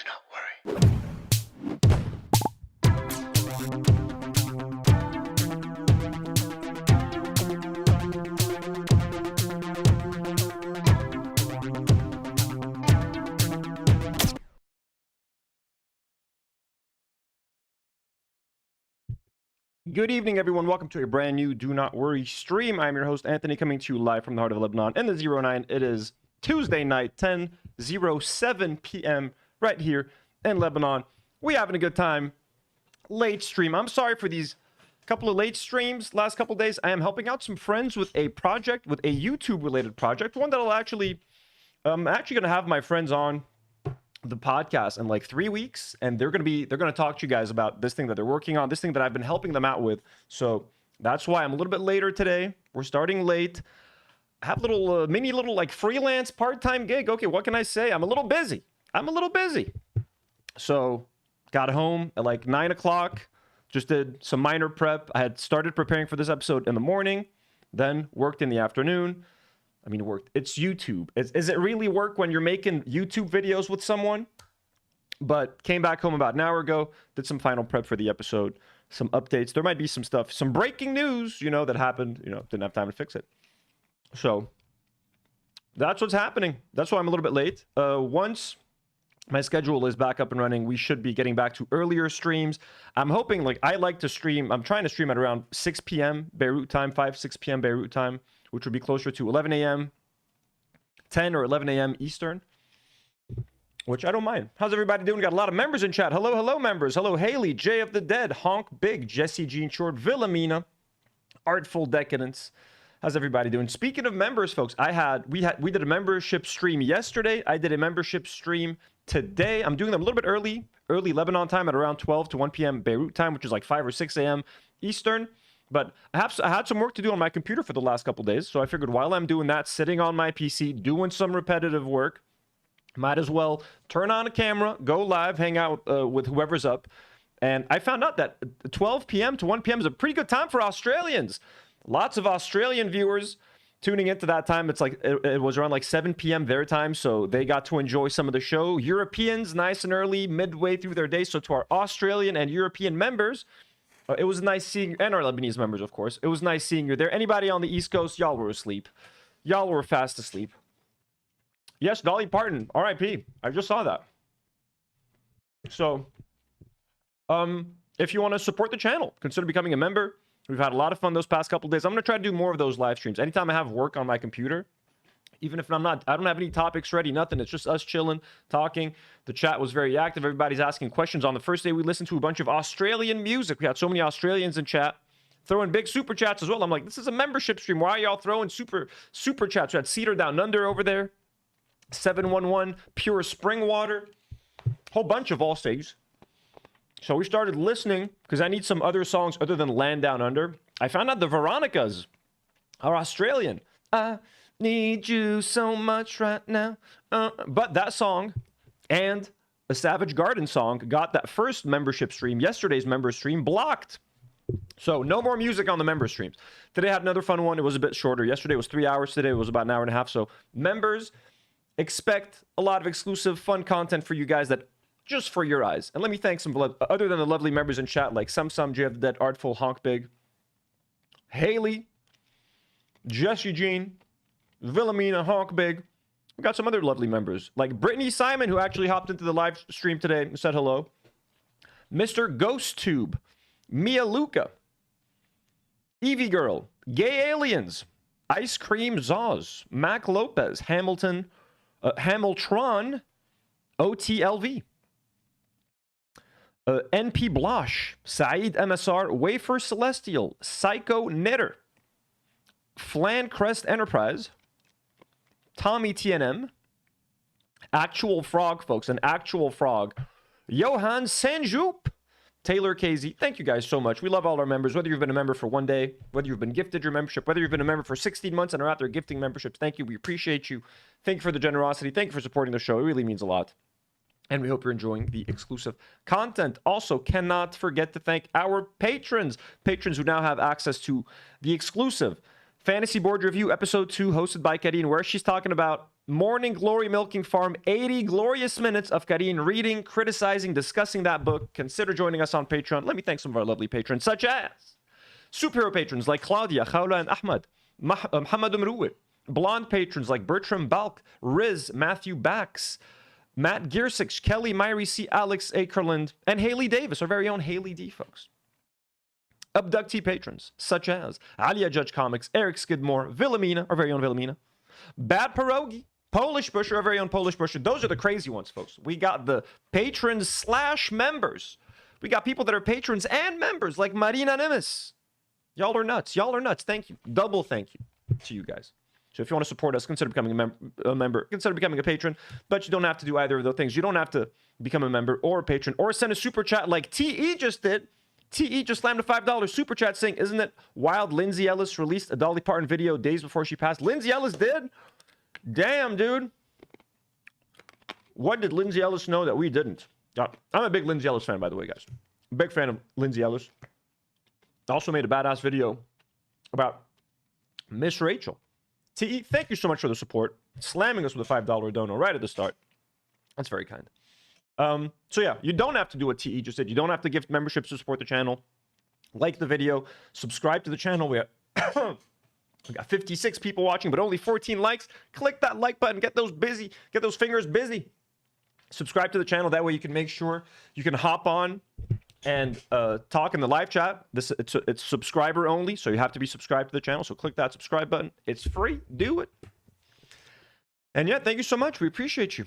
Do not worry. Good evening, everyone. Welcome to a brand new Do Not Worry stream. I'm your host, Anthony, coming to you live from the heart of Lebanon in the 09. It is Tuesday night, 10:07 p.m. right here in Lebanon. We having a good time. Late stream. I'm sorry for these couple of late streams last couple of days. I am helping out some friends with a project, with a YouTube-related project, one that I'll actually... I'm actually going to have my friends on the podcast in like 3 weeks, and they're going to talk to you guys about this thing that they're working on, this thing that I've been helping them out with. So that's why I'm a little bit later today. We're starting late. I have a little mini like freelance part-time gig. Okay, what can I say? I'm a little busy. So got home at like 9 o'clock, just did some minor prep. I had started preparing for this episode in the morning, then worked in the afternoon. I mean, work. It's YouTube. Is it really work when you're making YouTube videos with someone? But came back home about an hour ago, did some final prep for the episode, some updates. There might be some stuff, some breaking news, that happened, didn't have time to fix it. So that's what's happening. That's why I'm a little bit late. Once my schedule is back up and running, we should be getting back to earlier streams. I'm hoping, I like to stream. I'm trying to stream at around 6 p.m. Beirut time, 6 p.m. Beirut time, which would be closer to 11 a.m., 10 or 11 a.m. Eastern, which I don't mind. How's everybody doing? Got a lot of members in chat. Hello, members. Hello, Haley, Jay of the Dead, Honk Big, Jesse Jean Short, Villamina, Artful Decadence. How's everybody doing? Speaking of members, folks, we did a membership stream yesterday. I did a membership stream today. I'm doing them a little bit early Lebanon time at around 12 to 1 p.m. Beirut time, which is like 5 or 6 a.m. Eastern. But I had some work to do on my computer for the last couple days, so I figured while I'm doing that, sitting on my PC, doing some repetitive work, might as well turn on a camera, go live, hang out with whoever's up. And I found out that 12 p.m. to 1 p.m. is a pretty good time for Australians. Lots of Australian viewers tuning into that time. It's like it was around like 7 p.m. their time, so they got to enjoy some of the show. Europeans, nice and early, midway through their day. So to our Australian and European members, it was nice seeing you, and our Lebanese members, of course. It was nice seeing you there. Anybody on the East Coast, y'all were asleep. Y'all were fast asleep. Yes, Dolly Parton, R.I.P. I just saw that. So, if you want to support the channel, consider becoming a member. We've had a lot of fun those past couple days. I'm going to try to do more of those live streams. Anytime I have work on my computer, even if I don't have any topics ready, nothing. It's just us chilling, talking. The chat was very active. Everybody's asking questions. On the first day, we listened to a bunch of Australian music. We had so many Australians in chat, throwing big super chats as well. I'm like, this is a membership stream. Why are y'all throwing super chats? We had Cedar Down Under over there, 711, Pure Spring Water, whole bunch of all stages. So we started listening because I need some other songs other than Land Down Under. I found out the Veronicas are Australian. I need you so much right now. But that song and a Savage Garden song got that first membership stream, yesterday's member stream, blocked. So no more music on the member streams. Today I had another fun one. It was a bit shorter. Yesterday was 3 hours. Today it was about an hour and a half. So members, expect a lot of exclusive fun content for you guys that just for your eyes. And let me thank some other than the lovely members in chat like Some, Jay of the Dead, Artful, Honk Big, Haley, Jesse Jean, Villamina, Honk Big. We got some other lovely members like Brittany Simon, who actually hopped into the live stream today and said hello. Mr. Ghost Tube, Mia Luca, Evie Girl, Gay Aliens, Ice Cream Zaws, Mac Lopez, Hamilton, Hamiltron, OTLV, NP Blush, Saeed MSR, Wafer Celestial, Psycho Knitter, Flan Crest Enterprise, Tommy TNM, Actual Frog, folks, an Actual Frog, Johan Sanjoop, Taylor KZ. Thank you guys so much. We love all our members, whether you've been a member for 1 day, whether you've been gifted your membership, whether you've been a member for 16 months and are out there gifting memberships. Thank you. We appreciate you. Thank you for the generosity. Thank you for supporting the show. It really means a lot. And we hope you're enjoying the exclusive content. Also, cannot forget to thank our patrons who now have access to the exclusive Fantasy Board Review Episode 2, hosted by Karine, where she's talking about Morning Glory Milking Farm, 80 glorious minutes of Karine reading, criticizing, discussing that book. Consider joining us on Patreon. Let me thank some of our lovely patrons, such as superhero patrons like Claudia, Khawla, and Ahmad, Muhammad Umruwe. Blonde patrons like Bertram Balk, Riz, Matthew Bax, Matt Giersich, Kelly, Myri C, Alex Akerland, and Haley Davis, our very own Haley D, folks. Abductee patrons such as Alia Judge Comics, Eric Skidmore, Wilhelmina, our very own Wilhelmina, Bad Pierogi, Polish Busher, our very own Polish Busher. Those are the crazy ones, folks. We got the patrons / members. We got people that are patrons and members like Marina Nimis. Y'all are nuts. Y'all are nuts. Thank you. Double thank you to you guys. So if you want to support us, consider becoming a member. Consider becoming a patron. But you don't have to do either of those things. You don't have to become a member or a patron or send a super chat like TE just did. TE just slammed a $5 super chat saying, isn't it wild Lindsay Ellis released a Dolly Parton video days before she passed? Lindsay Ellis did? Damn, dude. What did Lindsay Ellis know that we didn't? I'm a big Lindsay Ellis fan, by the way, guys. Big fan of Lindsay Ellis. Also made a badass video about Miss Rachel. TE, thank you so much for the support. Slamming us with a $5 dono right at the start. That's very kind. So yeah, you don't have to do what TE just did. You don't have to gift memberships to support the channel. Like the video. Subscribe to the channel. We got 56 people watching, but only 14 likes. Click that like button. Get those busy. Get those fingers busy. Subscribe to the channel. That way you can make sure you can hop on and talk in the live chat. It's subscriber only, so you have to be subscribed to the channel. So click that subscribe button. It's free. Do it. And yeah, thank you so much. We appreciate you.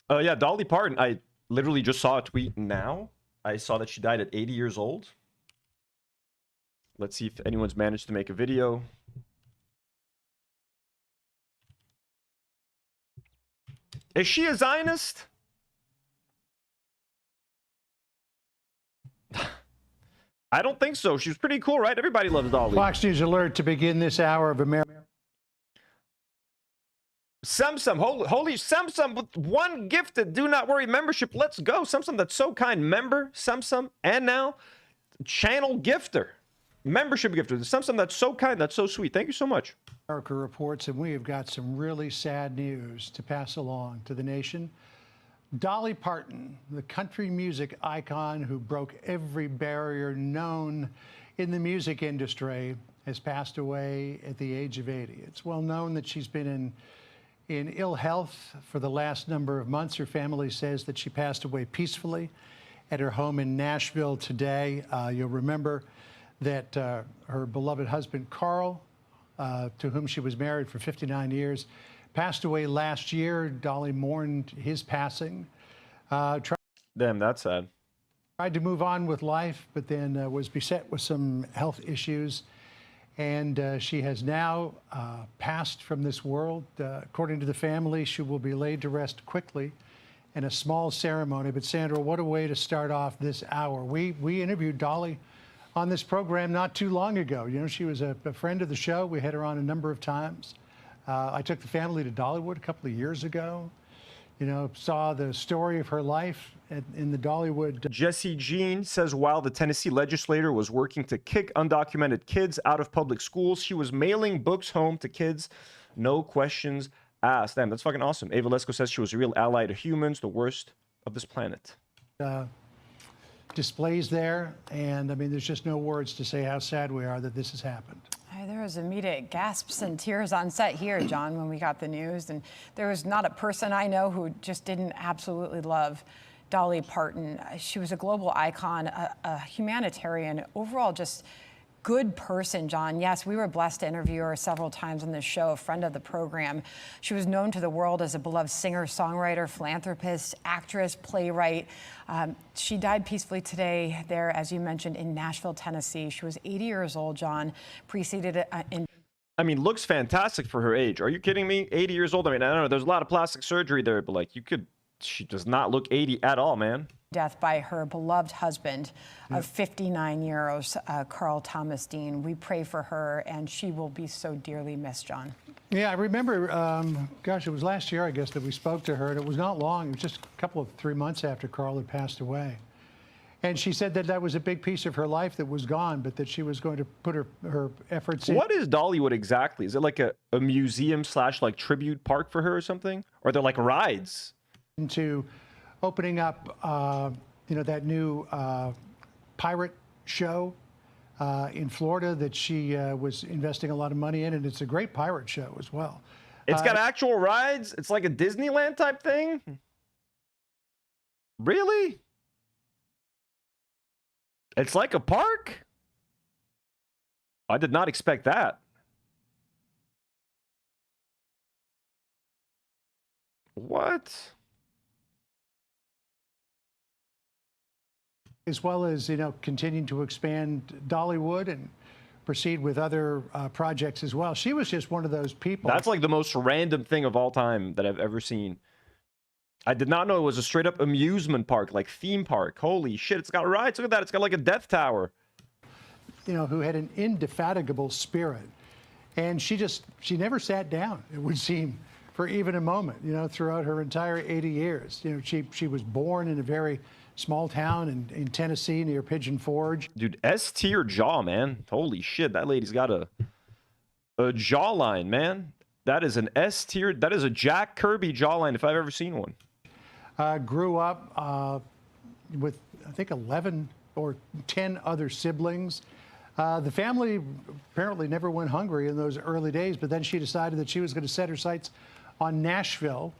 Yeah, Dolly Parton. I literally just saw a tweet now. I saw that she died at 80 years old. Let's see if anyone's managed to make a video. Is she a Zionist? I don't think so. She was pretty cool, right? Everybody loves Dolly. Fox News alert to begin this hour of America. Samsung, holy Samsung with one gifted Do Not Worry membership. Let's go. Samsung, that's so kind. Member, Samsung, and now channel gifter. Membership gifter. Samsung, that's so kind. That's so sweet. Thank you so much. America reports, and we have got some really sad news to pass along to the nation. Dolly Parton, the country music icon who broke every barrier known in the music industry, has passed away at the age of 80. It's well known that she's been in ill health for the last number of months. Her family says that she passed away peacefully at her home in Nashville today. You'll remember that her beloved husband, Carl, to whom she was married for 59 years, passed away last year. Dolly mourned his passing. Damn, that's sad. Tried to move on with life, but then was beset with some health issues. And she has now passed from this world. According to the family, she will be laid to rest quickly in a small ceremony. But Sandra, what a way to start off this hour. We interviewed Dolly on this program not too long ago. You know, she was a friend of the show. We had her on a number of times. I took the family to Dollywood a couple of years ago. You know, saw the story of her life in the Dollywood. Jesse Jean says while the Tennessee legislator was working to kick undocumented kids out of public schools, she was mailing books home to kids, no questions asked. Damn, that's fucking awesome. Ava Lesko says she was a real ally to humans, the worst of this planet. Displays there, and I mean, there's just no words to say how sad we are that this has happened. There was immediate gasps and tears on set here, John, when we got the news. And there was not a person I know who just didn't absolutely love Dolly Parton. She was a global icon, a humanitarian, overall just good person, John. Yes, we were blessed to interview her several times on this show, a friend of the program. She was known to the world as a beloved singer, songwriter, philanthropist, actress, playwright. She died peacefully today there, as you mentioned, in Nashville, Tennessee. She was 80 years old, John, preceded in... I mean, looks fantastic for her age. Are you kidding me? 80 years old. I mean, I don't know. There's a lot of plastic surgery there, but like she does not look 80 at all, man. Death by her beloved husband of 59 years, Carl Thomas Dean. We pray for her, and she will be so dearly missed, John. Yeah, I remember, gosh, it was last year, I guess, that we spoke to her, and it was not long. It was just a couple of 3 months after Carl had passed away. And she said that that was a big piece of her life that was gone, but that she was going to put her efforts in. What is Dollywood exactly? Is it like a museum / like tribute park for her or something? Or they're like rides? Into opening up, you know, that new pirate show in Florida that she was investing a lot of money in, and it's a great pirate show as well. It's got actual rides? It's like a Disneyland type thing? Really? It's like a park? I did not expect that. What? As well as, you know, continuing to expand Dollywood and proceed with other projects as well. She was just one of those people. That's like the most random thing of all time that I've ever seen. I did not know it was a straight up amusement park, like theme park. Holy shit, it's got rides. Look at that. It's got like a death tower. You know, who had an indefatigable spirit. And she never sat down, it would seem, for even a moment, you know, throughout her entire 80 years. You know, she was born in a very small town in Tennessee near Pigeon Forge. Dude, S-tier jaw, man. Holy shit, that lady's got a jawline, man. That is an S-tier. That is a Jack Kirby jawline if I've ever seen one. Grew up with, I think, 11 or 10 other siblings. The family apparently never went hungry in those early days, but then she decided that she was going to set her sights on Nashville.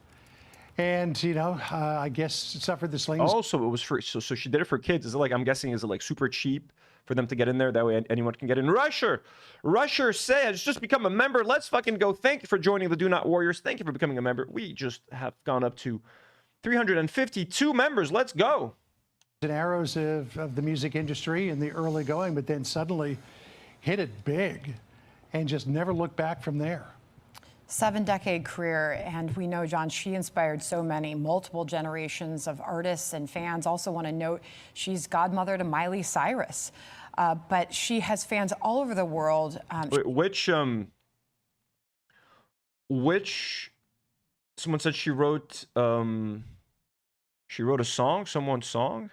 And, you know, I guess suffered the slings. Oh, so it was for, so she did it for kids. Is it like, I'm guessing, is it like super cheap for them to get in there? That way anyone can get in. Rusher says, just become a member. Let's fucking go. Thank you for joining the Do Not Warriors. Thank you for becoming a member. We just have gone up to 352 members. Let's go. And arrows of the music industry in the early going, but then suddenly hit it big and just never looked back from there. 7-decade career, and we know, John, she inspired so many, multiple generations of artists and fans. Also want to note she's godmother to Miley Cyrus, but she has fans all over the world. Which someone said she wrote a song, someone's song.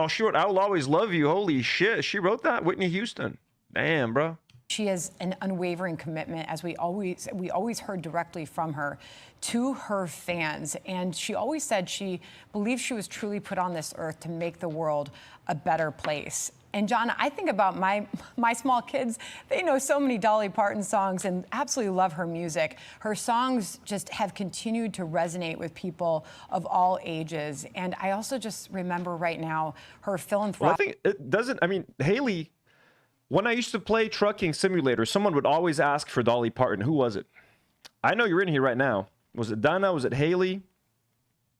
She wrote I Will Always Love You. Holy shit, she wrote that? Whitney Houston. Damn, bro. She has an unwavering commitment, as we always heard directly from her, to her fans. And she always said she believed she was truly put on this earth to make the world a better place. And John, I think about my small kids. They know so many Dolly Parton songs and absolutely love her music. Her songs just have continued to resonate with people of all ages. And I also just remember right now her philanthropic. Well, I think it doesn't. I mean, Haley. When I used to play Trucking Simulator, someone would always ask for Dolly Parton. Who was it? I know you're in here right now. Was it Donna? Was it Haley?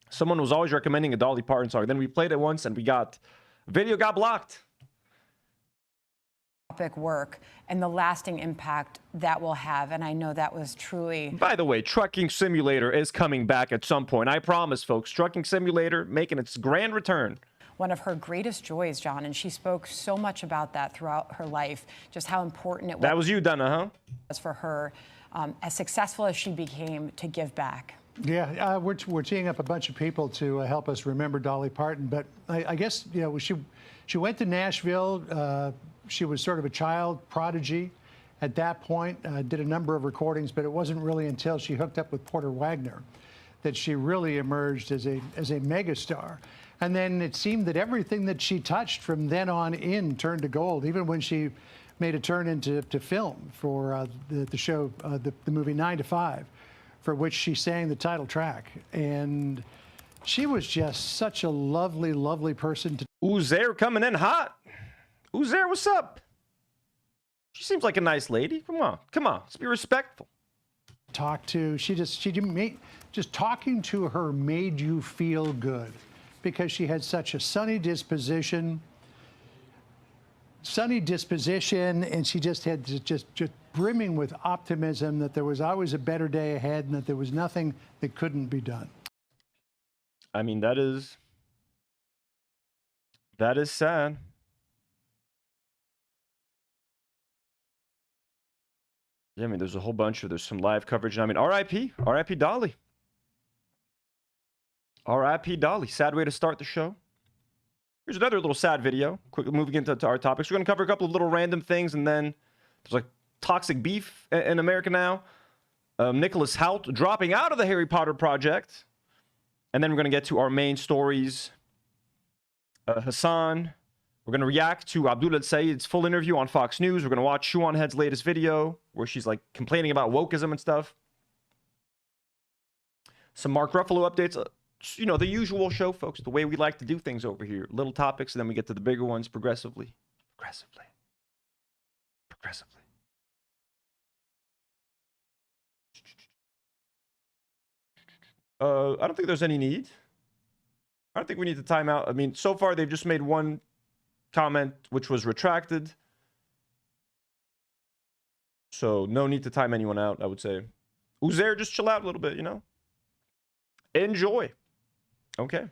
Someone was always recommending a Dolly Parton song. Then we played it once and video got blocked. Work and the lasting impact that will have. And I know that was truly... By the way, Trucking Simulator is coming back at some point. I promise, folks. Trucking Simulator making its grand return. One of her greatest joys, John, and she spoke so much about that throughout her life, just how important it was. That was you, Donna, huh? Was for her, as successful as she became, to give back. Yeah, we're teeing up a bunch of people to help us remember Dolly Parton. But I guess, you know, she went to Nashville. She was sort of a child prodigy at that point, did a number of recordings, but it wasn't really until she hooked up with Porter Wagner that she really emerged as a megastar. And then it seemed that everything that she touched from then on in turned to gold, even when she made a turn into film for the show, the movie 9 to 5, for which she sang the title track. And she was just such a lovely, lovely person. Uzair coming in hot. Uzair, what's up? She seems like a nice lady. Come on, let's be respectful. Talk to, just talking to her made you feel good, because she had such a sunny disposition, and she just had just brimming with optimism that there was always a better day ahead and that there was nothing that couldn't be done. I mean, that is sad. Yeah, I mean, there's a whole bunch there's some live coverage. I mean, R.I.P. Dolly. R.I.P. Dolly. Sad way to start the show. Here's another little sad video. Quickly moving into our topics. We're going to cover a couple of little random things, and then there's like toxic beef in America now. Nicolas Hoult dropping out of the Harry Potter project. And then we're going to get to our main stories. Hasan. We're going to react to Abdul el-sayid's full interview on Fox News. We're going to watch Shoe0nHead's latest video where she's like complaining about wokeism and stuff. Some Mark Ruffalo updates. You know, the usual show, folks. The way we like to do things over here. Little topics, and then we get to the bigger ones progressively. Progressively. I don't think there's any need. I don't think we need to time out. I mean, so far they've just made one comment, which was retracted. So no need to time anyone out, I would say. Uzair, just chill out a little bit, you know? Enjoy. Okay.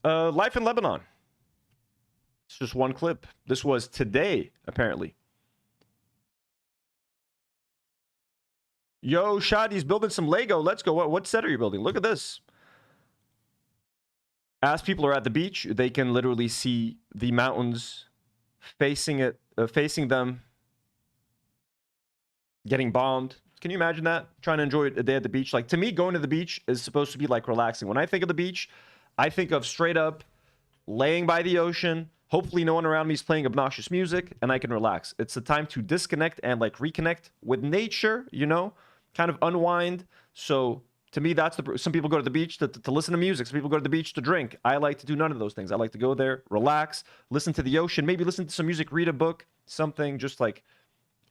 Life in Lebanon. It's just one clip. This was today, apparently. Yo, Shadi's building some Lego. Let's go. What set are you building? Look at this. As people are at the beach, they can literally see the mountains facing them, getting bombed. Can you imagine that? Trying to enjoy a day at the beach. Like, to me, going to the beach is supposed to be like relaxing. When I think of the beach, I think of straight up laying by the ocean. Hopefully no one around me is playing obnoxious music and I can relax. It's a time to disconnect and like reconnect with nature, you know, kind of unwind. So to me, that's some people go to the beach to listen to music. Some people go to the beach to drink. I like to do none of those things. I like to go there, relax, listen to the ocean, maybe listen to some music, read a book, something just like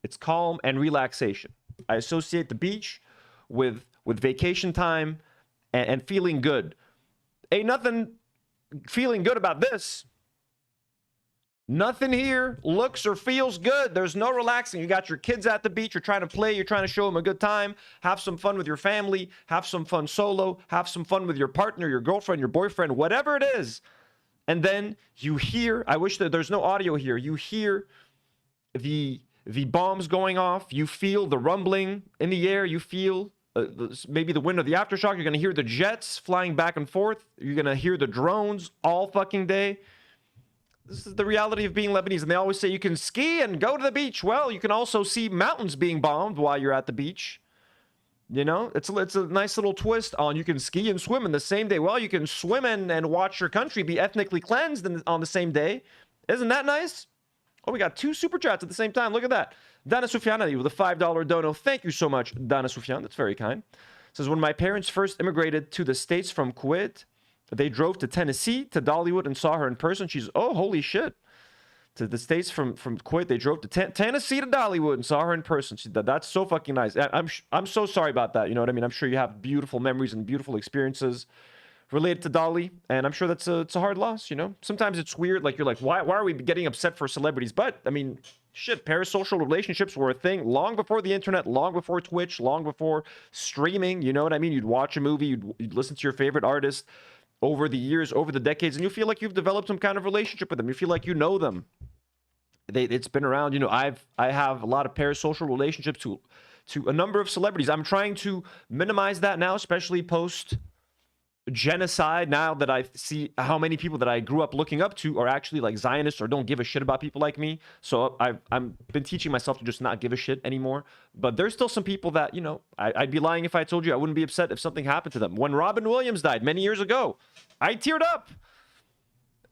it's calm and relaxation. I associate the beach with vacation time and feeling good. Ain't nothing feeling good about this. Nothing here looks or feels good. There's no relaxing. You got your kids at the beach. You're trying to play. You're trying to show them a good time. Have some fun with your family. Have some fun solo. Have some fun with your partner, your girlfriend, your boyfriend, whatever it is. And then you hear, I wish that there's no audio here. You hear the bombs going off. You feel the rumbling in the air. You feel maybe the wind of the aftershock. You're going to hear the jets flying back and forth. You're going to hear the drones all fucking day. This is the reality of being Lebanese. And they always say you can ski and go to the beach. Well, you can also see mountains being bombed while you're at the beach. You know, it's a nice little twist on you can ski and swim in the same day. Well, you can swim and watch your country be ethnically cleansed on the same day. Isn't that nice? Oh, we got 2 super chats at the same time. Look at that. Dana Sufyan with a $5 dono. Thank you so much, Dana Sufyan. That's very kind. Says, when my parents first immigrated to the States from Kuwait, they drove to Tennessee, to Dollywood, and saw her in person. She's, oh, holy shit. To the States from Kuwait, they drove to Tennessee to Dollywood and saw her in person. That's so fucking nice. I'm so sorry about that. You know what I mean? I'm sure you have beautiful memories and beautiful experiences related to Dolly. And I'm sure it's a hard loss, you know? Sometimes it's weird. Like, you're like, why are we getting upset for celebrities? But, I mean, shit, parasocial relationships were a thing long before the internet, long before Twitch, long before streaming. You know what I mean? You'd watch a movie, you'd listen to your favorite artist over the years, over the decades, and you feel like you've developed some kind of relationship with them. You feel like you know them. It's been around. You know, I have a lot of parasocial relationships to a number of celebrities. I'm trying to minimize that now, especially post genocide. Now that I see how many people that I grew up looking up to are actually like Zionists or don't give a shit about people like me. So I've been teaching myself to just not give a shit anymore. But there's still some people that, you know, I'd be lying if I told you I wouldn't be upset if something happened to them. When Robin Williams died many years ago, I teared up.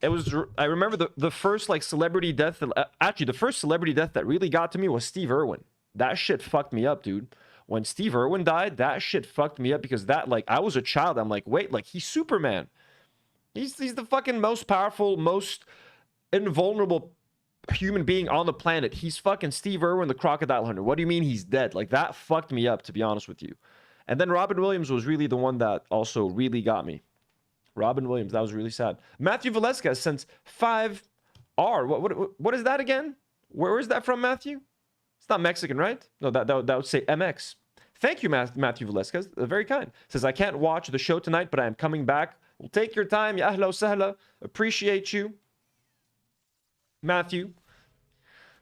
I remember the first like celebrity death. Actually, the first celebrity death that really got to me was Steve Irwin. That shit fucked me up, dude. When Steve Irwin died, that shit fucked me up because that, like, I was a child. I'm like, wait, like, he's Superman. He's the fucking most powerful, most invulnerable human being on the planet. He's fucking Steve Irwin, the crocodile hunter. What do you mean he's dead? Like, that fucked me up, to be honest with you. And then Robin Williams was really the one that also really got me. Robin Williams, that was really sad. Matthew Velasquez sent 5R. What is that again? Where is that from, Matthew? It's not Mexican, right? No, that would say MX. Thank you, Matthew Velasquez. Very kind. Says, I can't watch the show tonight, but I am coming back. Well, take your time. Ya ahla wa sahla. Appreciate you, Matthew.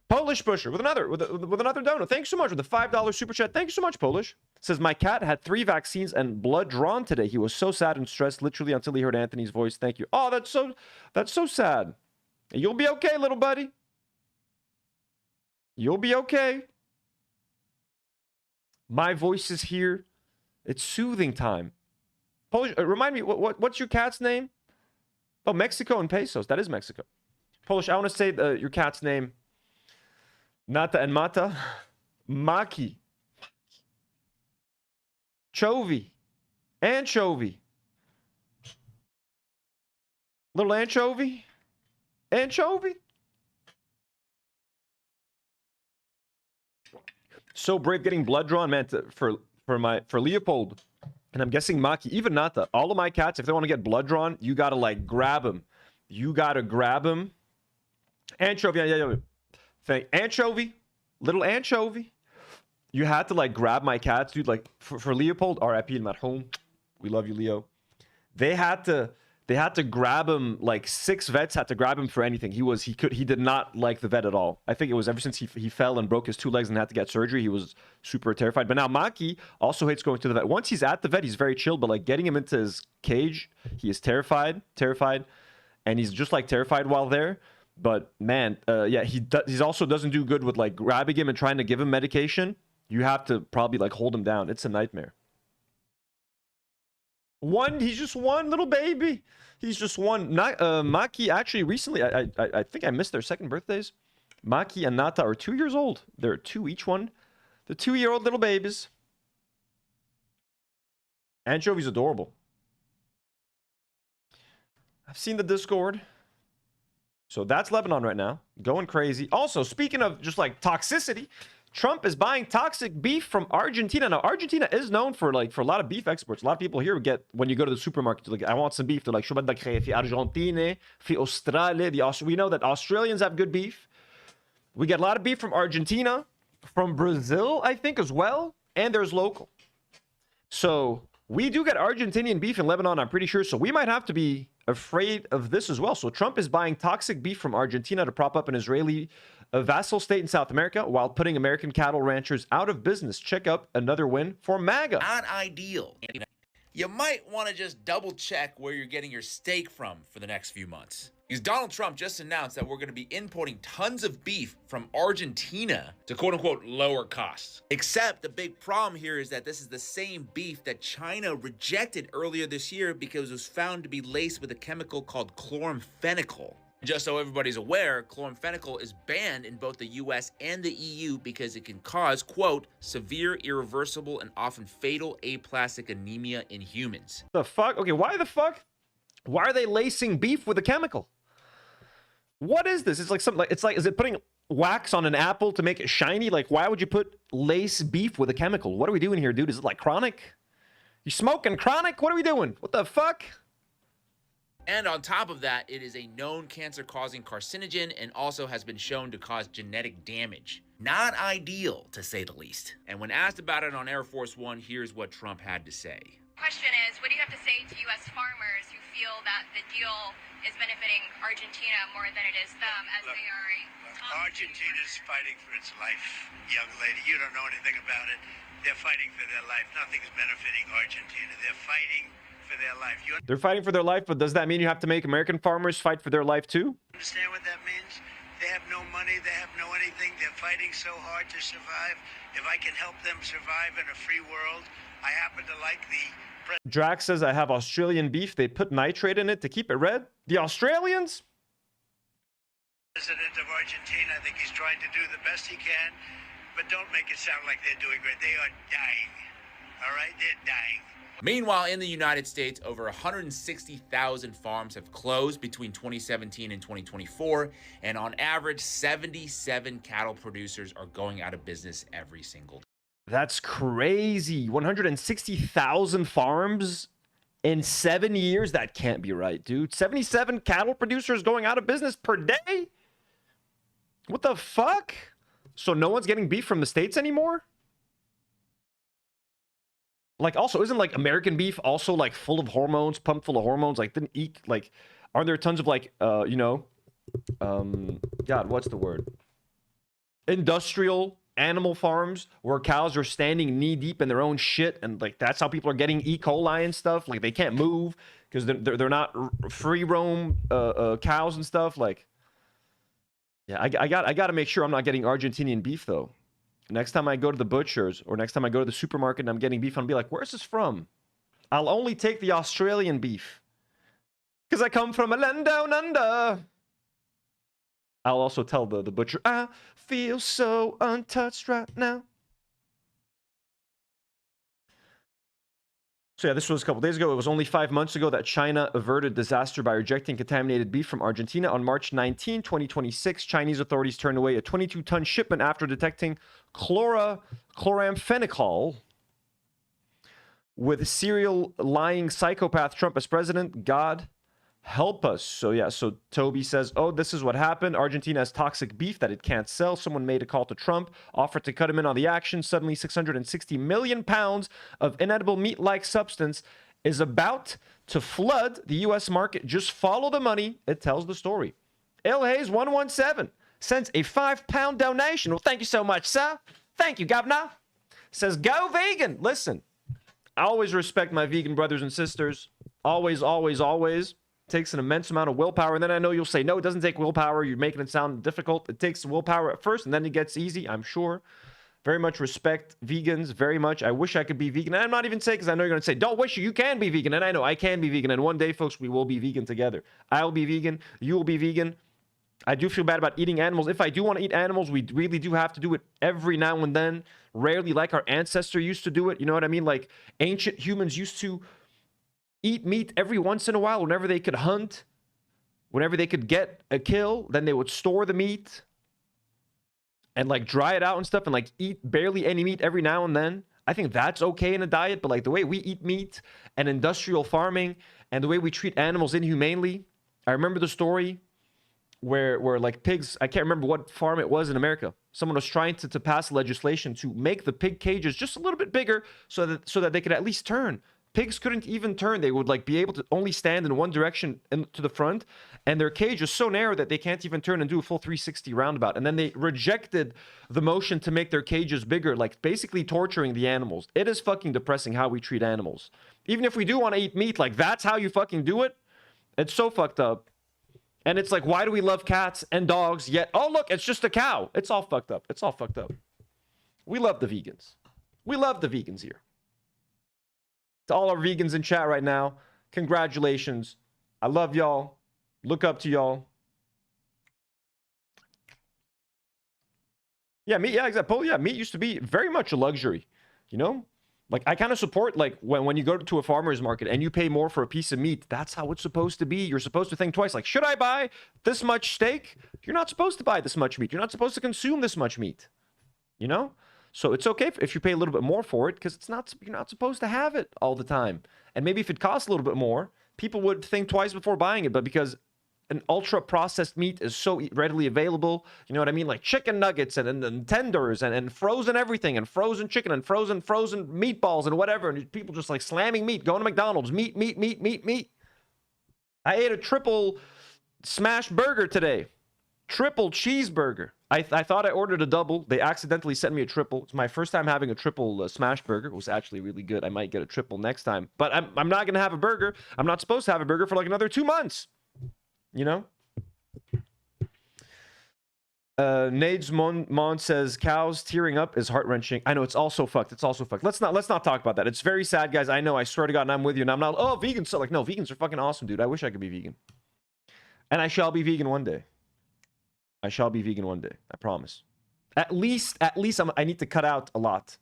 Polish Busher with another donut. Thanks so much with the $5 super chat. Thank you so much, Polish. Says my cat had 3 vaccines and blood drawn today. He was so sad and stressed, literally until he heard Anthony's voice. Thank you. Oh, that's so sad. You'll be okay, little buddy. You'll be okay. My voice is here. It's soothing time. Polish, remind me, what's your cat's name? Oh, Mexico and pesos. That is Mexico. Polish, I want to say your cat's name. Nata and Mata. Maki. Chovy. Anchovy. Little anchovy. Anchovy. So brave getting blood drawn, man, for Leopold. And I'm guessing Maki, even Nata. All of my cats, if they want to get blood drawn, you got to like grab them. You got to grab them. Anchovy. Yeah. Anchovy. Little anchovy. You had to like grab my cats, dude. Like for Leopold, RIP and at home. We love you, Leo. They had to grab him. Like 6 vets had to grab him for anything. He did not like the vet at all. I think it was ever since he fell and broke his 2 legs and had to get surgery. He was super terrified. But now Maki also hates going to the vet. Once he's at the vet, he's very chill. But like getting him into his cage, he is terrified, and he's just like terrified while there. But man, yeah, he also doesn't do good with like grabbing him and trying to give him medication. You have to probably like hold him down. It's a nightmare. He's just one little baby. He's just one. Maki actually recently, I think I missed their 2nd birthdays. Maki and Nata are 2 years old. They're 2 each one. The 2-year-old little babies. Anchovy's adorable. I've seen the Discord. So that's Lebanon right now. Going crazy. Also, speaking of just like toxicity, Trump is buying toxic beef from Argentina. Now, Argentina is known for a lot of beef exports. A lot of people here get, when you go to the supermarket, like, I want some beef. They're like, "Shو بدك في Argentina, في Australia." We know that Australians have good beef. We get a lot of beef from Argentina, from Brazil, I think, as well. And there's local. So we do get Argentinian beef in Lebanon, I'm pretty sure. So we might have to be afraid of this as well. So Trump is buying toxic beef from Argentina to prop up an Israeli vassal state in South America while putting American cattle ranchers out of business. Check out another win for MAGA. Not ideal. You might want to just double check where you're getting your steak from for the next few months. Because Donald Trump just announced that we're going to be importing tons of beef from Argentina to quote-unquote lower costs. Except the big problem here is that this is the same beef that China rejected earlier this year because it was found to be laced with a chemical called chloramphenicol. Just so everybody's aware, chloramphenicol is banned in both the US and the EU because it can cause, quote, severe, irreversible, and often fatal aplastic anemia in humans. The fuck? Okay, why the fuck? Why are they lacing beef with a chemical? What is this? It's like something like, is it putting wax on an apple to make it shiny? Like, why would you lace beef with a chemical? What are we doing here, dude? Is it like chronic? You smoking chronic? What are we doing? What the fuck? And on top of that, it is a known cancer-causing carcinogen and also has been shown to cause genetic damage. Not ideal, to say the least. And when asked about it on Air Force One, here's what Trump had to say. Question is, what do you have to say to U.S. farmers who feel that the deal is benefiting Argentina more than it is them, as they are Argentina's fighting for its life, young lady. You don't know anything about it. They're fighting for their life. Nothing's benefiting Argentina. They're fighting for their life. They're fighting for their life, but does that mean you have to make American farmers fight for their life too? Understand what that means? They have no money. They have no anything. They're fighting so hard to survive. If I can help them survive in a free world, I happen to like the... Drax says, I have Australian beef. They put nitrate in it to keep it red. The Australians? President of Argentina, I think he's trying to do the best he can, but don't make it sound like they're doing great. They are dying. All right? They're dying. Meanwhile, in the United States, over 160,000 farms have closed between 2017 and 2024, and on average, 77 cattle producers are going out of business every single day. That's crazy. 160,000 farms in 7 years? That can't be right, dude. 77 cattle producers going out of business per day? What the fuck? So no one's getting beef from the States anymore? Like, also, isn't like American beef also like full of hormones, pumped full of hormones? Like, didn't eat, like, aren't there tons of like, God, what's the word? industrial animal farms where cows are standing knee deep in their own shit, and like that's how people are getting E. coli and stuff. Like they can't move because they're not free roam cows and stuff. Like, yeah, I got to make sure I'm not getting Argentinian beef though. Next time I go to the butchers or next time I go to the supermarket and I'm getting beef, I'll be like, where's this from? I'll only take the Australian beef because I come from a land down under. I'll also tell the butcher, I feel so untouched right now. So yeah, this was a couple days ago. It was only 5 months ago that China averted disaster by rejecting contaminated beef from Argentina. On March 19, 2026, Chinese authorities turned away a 22-ton shipment after detecting chloramphenicol with serial lying psychopath Trump as president. God help us. So yeah, so Toby says, oh, this is what happened. Argentina has toxic beef that it can't sell. Someone made a call to Trump, offered to cut him in on the action. Suddenly 660 million pounds of inedible meat-like substance is about to flood the U.S. market. Just follow the money. It tells the story. El-sayid 117 sends a £5 donation. Well, thank you so much, sir. Thank you, governor. Says, go vegan. Listen, I always respect my vegan brothers and sisters. Always, always, always. Takes an immense amount of willpower, and then I know you'll say, no, it doesn't take willpower. You're making it sound difficult. It takes willpower at first, and then it gets easy, I'm sure. Very much respect vegans, very much. I wish I could be vegan. And I'm not even saying, because I know you're going to say, don't wish you can be vegan. And I know I can be vegan. And one day, folks, we will be vegan together. I'll be vegan. You will be vegan. I do feel bad about eating animals. If I do want to eat animals, we really do have to do it every now and then. Rarely like our ancestor used to do it. You know what I mean? Like ancient humans used to eat meat every once in a while whenever they could hunt, whenever they could get a kill. Then they would store the meat and like dry it out and stuff and like eat barely any meat every now and then. I think that's okay in a diet, but like the way we eat meat and industrial farming and the way we treat animals inhumanely. I remember the story where like pigs, I can't remember what farm it was in America. Someone was trying to pass legislation to make the pig cages just a little bit bigger so that they could at least turn. Pigs couldn't even turn. They would like be able to only stand in one direction and to the front, and their cage is so narrow that they can't even turn and do a full 360 roundabout. And then they rejected the motion to make their cages bigger, like basically torturing the animals. It is fucking depressing how we treat animals. Even if we do want to eat meat, like that's how you fucking do it. It's so fucked up. And it's like, why do we love cats and dogs yet? Oh, look, it's just a cow. It's all fucked up. It's all fucked up. We love the vegans. We love the vegans here. To all our vegans in chat right now, congratulations. I love y'all. Look up to y'all. Yeah, meat, yeah, exactly. Yeah, meat used to be very much a luxury, you know? Like, I kind of support, like, when you go to a farmer's market and you pay more for a piece of meat, that's how it's supposed to be. You're supposed to think twice, like, should I buy this much steak? You're not supposed to buy this much meat. You're not supposed to consume this much meat, you know? So it's okay if you pay a little bit more for it because you're not supposed to have it all the time. And maybe if it costs a little bit more, people would think twice before buying it. But because an ultra-processed meat is so readily available, you know what I mean? Like chicken nuggets and tenders and frozen everything and frozen chicken and frozen meatballs and whatever. And people just like slamming meat, going to McDonald's, meat. I ate a triple smash burger today. Triple cheeseburger. I thought I ordered a double. They accidentally sent me a triple. It's my first time having a triple smash burger. It was actually really good. I might get a triple next time. But I'm not going to have a burger. I'm not supposed to have a burger for like another 2 months. You know? Nades Mon says, cows tearing up is heart-wrenching. I know, it's also fucked. It's also fucked. Let's not talk about that. It's very sad, guys. I know. I swear to God, and I'm with you. And I'm not, oh, vegans. So like, no, vegans are fucking awesome, dude. I wish I could be vegan. And I shall be vegan one day. I shall be vegan one day. I promise. At least I need to cut out a lot.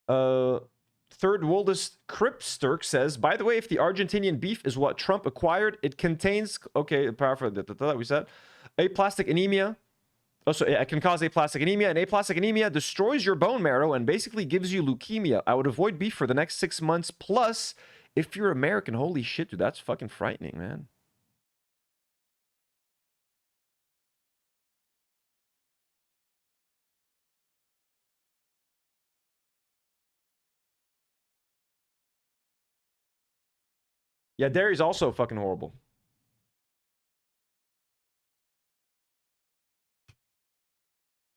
Third Woldest Cripsturk says, by the way, if the Argentinian beef is what Trump acquired, it contains, okay, powerful that we said, aplastic anemia. Also, it can cause aplastic anemia, and aplastic anemia destroys your bone marrow and basically gives you leukemia. I would avoid beef for the next 6 months. Plus, if you're American, holy shit, dude, that's fucking frightening, man. Yeah, dairy's also fucking horrible.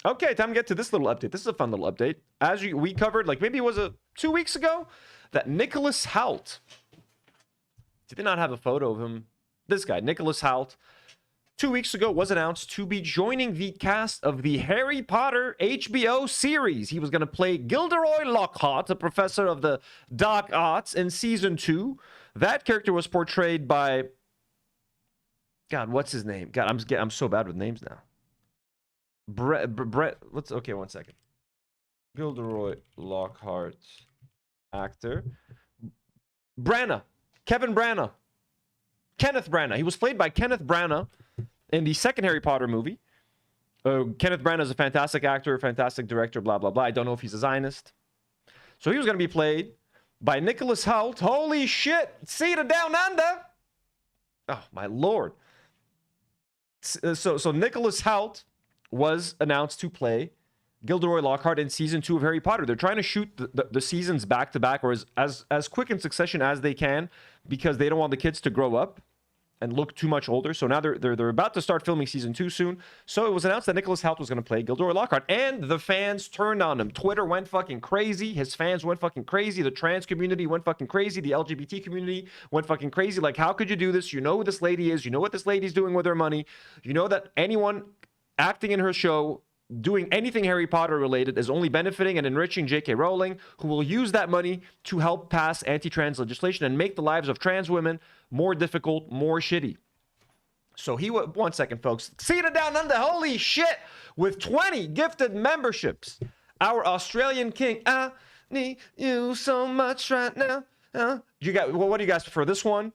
Okay, time to get to this little update. This is a fun little update. As we covered, like maybe it was 2 weeks ago, that Nicolas Hoult. Did they not have a photo of him? This guy, Nicolas Hoult, 2 weeks ago was announced to be joining the cast of the Harry Potter HBO series. He was going to play Gilderoy Lockhart, a professor of the dark arts in season 2. That character was portrayed by... God, what's his name? God, I'm so bad with names now. Brett, okay, 1 second. Gilderoy Lockhart, actor. Kenneth Branagh. He was played by Kenneth Branagh in the second Harry Potter movie. Kenneth Branagh is a fantastic actor, fantastic director, blah, blah, blah. I don't know if he's a Zionist. So he was going to be played by Nicolas Hoult. Holy shit! See the down under! Oh, my lord. So Nicolas Hoult was announced to play Gilderoy Lockhart in season 2 of Harry Potter. They're trying to shoot the seasons back to back, or as quick in succession as they can, because they don't want the kids to grow up and look too much older. So now they're about to start filming season 2 soon. So it was announced that Nicolas Hoult was going to play Gilderoy Lockhart, and the fans turned on him. Twitter went fucking crazy. His fans went fucking crazy. The trans community went fucking crazy. The LGBT community went fucking crazy. Like, how could you do this? You know who this lady is. You know what this lady's doing with her money. You know that anyone acting in her show, doing anything Harry Potter related, is only benefiting and enriching J.K. Rowling, who will use that money to help pass anti-trans legislation and make the lives of trans women more difficult, more shitty. So 1 second, folks. See it down under. Holy shit! With 20 gifted memberships, our Australian king. I need you so much right now. What do you guys prefer, this one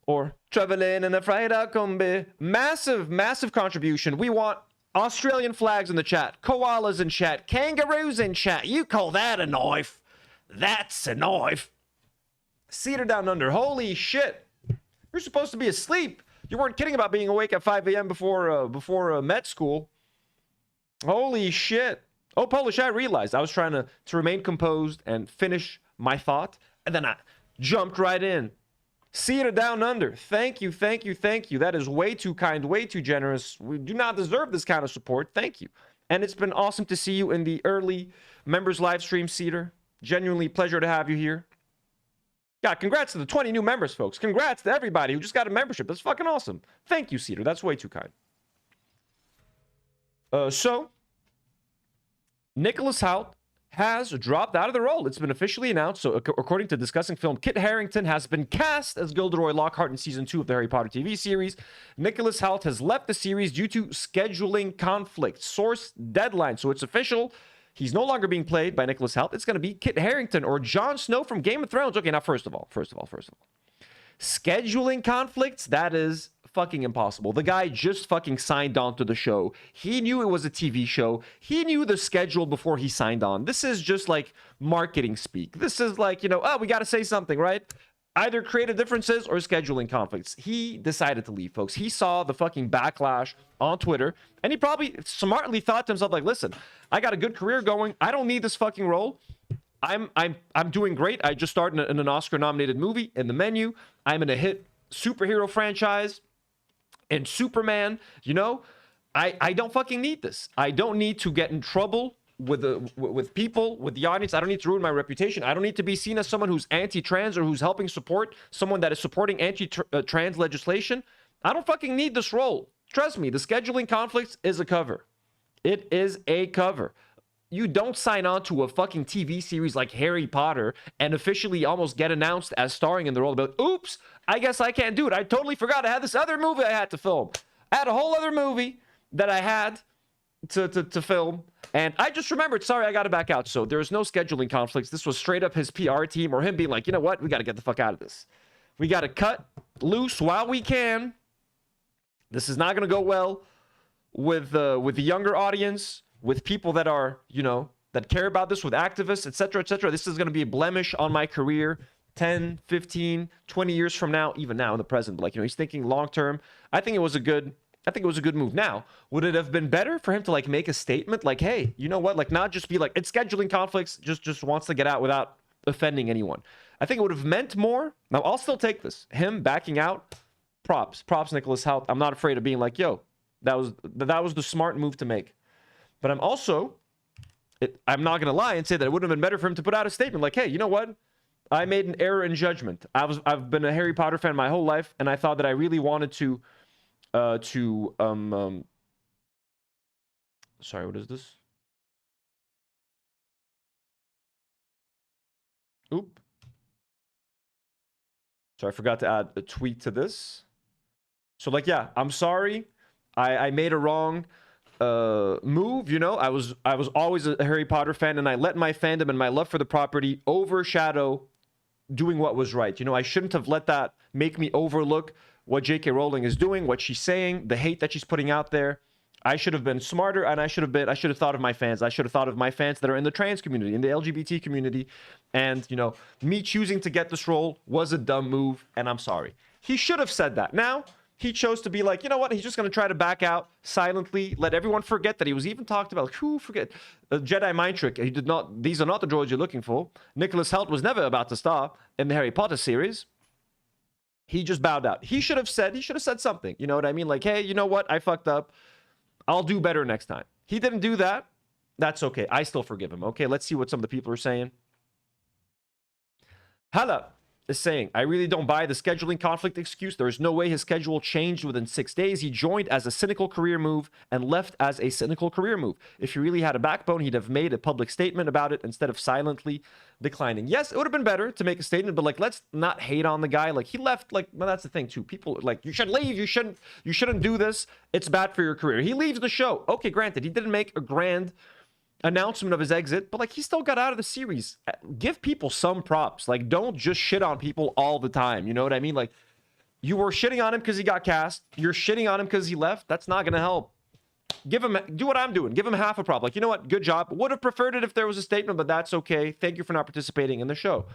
or traveling in a freighter combi? Massive contribution. We want Australian flags in the chat, koalas in chat, kangaroos in chat. You call that a knife? That's a knife. Cedar down under. Holy shit. You're supposed to be asleep. You weren't kidding about being awake at 5 a.m. before med school. Holy shit. Oh, Polish, I realized I was trying to remain composed and finish my thought, and then I jumped right in. Cedar down under. Thank you. That is way too kind, way too generous. We do not deserve this kind of support. Thank you. And it's been awesome to see you in the early members live stream, Cedar. Genuinely pleasure to have you here. God, congrats to the 20 new members, folks. Congrats to everybody who just got a membership. That's fucking awesome. Thank you, Cedar. That's way too kind. So, Nicolas Hoult has dropped out of the role. It's been officially announced. So, according to Discussing Film, Kit Harington has been cast as Gilderoy Lockhart in season 2 of the Harry Potter TV series. Nicolas Hoult has left the series due to scheduling conflicts. Source deadline. So it's official. He's no longer being played by Nicolas Hoult. It's going to be Kit Harington or Jon Snow from Game of Thrones. Okay, now first of all. Scheduling conflicts, that is fucking impossible. The guy just fucking signed on to the show. He knew it was a TV show. He knew the schedule before he signed on. This is just like marketing speak. This is like, we got to say something, right? Either creative differences or scheduling conflicts. He decided to leave, folks. He saw the fucking backlash on Twitter, and he probably smartly thought to himself, like, listen, I got a good career going. I don't need this fucking role. I'm doing great. I just started in an Oscar-nominated movie in The Menu. I'm in a hit superhero franchise and Superman. I don't fucking need this. I don't need to get in trouble with people, with the audience. I don't need to ruin my reputation. I don't need to be seen as someone who's anti-trans or who's helping support someone that is supporting anti-trans legislation. I don't fucking need this role. Trust me, the scheduling conflicts is a cover. It is a cover. You don't sign on to a fucking TV series like Harry Potter and officially almost get announced as starring in the role. But oops, I guess I can't do it. I totally forgot I had this other movie I had to film. I had a whole other movie that I had to film. And I just remembered, sorry, I got to back out. So there's no scheduling conflicts. This was straight up his PR team or him being like, you know what? We got to get the fuck out of this. We got to cut loose while we can. This is not going to go well with the younger audience, with people that are, that care about this, with activists, etc., etc. This is going to be a blemish on my career 10, 15, 20 years from now, even now in the present. But he's thinking long term. I think it was a good move. Now, would it have been better for him to make a statement like, hey, you know what? Not just be like, it's scheduling conflicts, just wants to get out without offending anyone. I think it would have meant more. Now, I'll still take this. Him backing out, props Nicolas Hoult. I'm not afraid of being like, yo, that was the smart move to make. But I'm also, I'm not going to lie and say that it would have been better for him to put out a statement like, hey, you know what? I made an error in judgment. I've been a Harry Potter fan my whole life, and I thought that I really wanted to sorry, what is this? Oop. So I forgot to add a tweet to this. So like, yeah, I'm sorry. I made a wrong move, you know. I was always a Harry Potter fan, and I let my fandom and my love for the property overshadow doing what was right. You know, I shouldn't have let that make me overlook what J.K. Rowling is doing, what she's saying, the hate that she's putting out there. I should have been smarter, and I should have thought of my fans. I should have thought of my fans that are in the trans community, in the LGBT community. And, you know, me choosing to get this role was a dumb move, and I'm sorry. He should have said that. Now, he chose to be like, you know what? He's just going to try to back out silently, let everyone forget that he was even talked about. Like, who forget? A Jedi mind trick. He did not. These are not the droids you're looking for. Nicolas Hoult was never about to star in the Harry Potter series. He just bowed out. He should have said something. You know what I mean? Like, hey, you know what? I fucked up. I'll do better next time. He didn't do that. That's okay. I still forgive him. Okay, let's see what some of the people are saying. Hala is saying, I really don't buy the scheduling conflict excuse. There is no way his schedule changed within 6 days. He joined as a cynical career move and left as a cynical career move. If he really had a backbone, he'd have made a public statement about it instead of silently declining. Yes, it would have been better to make a statement, but like, let's not hate on the guy. Like, he left, like, well, that's the thing too. People like, you should leave. You shouldn't do this. It's bad for your career. He leaves the show. Okay, granted, he didn't make a grand announcement of his exit, but like, he still got out of the series. Give people some props. Like, don't just shit on people all the time. You know what I mean? Like, you were shitting on him because he got cast. You're shitting on him because he left. That's not gonna help. Give him, do what I'm doing. Give him half a prop. Like, you know what? Good job. Would have preferred it if there was a statement, but that's okay. Thank you for not participating in the show.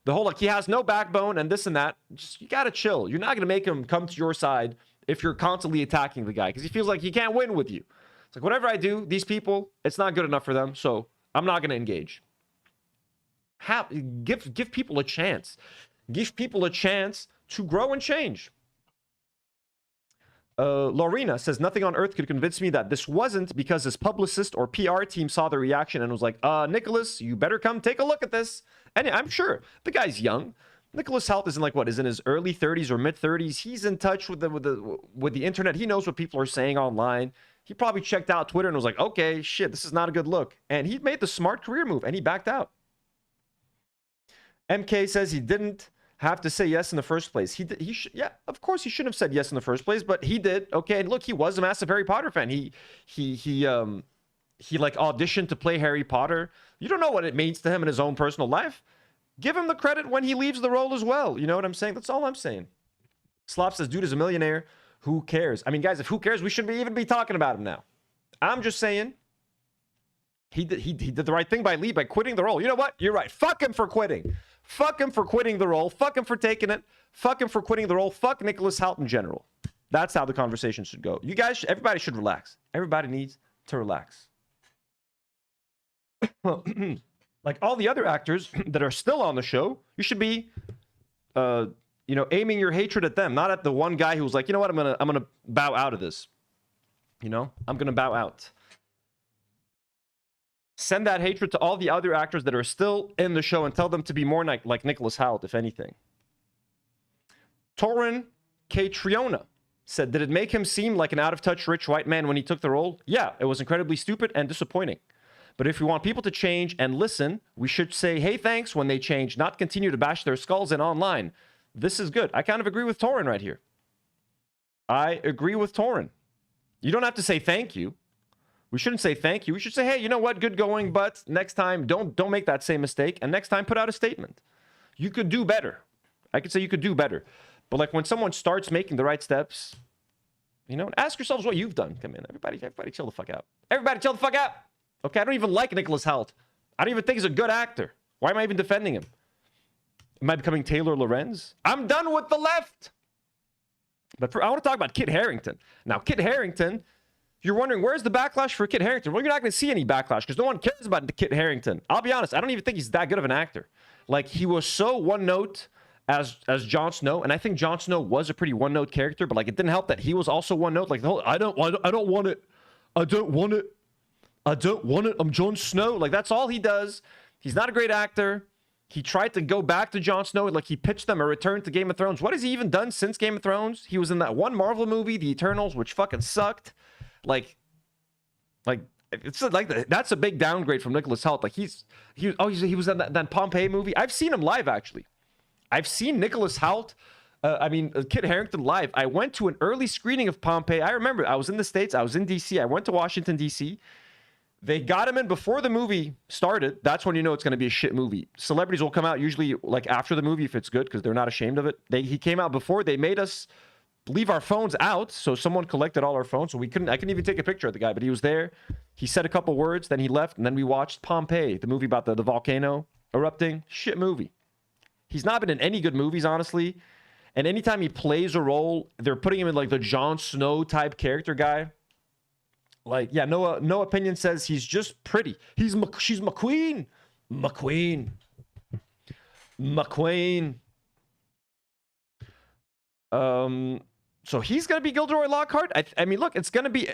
The whole, like, he has no backbone and this and that. Just, you gotta chill. You're not gonna make him come to your side if you're constantly attacking the guy because he feels like he can't win with you. It's like, whatever I do, these people, it's not good enough for them, so I'm not going to engage. Give people a chance. Give people a chance to grow and change. Lorena says, nothing on earth could convince me that this wasn't because his publicist or PR team saw the reaction and was like, Nicolas, you better come take a look at this. And I'm sure the guy's young. Nicolas Hoult is in like, what, is in his early 30s or mid 30s. He's in touch with the internet. He knows what people are saying online. He probably checked out Twitter and was like, okay, shit, this is not a good look. And he made the smart career move and he backed out. MK says he didn't have to say yes in the first place. Yeah, of course he shouldn't have said yes in the first place, but he did. Okay, and look, he was a massive Harry Potter fan. He like auditioned to play Harry Potter. You don't know what it means to him in his own personal life. Give him the credit when he leaves the role as well. You know what I'm saying? That's all I'm saying. Slop says, dude is a millionaire. Who cares? I mean, guys, if who cares, we shouldn't even be talking about him now. I'm just saying he did the right thing by quitting the role. You know what? You're right. Fuck him for quitting. Fuck him for quitting the role. Fuck him for taking it. Fuck him for quitting the role. Fuck Nicolas Hoult in general. That's how the conversation should go. You guys, everybody should relax. Everybody needs to relax. Like all the other actors that are still on the show, you should be you know, aiming your hatred at them, not at the one guy who was like, you know what, I'm gonna bow out of this. You know, I'm gonna bow out. Send that hatred to all the other actors that are still in the show and tell them to be more like Nicolas Hoult, if anything. Torin Catriona said, did it make him seem like an out-of-touch rich white man when he took the role? Yeah, it was incredibly stupid and disappointing. But if we want people to change and listen, we should say, hey, thanks when they change, not continue to bash their skulls in online. This is good. I kind of agree with Torin right here. I agree with Torin. You don't have to say thank you. We shouldn't say thank you. We should say, hey, you know what? Good going, but next time, don't make that same mistake. And next time, put out a statement. You could do better. I could say you could do better. But like when someone starts making the right steps, you know, ask yourselves what you've done. Come in. Everybody chill the fuck out. Everybody chill the fuck out. Okay, I don't even like Nicolas Hoult. I don't even think he's a good actor. Why am I even defending him? Am I becoming Taylor Lorenz? I'm done with the left. But I want to talk about Kit Harington. Now, Kit Harington, you're wondering, where's the backlash for Kit Harington? Well, you're not going to see any backlash because no one cares about Kit Harington. I'll be honest, I don't even think he's that good of an actor. Like, he was so one-note as Jon Snow, and I think Jon Snow was a pretty one-note character, but like, it didn't help that he was also one-note. Like, the whole, I don't want it. I don't want it. I don't want it. I'm Jon Snow. Like, that's all he does. He's not a great actor. He tried to go back to Jon Snow. Like, he pitched them a return to Game of Thrones. What has he even done since Game of Thrones? He was in that one Marvel movie, The Eternals, which fucking sucked. Like it's like that's a big downgrade from Nicolas Hoult. Like, he was in that Pompeii movie. I've seen him live, actually. I've seen Nicolas Hoult. Kit Harington live. I went to an early screening of Pompeii. I remember I was in the States. I was in D.C. I went to Washington, D.C. They got him in before the movie started. That's when you know it's going to be a shit movie. Celebrities will come out usually like after the movie if it's good because they're not ashamed of it. He came out before. They made us leave our phones out, so someone collected all our phones. So I couldn't even take a picture of the guy, but he was there. He said a couple words, then he left, and then we watched Pompeii, the movie about the volcano erupting. Shit movie. He's not been in any good movies, honestly. And anytime he plays a role, they're putting him in like the Jon Snow type character guy. Like, yeah, no opinion says he's just pretty. She's McQueen. So he's gonna be Gilderoy Lockhart. I mean, look, it's gonna be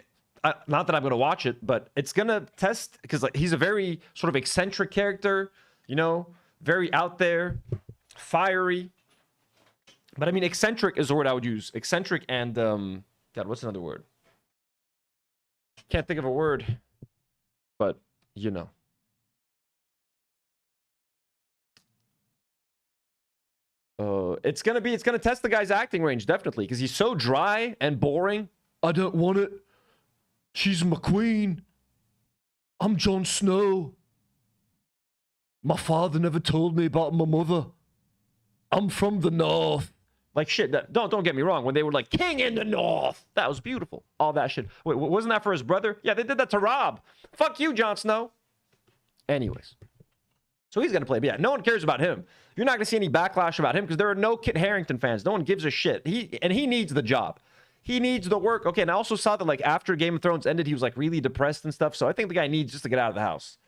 not that I'm gonna watch it, but it's gonna test because like he's a very sort of eccentric character, you know, very out there, fiery. But I mean, eccentric is the word I would use. Eccentric and God, what's another word? Can't think of a word, but you know. It's gonna test the guy's acting range, definitely, because he's so dry and boring. I don't want it. She's my queen. I'm Jon Snow. My father never told me about my mother. I'm from the north. Like shit. Don't get me wrong. When they were like king in the north, that was beautiful. All that shit. Wait, wasn't that for his brother? Yeah, they did that to Rob. Fuck you, Jon Snow. Anyways, so he's gonna play. But yeah, no one cares about him. You're not gonna see any backlash about him because there are no Kit Harington fans. No one gives a shit. He needs the job. He needs the work. Okay, and I also saw that like after Game of Thrones ended, he was like really depressed and stuff. So I think the guy needs just to get out of the house.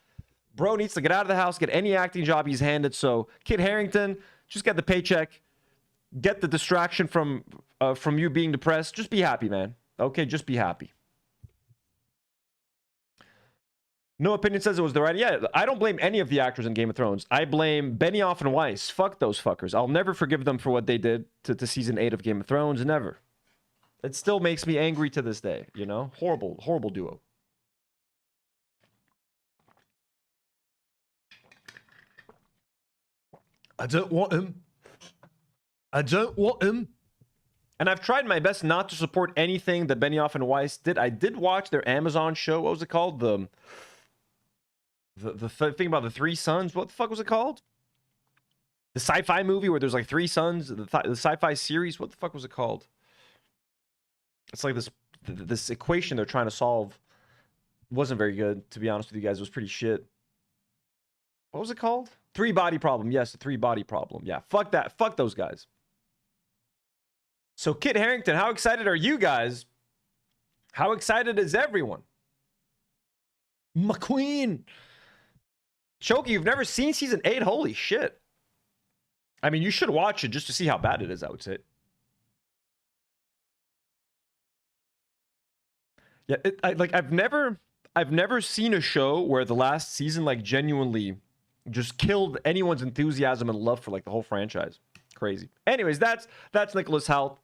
Bro needs to get out of the house, get any acting job he's handed. So Kit Harington, just get the paycheck. Get the distraction from you being depressed. Just be happy, man. Okay, just be happy. No opinion says it was the right. Yeah, I don't blame any of the actors in Game of Thrones. I blame Benioff and Weiss. Fuck those fuckers. I'll never forgive them for what they did to season 8 of Game of Thrones. Never. It still makes me angry to this day. You know, horrible, horrible duo. I don't want him. I don't want him. And I've tried my best not to support anything that Benioff and Weiss did. I did watch their Amazon show. What was it called? The thing about the 3 sons. What the fuck was it called? The sci-fi movie where there's like 3 sons. The sci-fi series. What the fuck was it called? It's like this equation they're trying to solve. Wasn't very good, to be honest with you guys. It was pretty shit. What was it called? 3-body problem. Yes, the 3-body problem. Yeah, fuck that. Fuck those guys. So, Kit Harington, how excited are you guys? How excited is everyone? McQueen. Choki, you've never seen season 8? Holy shit. I mean, you should watch it just to see how bad it is, I would say. Yeah, I've never seen a show where the last season like genuinely just killed anyone's enthusiasm and love for like the whole franchise. Crazy. Anyways, that's Nicolas Hoult.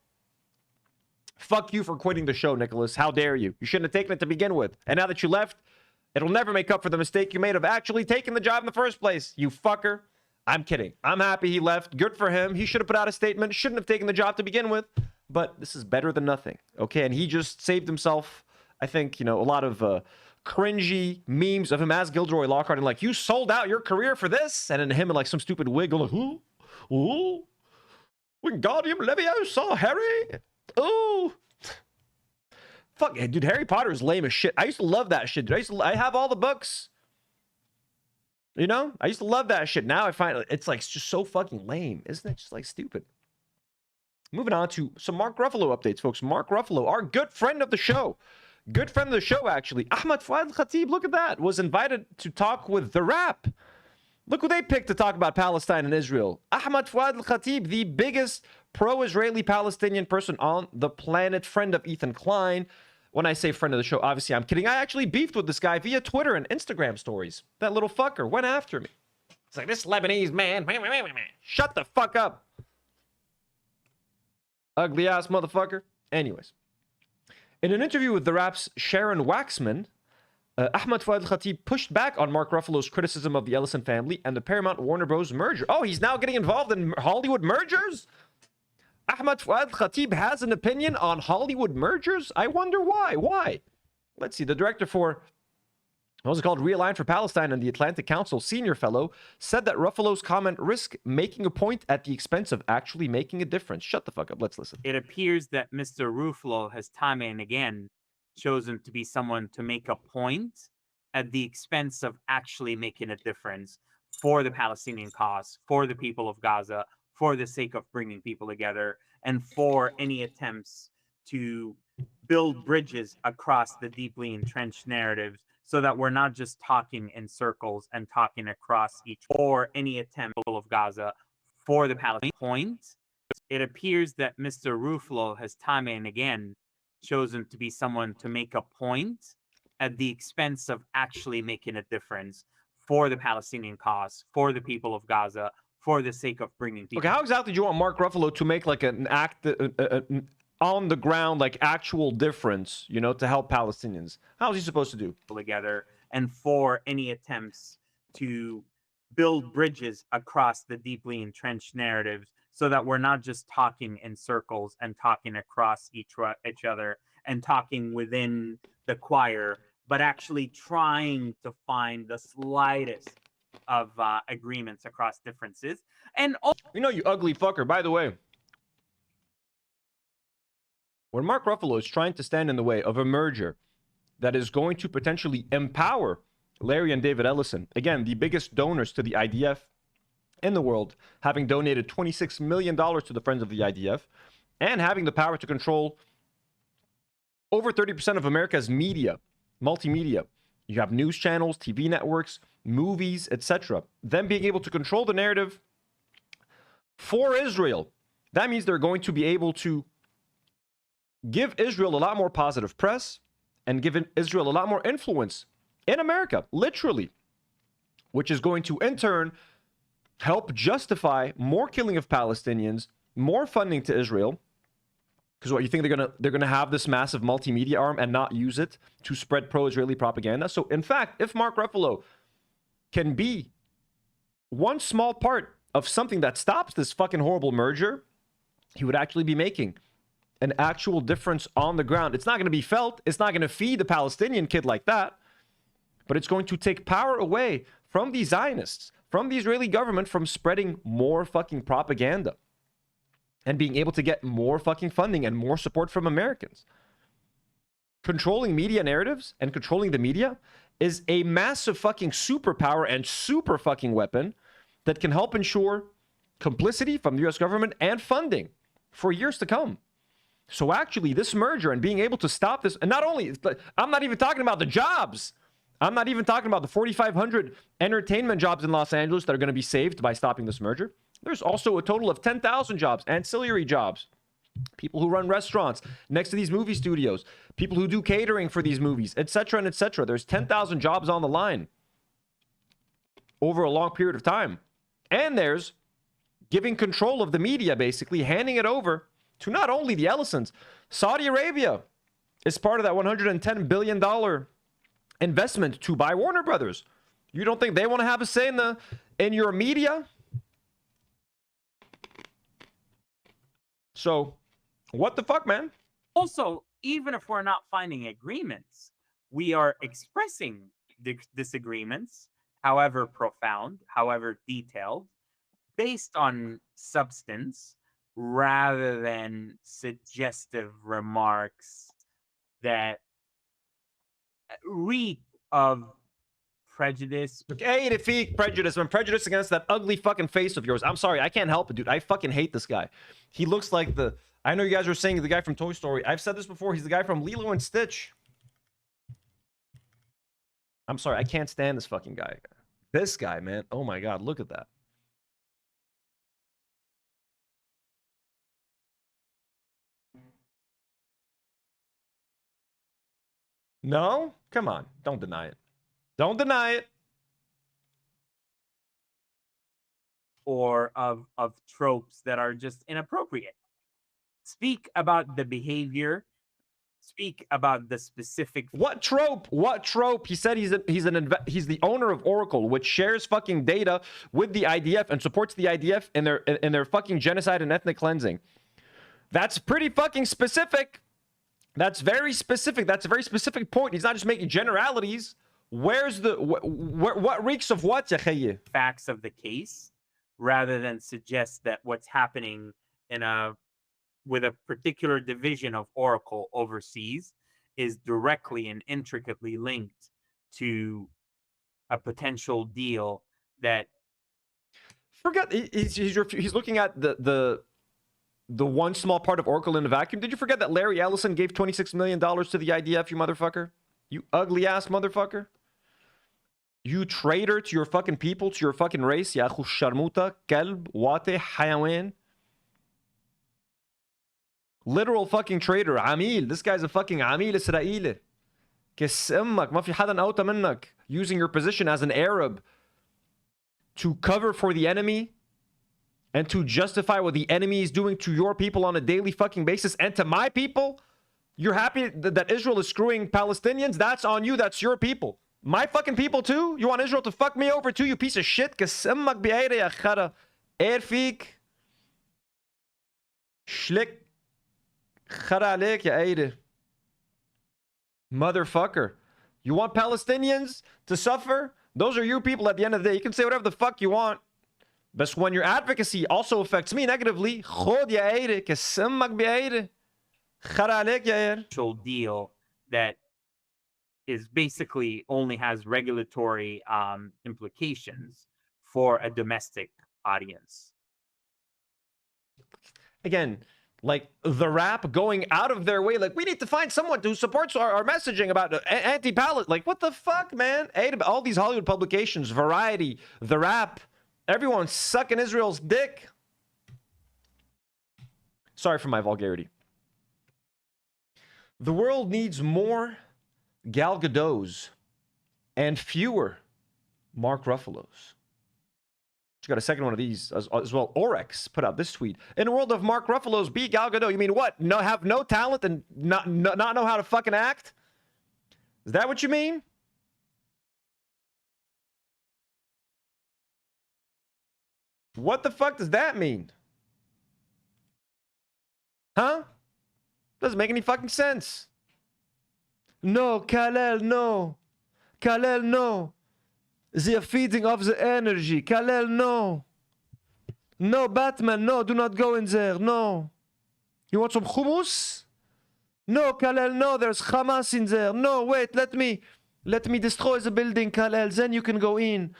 Fuck you for quitting the show, Nicolas. How dare you? You shouldn't have taken it to begin with. And now that you left, it'll never make up for the mistake you made of actually taking the job in the first place. You fucker. I'm kidding. I'm happy he left. Good for him. He should have put out a statement. Shouldn't have taken the job to begin with. But this is better than nothing. Okay, and he just saved himself, I think, you know, a lot of cringy memes of him as Gilderoy Lockhart and like, you sold out your career for this? And then him in like some stupid wig going, ooh, Wingardium Leviosa, Harry. Ooh. Fuck, dude, Harry Potter is lame as shit. I used to love that shit, dude. I have all the books. You know? I used to love that shit. Now I find it's like just so fucking lame. Isn't it just like stupid? Moving on to some Mark Ruffalo updates, folks. Mark Ruffalo, our good friend of the show. Good friend of the show, actually. Ahmed Fouad Khatib, look at that. Was invited to talk with The Rap. Look who they picked to talk about Palestine and Israel. Ahmed Fouad Khatib, the biggest pro-Israeli Palestinian person on the planet, friend of Ethan Klein, When I say friend of the show, obviously I'm kidding. I actually beefed with this guy via Twitter and Instagram stories. That little fucker went after me. It's like, this Lebanese man. Shut the fuck up. Ugly ass motherfucker. Anyways. In an interview with the Rap's Sharon Waxman, Ahmed Fouad Khatib pushed back on Mark Ruffalo's criticism of the Ellison family and the Paramount Warner Bros. Merger. Oh, he's now getting involved in Hollywood mergers? Ahmed Fouad Khatib has an opinion on Hollywood mergers? I wonder why. Why? Let's see. The director for, what was it called? Realign for Palestine and the Atlantic Council senior fellow said that Ruffalo's comment risked making a point at the expense of actually making a difference. Shut the fuck up. Let's listen. It appears that Mr. Ruffalo has time and again chosen to be someone to make a point at the expense of actually making a difference for the Palestinian cause, for the people of Gaza, for the sake of bringing people together, and for any attempts to build bridges across the deeply entrenched narratives so that we're not just talking in circles and talking across each, or any attempt of Gaza for the Palestinian point. It appears that Mr. Ruffalo has time and again chosen to be someone to make a point at the expense of actually making a difference for the Palestinian cause, for the people of Gaza, for the sake of bringing people. Okay, how exactly do you want Mark Ruffalo to make like an act, on the ground, like actual difference, you know, to help Palestinians? How is he supposed to do? Together, and for any attempts to build bridges across the deeply entrenched narratives so that we're not just talking in circles and talking across each other and talking within the choir, but actually trying to find the slightest of agreements across differences. And you know, you ugly fucker, by the way, when Mark Ruffalo is trying to stand in the way of a merger that is going to potentially empower Larry and David Ellison, again, the biggest donors to the IDF in the world, having donated $26 million to the Friends of the IDF, and having the power to control over 30% of America's media, multimedia. You have news channels, TV networks, movies, etc. Them being able to control the narrative for Israel. That means they're going to be able to give Israel a lot more positive press and give Israel a lot more influence in America, literally, which is going to, in turn, help justify more killing of Palestinians, more funding to Israel. Because what, you think they're gonna have this massive multimedia arm and not use it to spread pro-Israeli propaganda? So, in fact, if Mark Ruffalo can be one small part of something that stops this fucking horrible merger, he would actually be making an actual difference on the ground. It's not going to be felt. It's not going to feed the Palestinian kid like that. But it's going to take power away from the Zionists, from the Israeli government, from spreading more fucking propaganda and being able to get more fucking funding and more support from Americans. Controlling media narratives and controlling the media is a massive fucking superpower and super fucking weapon that can help ensure complicity from the US government and funding for years to come. So actually, this merger and being able to stop this, and not only, I'm not even talking about the jobs. I'm not even talking about the 4,500 entertainment jobs in Los Angeles that are going to be saved by stopping this merger. There's also a total of 10,000 jobs, ancillary jobs. People who run restaurants next to these movie studios, people who do catering for these movies, etc. and etc. There's 10,000 jobs on the line over a long period of time. And there's giving control of the media, basically handing it over to not only the Ellisons. Saudi Arabia is part of that $110 billion investment to buy Warner Brothers. You don't think they want to have a say in your media? So, what the fuck, man? Also, even if we're not finding agreements, we are expressing disagreements, however profound, however detailed, based on substance, rather than suggestive remarks that reek of prejudice. Hey, defeat prejudice. I'm prejudiced against that ugly fucking face of yours. I'm sorry, I can't help it, dude. I fucking hate this guy. He looks like I know you guys were saying the guy from Toy Story. I've said this before. He's the guy from Lilo and Stitch. I'm sorry, I can't stand this fucking guy. This guy, man. Oh my God, look at that. No? Come on. Don't deny it. Don't deny it. Or of tropes that are just inappropriate. Speak about the behavior. Speak about the specific. What trope? What trope? He said he's the owner of Oracle, which shares fucking data with the IDF and supports the IDF in their fucking genocide and ethnic cleansing. That's pretty fucking specific. That's very specific. That's a very specific point. He's not just making generalities. Where's the what reeks of what? Facts of the case, rather than suggest that what's happening with a particular division of Oracle overseas is directly and intricately linked to a potential deal that. Forget he's looking at the one small part of Oracle in a vacuum. Did you forget that Larry Ellison gave $26 million to the IDF, you motherfucker? You ugly ass motherfucker. You traitor to your fucking people, to your fucking race. Ya akhu sharmuta, kalb, wate, hayawan. Literal fucking traitor. Amil. This guy's a fucking Amil Israeli. Kiss امك. ما في حدا أوطى منك. Using your position as an Arab to cover for the enemy and to justify what the enemy is doing to your people on a daily fucking basis and to my people. You're happy that Israel is screwing Palestinians? That's on you. That's your people. My fucking people too? You want Israel to fuck me over too, you piece of shit? Kiss امك بأيدي يا خرا. فيك. Schlick. خرا عليك يا أيدي. Motherfucker. You want Palestinians to suffer? Those are your people at the end of the day. You can say whatever the fuck you want. But when your advocacy also affects me negatively, خود يا أيدي. كس امك بأيدي. خرا عليك يا actual deal that is basically only has regulatory implications for a domestic audience. Again, like the rap going out of their way, like we need to find someone who supports our messaging about anti-pallet. Like what the fuck, man? All these Hollywood publications, Variety, the rap, everyone's sucking Israel's dick. Sorry for my vulgarity. The world needs more Gal Gadots and fewer Mark Ruffalos. Just got a second one of these as well. Orex put out this tweet. In a world of Mark Ruffalos, be Gal Gadot. You mean what? No, have no talent and not know how to fucking act? Is that what you mean? What the fuck does that mean? Huh? Doesn't make any fucking sense. No, Kal-El, no. Kal-El, no. They are feeding off the energy. Kal-El, no. No, Batman, no. Do not go in there. No. You want some hummus? No, Kal-El, no. There's Hamas in there. No, wait. Let me destroy the building, Kal-El. Then you can go in.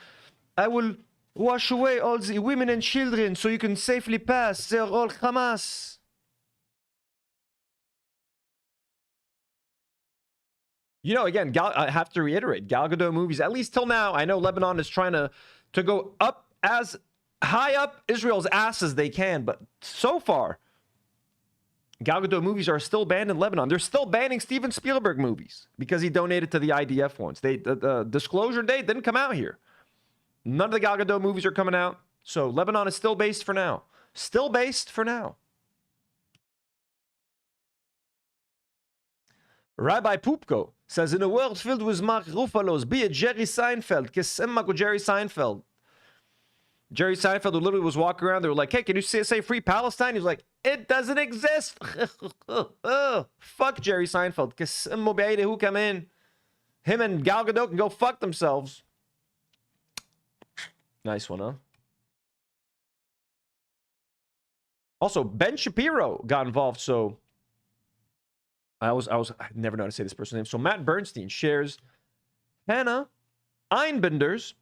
I will wash away all the women and children so you can safely pass. They're all Hamas. You know, again, I have to reiterate, Gal Gadot movies, at least till now, I know Lebanon is trying to go up as high up Israel's ass as they can, but so far, Gal Gadot movies are still banned in Lebanon. They're still banning Steven Spielberg movies because he donated to the IDF once. The disclosure date didn't come out here. None of the Gal Gadot movies are coming out, so Lebanon is still based for now. Still based for now. Rabbi Pupko says, in a world filled with Mark Ruffalos, be it Jerry Seinfeld. Kisemmak with Jerry Seinfeld. Jerry Seinfeld, who literally was walking around, they were like, hey, can you say free Palestine? He was like, it doesn't exist. Fuck Jerry Seinfeld. Kisemmo beide who come in. Him and Gal Gadot can go fuck themselves. Nice one, huh? Also, Ben Shapiro got involved, so I never know how to say this person's name. So Matt Bernstein shares Hannah Einbinder's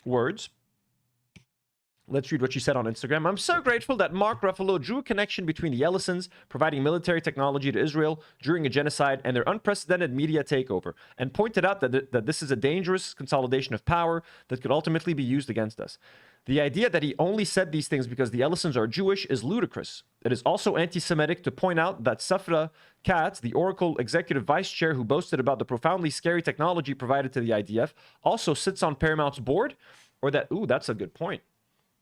words. Let's read what she said on Instagram. I'm so grateful that Mark Ruffalo drew a connection between the Ellisons providing military technology to Israel during a genocide and their unprecedented media takeover, and pointed out that this is a dangerous consolidation of power that could ultimately be used against us. The idea that he only said these things because the Ellisons are Jewish is ludicrous. It is also anti-Semitic to point out that Safra Katz, the Oracle executive vice chair who boasted about the profoundly scary technology provided to the IDF, also sits on Paramount's board, or that, ooh, that's a good point.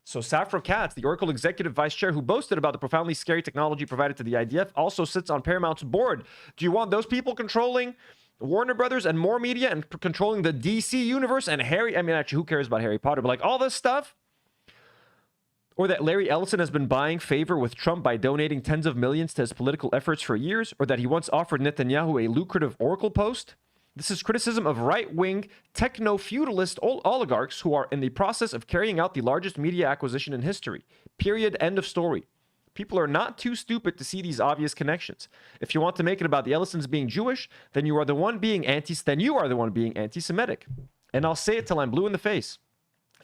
So Safra Katz, the Oracle executive vice chair who boasted about the profoundly scary technology provided to the IDF, also sits on Paramount's board. Do you want those people controlling Warner Brothers and more media and controlling the DC universe and Harry? I mean, actually, who cares about Harry Potter? But like all this stuff? Or that Larry Ellison has been buying favor with Trump by donating tens of millions to his political efforts for years? Or that he once offered Netanyahu a lucrative Oracle post? This is criticism of right-wing, techno-feudalist oligarchs who are in the process of carrying out the largest media acquisition in history. Period. End of story. People are not too stupid to see these obvious connections. If you want to make it about the Ellisons being Jewish, then you are the one being anti-Semitic. And I'll say it till I'm blue in the face.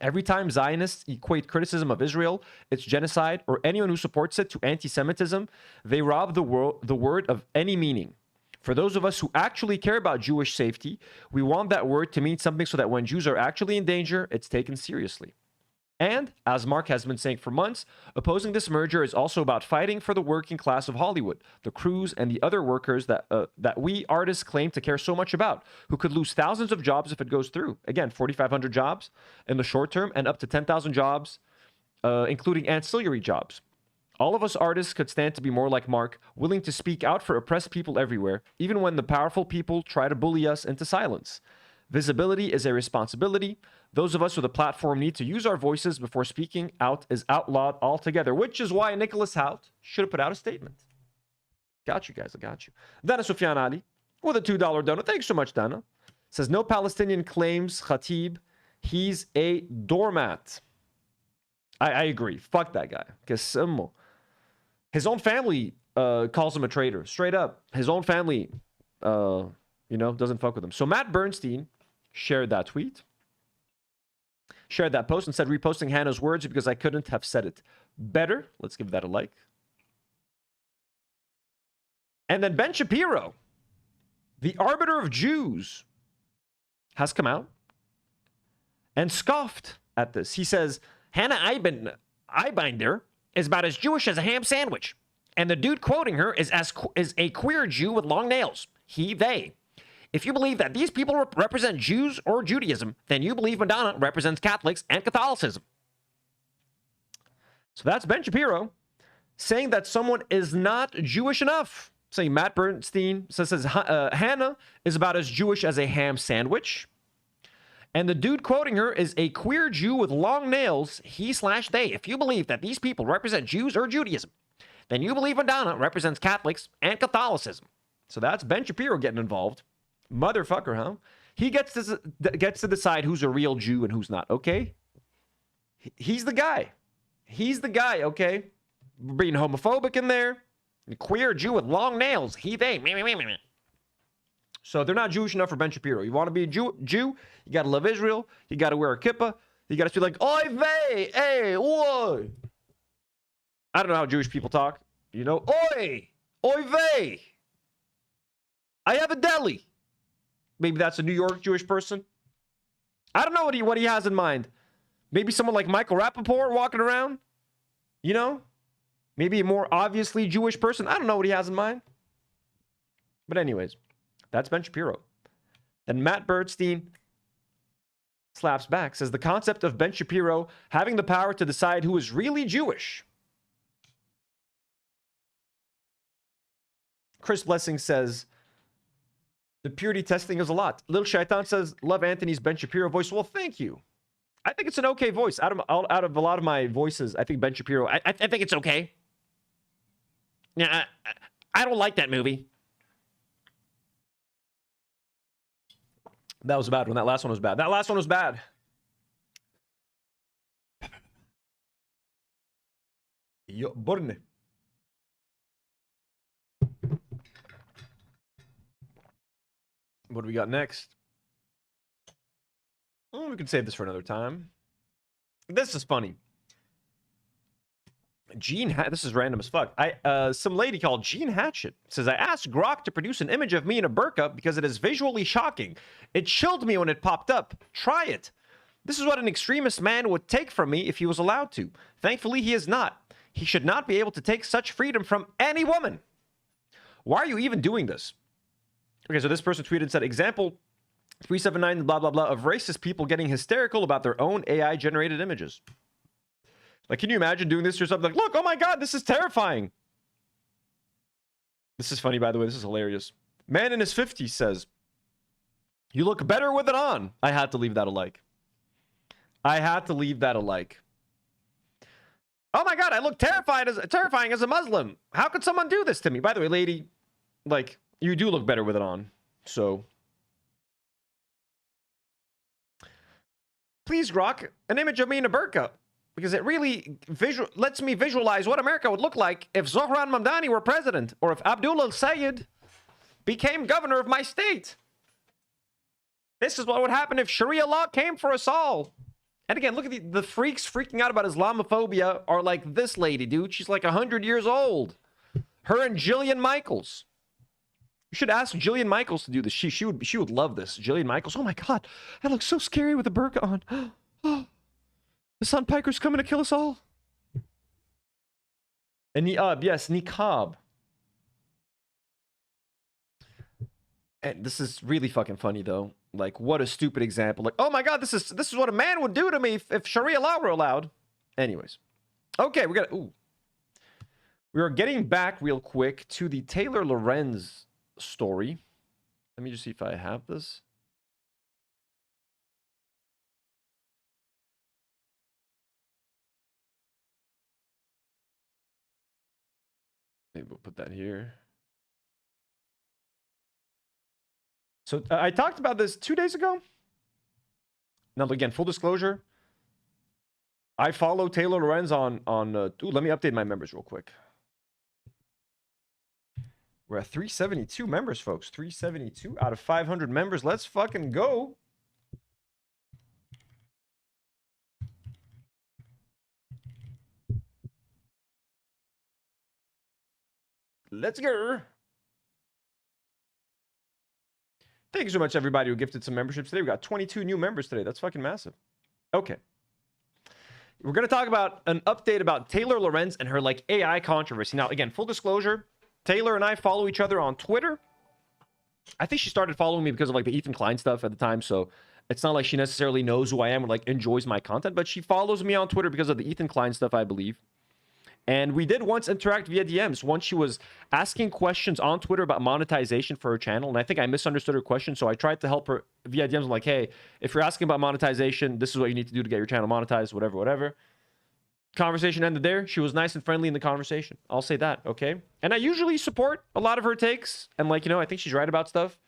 Every time Zionists equate criticism of Israel, its genocide, or anyone who supports it to anti-Semitism, they rob the word of any meaning. For those of us who actually care about Jewish safety, we want that word to mean something so that when Jews are actually in danger, it's taken seriously. And, as Mark has been saying for months, opposing this merger is also about fighting for the working class of Hollywood, the crews and the other workers that we artists claim to care so much about, who could lose thousands of jobs if it goes through. Again, 4,500 jobs in the short term and up to 10,000 jobs, including ancillary jobs. All of us artists could stand to be more like Mark, willing to speak out for oppressed people everywhere, even when the powerful people try to bully us into silence. Visibility is a responsibility. Those of us with a platform need to use our voices before speaking out is outlawed altogether, which is why Nicolas Hoult should have put out a statement. Got you guys, I got you. Dana Sufyan Ali with a $2 donut. Thanks so much, Dana. Says, no Palestinian claims Khatib. He's a doormat. I agree. Fuck that guy. His own family calls him a traitor. Straight up. His own family, doesn't fuck with him. So Matt Bernstein shared that tweet. Shared that post and said, reposting Hannah's words because I couldn't have said it better. Let's give that a like. And then Ben Shapiro, the arbiter of Jews, has come out and scoffed at this. He says, Hannah Eibinder is about as Jewish as a ham sandwich. And the dude quoting her is a queer Jew with long nails. He, they. If you believe that these people represent Jews or Judaism, then you believe Madonna represents Catholics and Catholicism. So that's Ben Shapiro saying that someone is not Jewish enough. Saying Matt Bernstein says Hannah is about as Jewish as a ham sandwich. And the dude quoting her is a queer Jew with long nails, he/they. If you believe that these people represent Jews or Judaism, then you believe Madonna represents Catholics and Catholicism. So that's Ben Shapiro getting involved. Motherfucker, huh? He gets to decide who's a real Jew and who's not, okay? He's the guy. He's the guy, okay? We're being homophobic in there. A queer Jew with long nails, he, they. So they're not Jewish enough for Ben Shapiro. You want to be a Jew, you got to love Israel. You got to wear a kippah. You got to be like, oy vey, hey, oi. I don't know how Jewish people talk. Oy vey. I have a deli. Maybe that's a New York Jewish person. I don't know what he has in mind. Maybe someone like Michael Rappaport walking around. Maybe a more obviously Jewish person. I don't know what he has in mind. But anyways, that's Ben Shapiro. And Matt Bernstein slaps back, says the concept of Ben Shapiro having the power to decide who is really Jewish. Chris Blessing says, the purity testing is a lot. Little Shaitan says, love Anthony's Ben Shapiro voice. Well, thank you. I think it's an okay voice. Out of a lot of my voices, I think Ben Shapiro, I think it's okay. Yeah, I don't like that movie. That was a bad one. That last one was bad. Yo, Borne. What do we got next? Oh, we can save this for another time. This is funny. This is random as fuck. Some lady called Jean Hatchett says, I asked Grok to produce an image of me in a burqa because it is visually shocking. It chilled me when it popped up. Try it. This is what an extremist man would take from me if he was allowed to. Thankfully, he is not. He should not be able to take such freedom from any woman. Why are you even doing this? Okay, so this person tweeted and said, example 379 blah, blah, blah of racist people getting hysterical about their own AI-generated images. Like, can you imagine doing this to yourself? Like, look, oh my God, this is terrifying. This is funny, by the way. This is hilarious. Man in his 50s says, you look better with it on. I had to leave that a like. I had to leave that a like. Oh my God, I look terrifying as a Muslim. How could someone do this to me? By the way, lady, like, you do look better with it on. So, please, Grok, an image of me in a burqa. Because it really lets me visualize what America would look like if Zohran Mamdani were president, or if Abdul el-sayid became governor of my state. This is what would happen if Sharia law came for us all. And again, look at the freaks freaking out about Islamophobia are like this lady, dude. She's like 100 years old. Her and Jillian Michaels. You should ask Jillian Michaels to do this. She would love this. Jillian Michaels. Oh my God, that looks so scary with a burqa on. Oh. The Sun Piker's coming to kill us all. And yes, niqab. And this is really fucking funny though. Like, what a stupid example. Like, oh my God, this is what a man would do to me if Sharia law were allowed. Anyways, okay, we are getting back real quick to the Taylor Lorenz story. Let me just see if I have this. Maybe we'll put that here. So I talked about this 2 days ago. Now, again, full disclosure. I follow Taylor Lorenz on let me update my members real quick. We're at 372 members, folks. 372 out of 500 members. Let's fucking go. Let's go. Thank you so much, everybody who gifted some memberships today. We got 22 new members today. That's fucking massive. Okay. We're going to talk about an update about Taylor Lorenz and her, like, AI controversy. Now, again, full disclosure, Taylor and I follow each other on Twitter. I think she started following me because of, like, the Ethan Klein stuff at the time, so it's not like she necessarily knows who I am or, like, enjoys my content, but she follows me on Twitter because of the Ethan Klein stuff, I believe. And we did once interact via DMs. Once she was asking questions on Twitter about monetization for her channel. And I think I misunderstood her question. So I tried to help her via DMs. I'm like, hey, if you're asking about monetization, this is what you need to do to get your channel monetized, whatever, whatever. Conversation ended there. She was nice and friendly in the conversation. I'll say that, okay? And I usually support a lot of her takes. And, like, you know, I think she's right about stuff.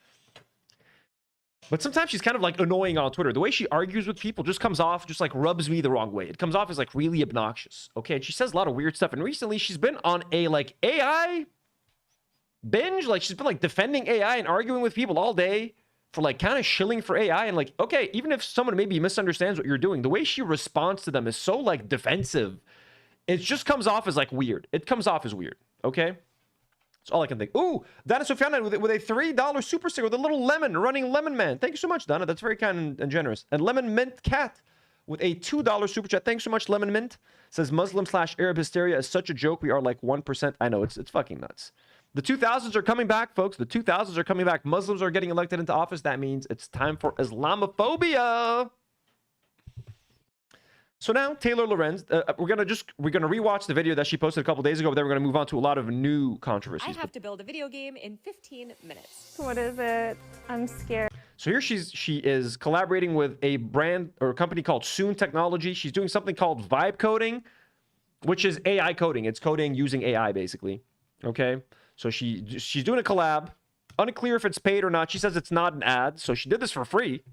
But sometimes she's kind of, like, annoying on Twitter. The way she argues with people just comes off, just, like, rubs me the wrong way. It comes off as, like, really obnoxious. Okay, and she says a lot of weird stuff. And recently, she's been on a, like, AI binge. Like, she's been, like, defending AI and arguing with people all day for, like, kind of shilling for AI. And, like, okay, even if someone maybe misunderstands what you're doing, the way she responds to them is so, like, defensive. It just comes off as, like, weird. It comes off as weird, okay? That's all I can think. Ooh, Donna Sofiana with a $3 super sticker with a little lemon running Lemon Man. Thank you so much, Donna. That's very kind and generous. And Lemon Mint Cat with a $2 super chat. Thanks so much, Lemon Mint. Says Muslim/Arab hysteria is such a joke. We are like 1%. I know, it's fucking nuts. The 2000s are coming back, folks. The 2000s are coming back. Muslims are getting elected into office. That means it's time for Islamophobia. So now, Taylor Lorenz, we're gonna rewatch the video that she posted a couple days ago, but then we're gonna move on to a lot of new controversies. I have to build a video game in 15 minutes. What is it? I'm scared. So here she is collaborating with a brand or a company called Shoe0n Technology. She's doing something called vibe coding, which is AI coding. It's coding using AI, basically. Okay, so she's doing a collab. Unclear if it's paid or not. She says it's not an ad, so she did this for free.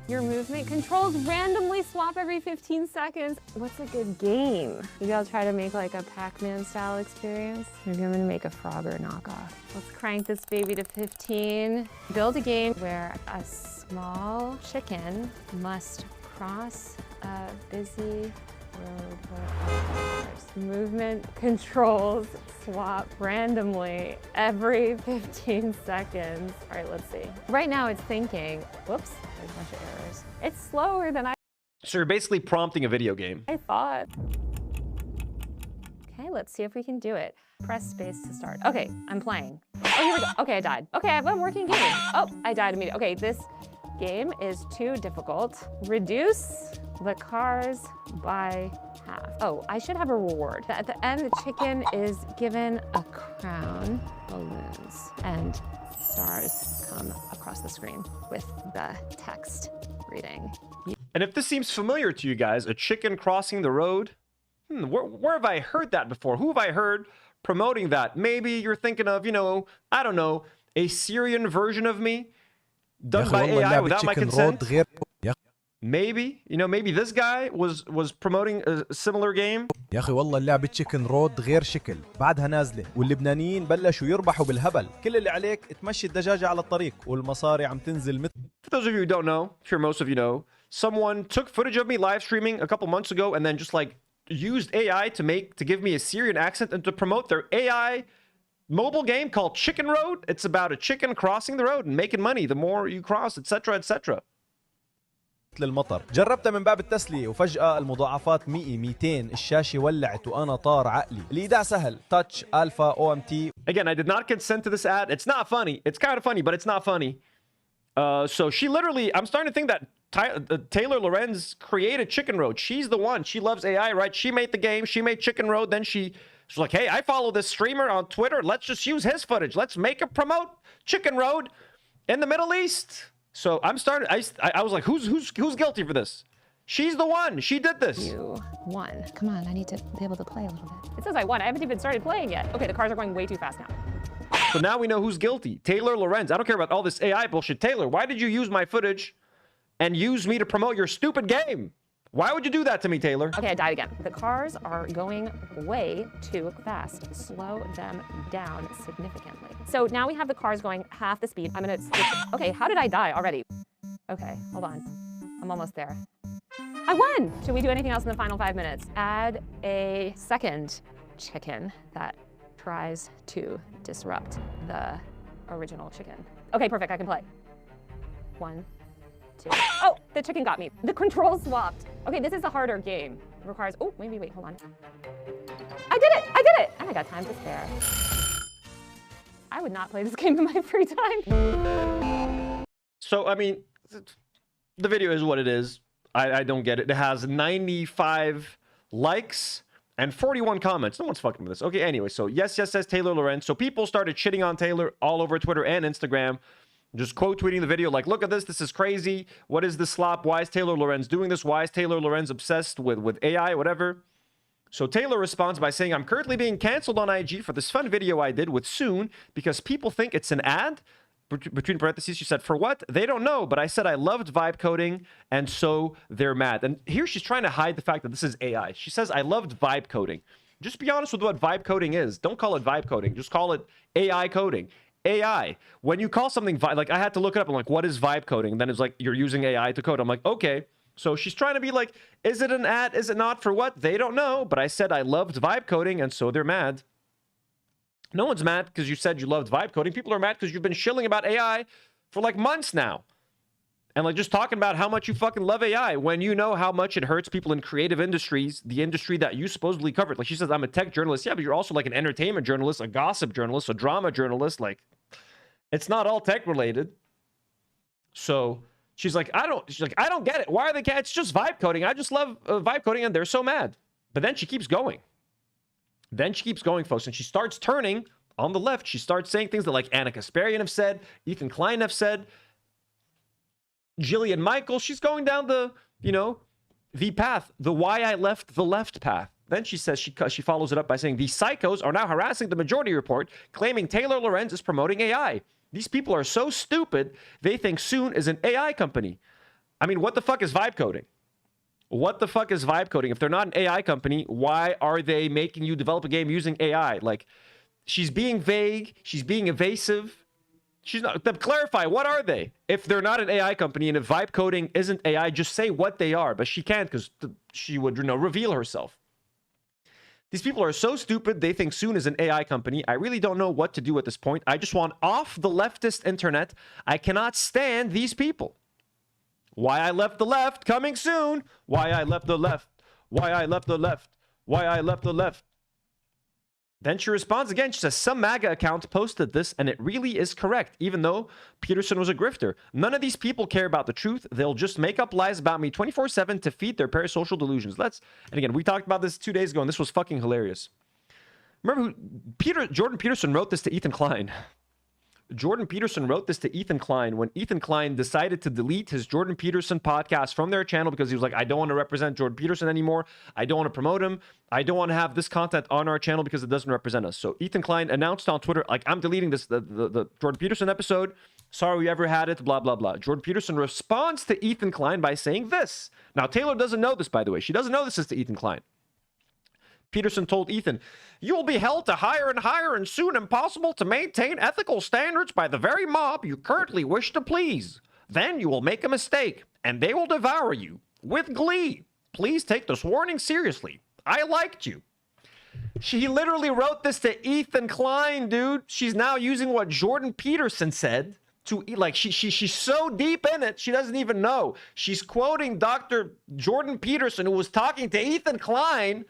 Your movement controls randomly swap every 15 seconds. What's a good game? Maybe I'll try to make like a Pac-Man style experience. Maybe I'm gonna make a Frogger knockoff. Let's crank this baby to 15. Build a game where a small chicken must cross a busy road for movement controls swap randomly every 15 seconds. All right, let's see. Right now it's thinking, whoops, there's a bunch of errors. It's slower than So you're basically prompting a video game. I thought. let's see if we can do it. Press space to start. Okay, I'm playing. Oh, here we go. Okay, I died. Okay, I have a working game. Oh, I died immediately. Okay, this game is too difficult. Reduce the cars by half. Oh, I should have a reward. At the end, the chicken is given a crown, balloons, and stars come across the screen with the text reading. And if this seems familiar to you guys, a chicken crossing the road, where have I heard that before? Who have I heard promoting that? Maybe you're thinking of, I don't know, a Syrian version of me done by AI without my consent. Maybe, maybe this guy was promoting a similar game. يا أخي والله اللعبة تشيكن رود غير شكل بعدها نازلة واللبنانيين بلشوا يربحوا بالهبل كل اللي عليك تمشي الدجاجة على الطريق والمصاري عم تنزل مثل. For those of you who don't know, I'm sure most of you know, someone took footage of me live streaming a couple months ago and then just like used AI to give me a Syrian accent and to promote their AI mobile game called Chicken Road. It's about a chicken crossing the road and making money the more you cross, etc., etc. المطر جربتها من باب التسلية وفجأة المضاعفات 100 200 الشاشة ولعت وأنا طار عقلي الإيداع سهل تاتش ألفا OMT. Again, I did not consent to this ad. It's not funny. It's kind of funny, but it's not funny. So she literally, I'm starting to think that Taylor Lorenz created Chicken Road. She's the one. She loves AI, right? She made the game. She made Chicken Road. Then she's like, hey, I follow this streamer on Twitter. Let's just use his footage. Let's make it promote Chicken Road in the Middle East. So I'm starting. I was like, who's guilty for this? She's the one. She did this. You won. Come on, I need to be able to play a little bit. It says I won. I haven't even started playing yet. Okay, the cars are going way too fast now. So now we know who's guilty. Taylor Lorenz. I don't care about all this AI bullshit. Taylor, why did you use my footage and use me to promote your stupid game? Why would you do that to me, Taylor? Okay, I died again. The cars are going way too fast. Slow them down significantly. So now we have the cars going half the speed. I'm gonna switch. Okay, how did I die already? Okay, hold on. I'm almost there. I won! Should we do anything else in the final 5 minutes? Add a second chicken that tries to disrupt the original chicken. Okay, perfect, I can play. 1, 2. Oh, the chicken got me. The controls swapped. Okay, this is a harder game. It requires, oh, wait, hold on. I did it! And I got time to spare. I would not play this game in my free time. So, I mean, the video is what it is. I don't get it. It has 95 likes and 41 comments. No one's fucking with this. Okay, anyway, so yes, says Taylor Lorenz. So people started shitting on Taylor all over Twitter and Instagram. Just quote tweeting the video like, look at this. This is crazy. What is this slop? Why is Taylor Lorenz doing this? Why is Taylor Lorenz obsessed with AI, whatever? So Taylor responds by saying, I'm currently being canceled on IG for this fun video I did with Soon because people think it's an ad. Between parentheses, she said, for what? They don't know, but I said I loved vibe coding, and so they're mad. And here she's trying to hide the fact that this is AI. She says, I loved vibe coding. Just be honest with what vibe coding is. Don't call it vibe coding. Just call it AI coding. AI. When you call something vibe, like I had to look it up. I'm like, what is vibe coding? And then it's like, you're using AI to code. I'm like, okay. So she's trying to be like, is it an ad? Is it not? For what? They don't know, but I said I loved vibe coding, and so they're mad. No one's mad because you said you loved vibe coding. People are mad because you've been shilling about AI for like months now. And like just talking about how much you fucking love AI when you know how much it hurts people in creative industries, the industry that you supposedly covered. Like she says, I'm a tech journalist. Yeah, but you're also like an entertainment journalist, a gossip journalist, a drama journalist. Like it's not all tech related. So she's like, I don't get it. Why are they? It's just vibe coding. I just love vibe coding and they're so mad. But then she keeps going. Folks, and she starts turning on the left. She starts saying things that like Anna Kasparian have said, Ethan Klein have said, Jillian Michael. She's going down the, the path, the why I left the left path. Then she says, she follows it up by saying, these psychos are now harassing the Majority Report, claiming Taylor Lorenz is promoting AI. These people are so stupid, they think Soon is an AI company. I mean, what the fuck is vibe coding? What the fuck is vibe coding? If they're not an AI company, why are they making you develop a game using AI? Like, she's being vague. She's being evasive. She's not. Clarify, what are they? If they're not an AI company and if vibe coding isn't AI, just say what they are. But she can't because she would, reveal herself. These people are so stupid, they think Soon is an AI company. I really don't know what to do at this point. I just want off the leftist internet. I cannot stand these people. Why I left the left, coming soon. Why I left the left. Why I left the left. Why I left the left. Then she responds again. She says, some MAGA account posted this, and it really is correct, even though Peterson was a grifter. None of these people care about the truth. They'll just make up lies about me 24/7 to feed their parasocial delusions. And again, we talked about this 2 days ago, and this was fucking hilarious. Remember Jordan Peterson wrote this to Ethan Klein. Jordan Peterson wrote this to Ethan Klein when Ethan Klein decided to delete his Jordan Peterson podcast from their channel because he was like, I don't want to represent Jordan Peterson anymore. I don't want to promote him. I don't want to have this content on our channel because it doesn't represent us. So Ethan Klein announced on Twitter, like, I'm deleting this, the Jordan Peterson episode. Sorry we ever had it, blah, blah, blah. Jordan Peterson responds to Ethan Klein by saying this. Now, Taylor doesn't know this, by the way. She doesn't know this is to Ethan Klein. Peterson told Ethan, you will be held to higher and higher and soon impossible to maintain ethical standards by the very mob you currently wish to please. Then you will make a mistake, and they will devour you with glee. Please take this warning seriously. I liked you. She literally wrote this to Ethan Klein, dude. She's now using what Jordan Peterson said to, like, she's so deep in it, she doesn't even know. She's quoting Dr. Jordan Peterson, who was talking to Ethan Klein.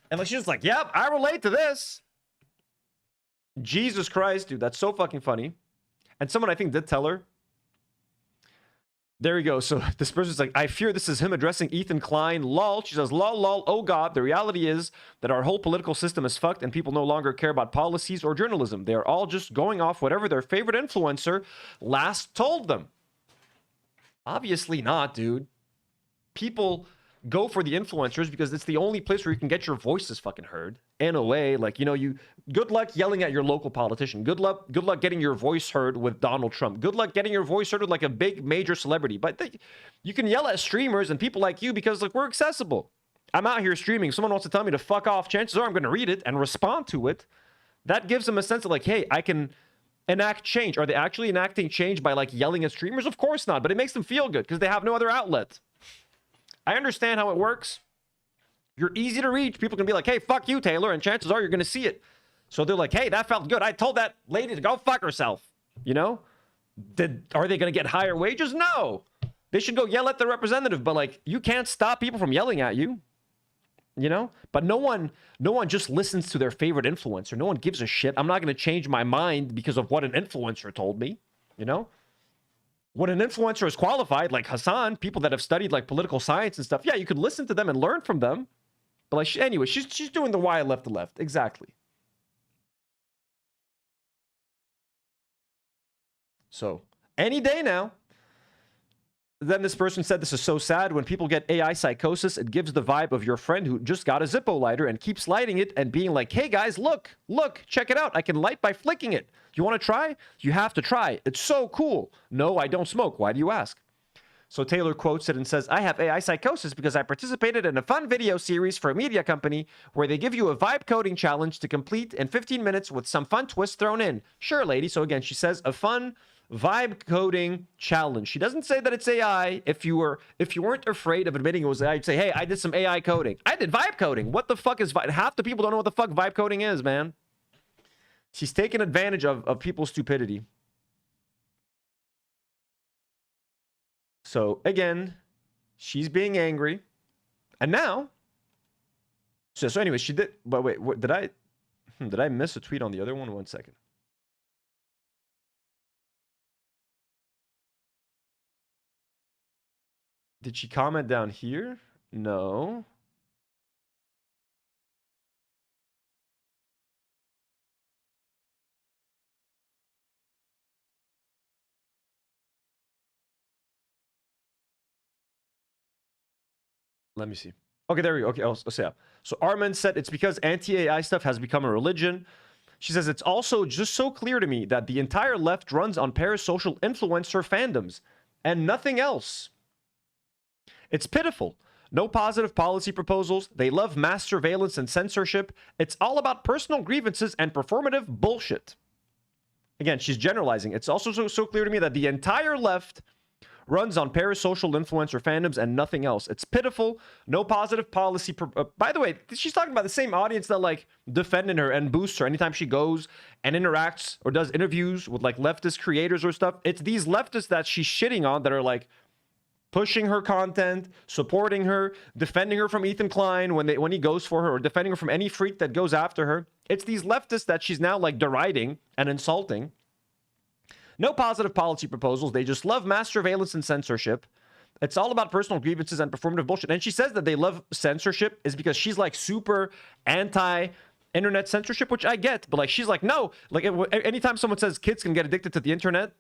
And like, she's just like, yep, I relate to this. Jesus Christ, dude, that's so fucking funny. And someone I think did tell her. There we go. So this person's like, I fear this is him addressing Ethan Klein. Lol. She says, lol, lol. Oh God. The reality is that our whole political system is fucked and people no longer care about policies or journalism. They are all just going off whatever their favorite influencer last told them. Obviously not, dude. People go for the influencers because it's the only place where you can get your voices fucking heard. In a way, like, you know, good luck yelling at your local politician. Good luck getting your voice heard with Donald Trump. Good luck getting your voice heard with like a big major celebrity. But you can yell at streamers and people like you because like we're accessible. I'm out here streaming. Someone wants to tell me to fuck off. Chances are I'm going to read it and respond to it. That gives them a sense of like, hey, I can enact change. Are they actually enacting change by like yelling at streamers? Of course not. But it makes them feel good because they have no other outlet. I understand how it works. You're easy to reach. People can be like, hey, fuck you, Taylor. And chances are you're going to see it. So they're like, hey, that felt good. I told that lady to go fuck herself. You know? Are they going to get higher wages? No. They should go yell at the representative. But like, you can't stop people from yelling at you. You know? But no one just listens to their favorite influencer. No one gives a shit. I'm not going to change my mind because of what an influencer told me. You know? When an influencer is qualified, like Hasan, people that have studied like political science and stuff, yeah, you could listen to them and learn from them. But like, anyway, she's doing the why I left the left. Exactly. So, any day now. Then this person said, this is so sad. When people get AI psychosis, it gives the vibe of your friend who just got a Zippo lighter and keeps lighting it and being like, hey guys, look, check it out. I can light by flicking it. You want to try? You have to try. It's so cool. No, I don't smoke. Why do you ask? So Taylor quotes it and says, I have AI psychosis because I participated in a fun video series for a media company where they give you a vibe coding challenge to complete in 15 minutes with some fun twists thrown in. Sure, lady. So again, she says a fun vibe coding challenge. She doesn't say that it's AI. If you weren't afraid of admitting it was AI, you'd say, hey, I did some AI coding. I did vibe coding. What the fuck is vibe? Half the people don't know what the fuck vibe coding is, man. She's taking advantage of people's stupidity. So again, she's being angry. And now, so anyway, she did, but wait, what, did I miss a tweet on the other one? 1 second. Did she comment down here? No. Let me see. Okay, there we go. Okay, I'll say up. So Armin said it's because anti-AI stuff has become a religion. She says it's also just so clear to me that the entire left runs on parasocial influencer fandoms and nothing else. It's pitiful. No positive policy proposals. They love mass surveillance and censorship. It's all about personal grievances and performative bullshit. Again, she's generalizing. It's also so clear to me that the entire left runs on parasocial influencer fandoms and nothing else. It's pitiful. No positive policy. By the way, she's talking about the same audience that like defending her and boosts her anytime she goes and interacts or does interviews with like leftist creators or stuff. It's these leftists that she's shitting on that are like pushing her content, supporting her, defending her from Ethan Klein when he goes for her, or defending her from any freak that goes after her. It's these leftists that she's now like deriding and insulting. No positive policy proposals. They just love mass surveillance and censorship. It's all about personal grievances and performative bullshit. And she says that they love censorship is because she's like super anti-internet censorship, which I get. But like, she's like, no. Like, anytime someone says kids can get addicted to the internet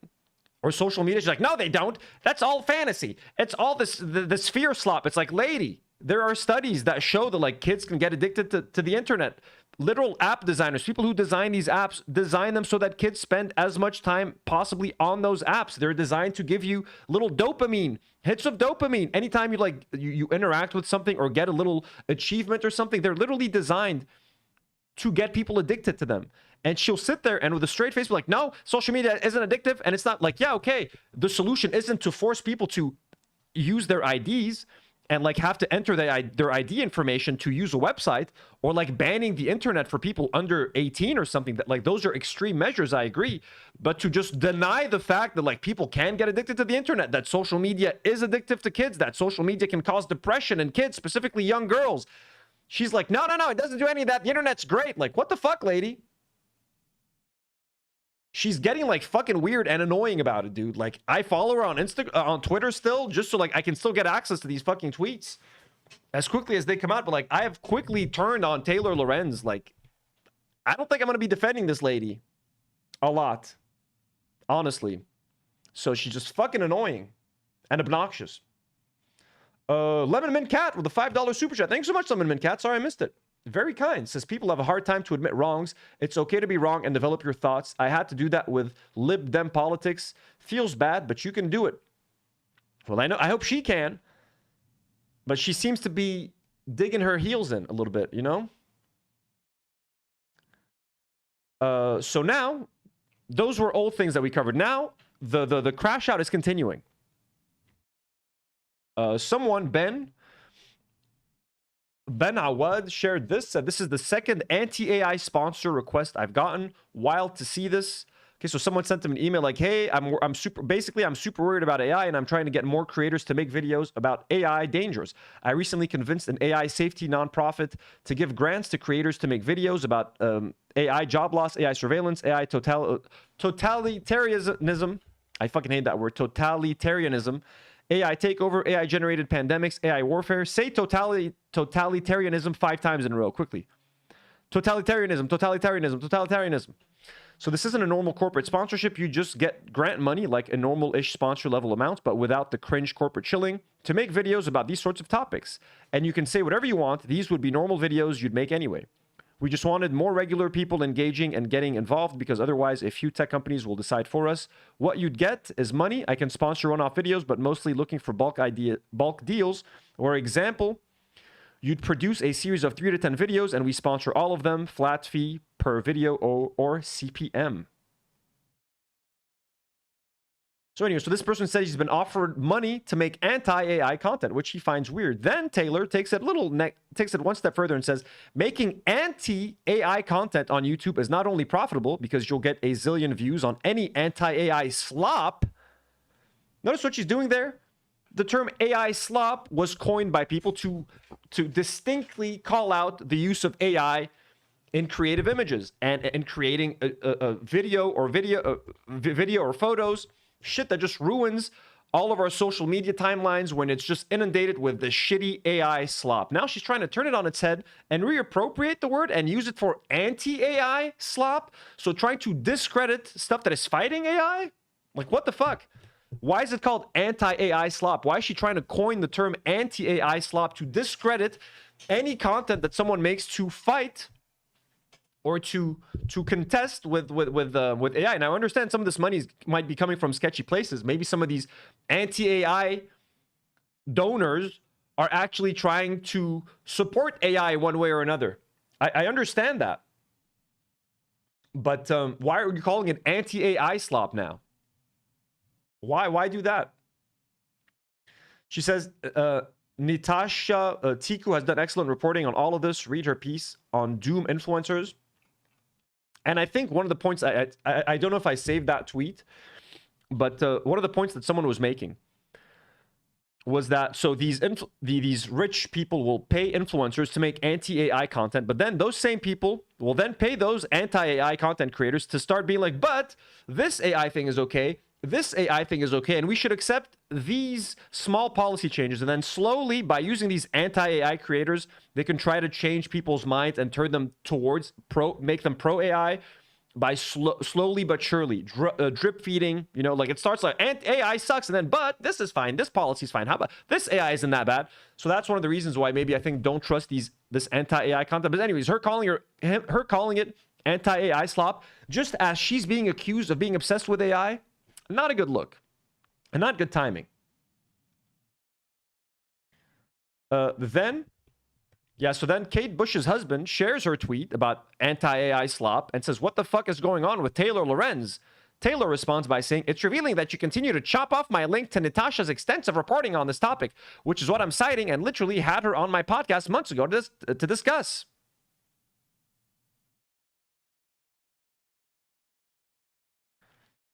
or social media, she's like, no, they don't. That's all fantasy. It's all this fear slop. It's like, lady, there are studies that show that like kids can get addicted to the internet. Literal app designers, people who design these apps, design them so that kids spend as much time possibly on those apps. They're designed to give you little dopamine, hits of dopamine. Anytime you interact with something or get a little achievement or something, they're literally designed to get people addicted to them. And she'll sit there and with a straight face be like, no, social media isn't addictive. And it's not like, yeah, okay, the solution isn't to force people to use their IDs and like have to enter their ID information to use a website, or like banning the internet for people under 18 or something. That like, those are extreme measures, I agree. But to just deny the fact that like people can get addicted to the internet, that social media is addictive to kids, that social media can cause depression in kids, specifically young girls. She's like, no, it doesn't do any of that. The internet's great. Like, what the fuck, lady? She's getting like fucking weird and annoying about it, dude. Like, I follow her on Twitter still, just so like I can still get access to these fucking tweets as quickly as they come out. But like, I have quickly turned on Taylor Lorenz. Like, I don't think I'm gonna be defending this lady a lot, honestly. So she's just fucking annoying and obnoxious. Lemon Mint Cat with a $5 super chat. Thanks so much, Lemon Mint Cat. Sorry I missed it. Very kind. Says people have a hard time to admit wrongs. It's okay to be wrong and develop your thoughts. I had to do that with Lib Dem politics. Feels bad, but you can do it. Well, I hope she can. But she seems to be digging her heels in a little bit, you know? So now, those were old things that we covered. Now, the crash out is continuing. Someone, Ben Awad, shared this, said this is the second anti-AI sponsor request I've gotten. Wild to see this. Okay, so someone sent them an email like, hey, I'm super worried about AI and I'm trying to get more creators to make videos about AI dangers. I recently convinced an AI safety nonprofit to give grants to creators to make videos about AI job loss, AI surveillance, AI totalitarianism. I fucking hate that word, totalitarianism. AI takeover, AI generated pandemics, AI warfare. Say totalitarianism 5 times in a row, quickly. Totalitarianism, totalitarianism, totalitarianism. So this isn't a normal corporate sponsorship. You just get grant money like a normal-ish sponsor level amount, but without the cringe corporate chilling, to make videos about these sorts of topics. And you can say whatever you want. These would be normal videos you'd make anyway. We just wanted more regular people engaging and getting involved, because otherwise a few tech companies will decide for us. What you'd get is money. I can sponsor one-off videos, but mostly looking for bulk deals. For example, you'd produce a series of 3 to 10 videos and we sponsor all of them, flat fee per video or CPM. So anyway, so this person says he's been offered money to make anti-AI content, which he finds weird. Then Taylor takes it one step further and says, making anti-AI content on YouTube is not only profitable because you'll get a zillion views on any anti-AI slop. Notice what she's doing there? The term AI slop was coined by people to distinctly call out the use of AI in creative images and in creating a video or photos. Shit that just ruins all of our social media timelines when it's just inundated with this shitty AI slop. Now she's trying to turn it on its head and reappropriate the word and use it for anti-AI slop. So trying to discredit stuff that is fighting AI? Like, what the fuck? Why is it called anti-AI slop? Why is she trying to coin the term anti-AI slop to discredit any content that someone makes to fight or to contest with AI? Now, I understand some of this money might be coming from sketchy places. Maybe some of these anti-AI donors are actually trying to support AI one way or another. I understand that. But why are you calling it anti-AI slop now? Why do that? She says, Natasha Tiku has done excellent reporting on all of this. Read her piece on Doom influencers. And I think one of the points, I don't know if I saved that tweet, but one of the points that someone was making, was that so these rich people will pay influencers to make anti-AI content, but then those same people will then pay those anti-AI content creators to start being like, but this AI thing is okay, this AI thing is okay, and we should accept these small policy changes. And then slowly, by using these anti-AI creators, they can try to change people's minds and turn them towards make them pro-AI by slowly but surely drip feeding. You know, like it starts like AI sucks, and then but this is fine, this policy is fine, how about this AI isn't that bad. So that's one of the reasons why maybe I think don't trust this anti-AI content. But anyways, her calling it anti-AI slop, just as she's being accused of being obsessed with AI, not a good look and not good timing. So then Kate Bush's husband shares her tweet about anti-AI slop and says, what the fuck is going on with Taylor Lorenz? Taylor responds by saying, it's revealing that you continue to chop off my link to Natasha's extensive reporting on this topic, which is what I'm citing, and literally had her on my podcast months ago to discuss.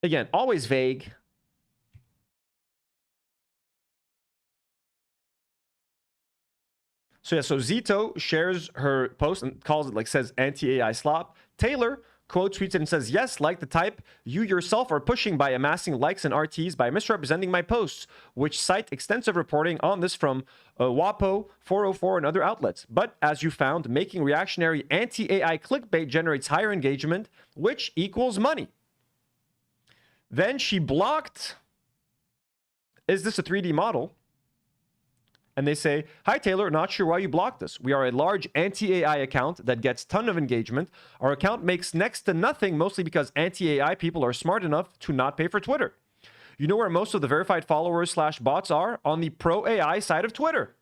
Again, always vague. So yeah, so Zito shares her post and calls it, like, says anti-AI slop. Taylor quote tweets it and says, yes, like the type you yourself are pushing by amassing likes and RTs by misrepresenting my posts, which cite extensive reporting on this from WAPO, 404, and other outlets. But as you found, making reactionary anti-AI clickbait generates higher engagement, which equals money. Then she blocked, is this a 3D model? And they say, hi, Taylor, not sure why you blocked us. We are a large anti-AI account that gets ton of engagement. Our account makes next to nothing, mostly because anti-AI people are smart enough to not pay for Twitter. You know where most of the verified followers / bots are? On the pro-AI side of Twitter.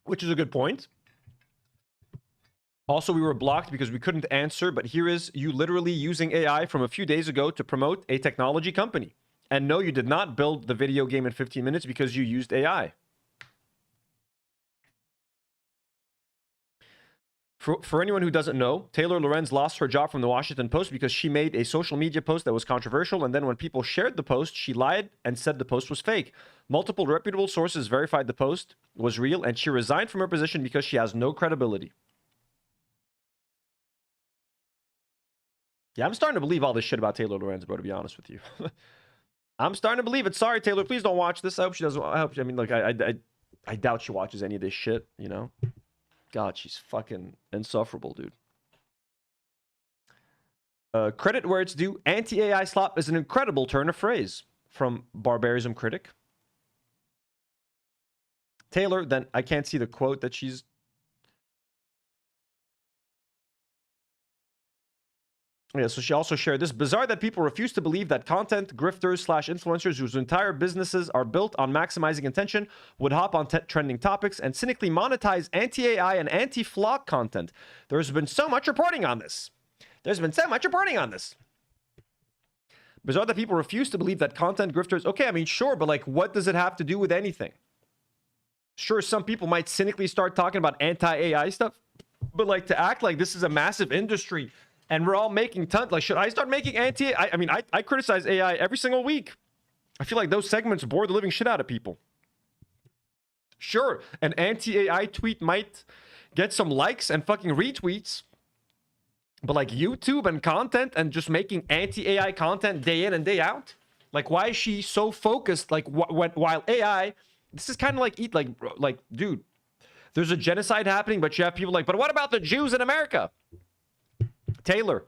Which is a good point. Also, we were blocked because we couldn't answer, but here is you literally using AI from a few days ago to promote a technology company. And no, you did not build the video game in 15 minutes because you used AI. For anyone who doesn't know, Taylor Lorenz lost her job from the Washington Post because she made a social media post that was controversial, and then when people shared the post, she lied and said the post was fake. Multiple reputable sources verified the post was real, and she resigned from her position because she has no credibility. Yeah, I'm starting to believe all this shit about Taylor Lorenz, bro, to be honest with you. I'm starting to believe it. Sorry, Taylor. Please don't watch this. I hope she doesn't. I mean, like, I doubt she watches any of this shit, you know? God, she's fucking insufferable, dude. Credit where it's due. Anti-AI slop is an incredible turn of phrase from Barbarism Critic. Taylor, then I can't see the quote that she's... Yeah, so she also shared this. Bizarre that people refuse to believe that content grifters / influencers whose entire businesses are built on maximizing attention would hop on trending topics and cynically monetize anti-AI and anti-flock content. There's been so much reporting on this. Bizarre that people refuse to believe that content grifters... Okay, I mean, sure, but like, what does it have to do with anything? Sure, some people might cynically start talking about anti-AI stuff, but like to act like this is a massive industry... And we're all making tons. Like, should I start making anti-AI? I mean, I criticize AI every single week. I feel like those segments bore the living shit out of people. Sure, an anti-AI tweet might get some likes and fucking retweets. But like YouTube and content and just making anti-AI content day in and day out? Like, why is she so focused? Like, while AI, this is kind of like, dude, there's a genocide happening, but you have people like, but what about the Jews in America? Taylor,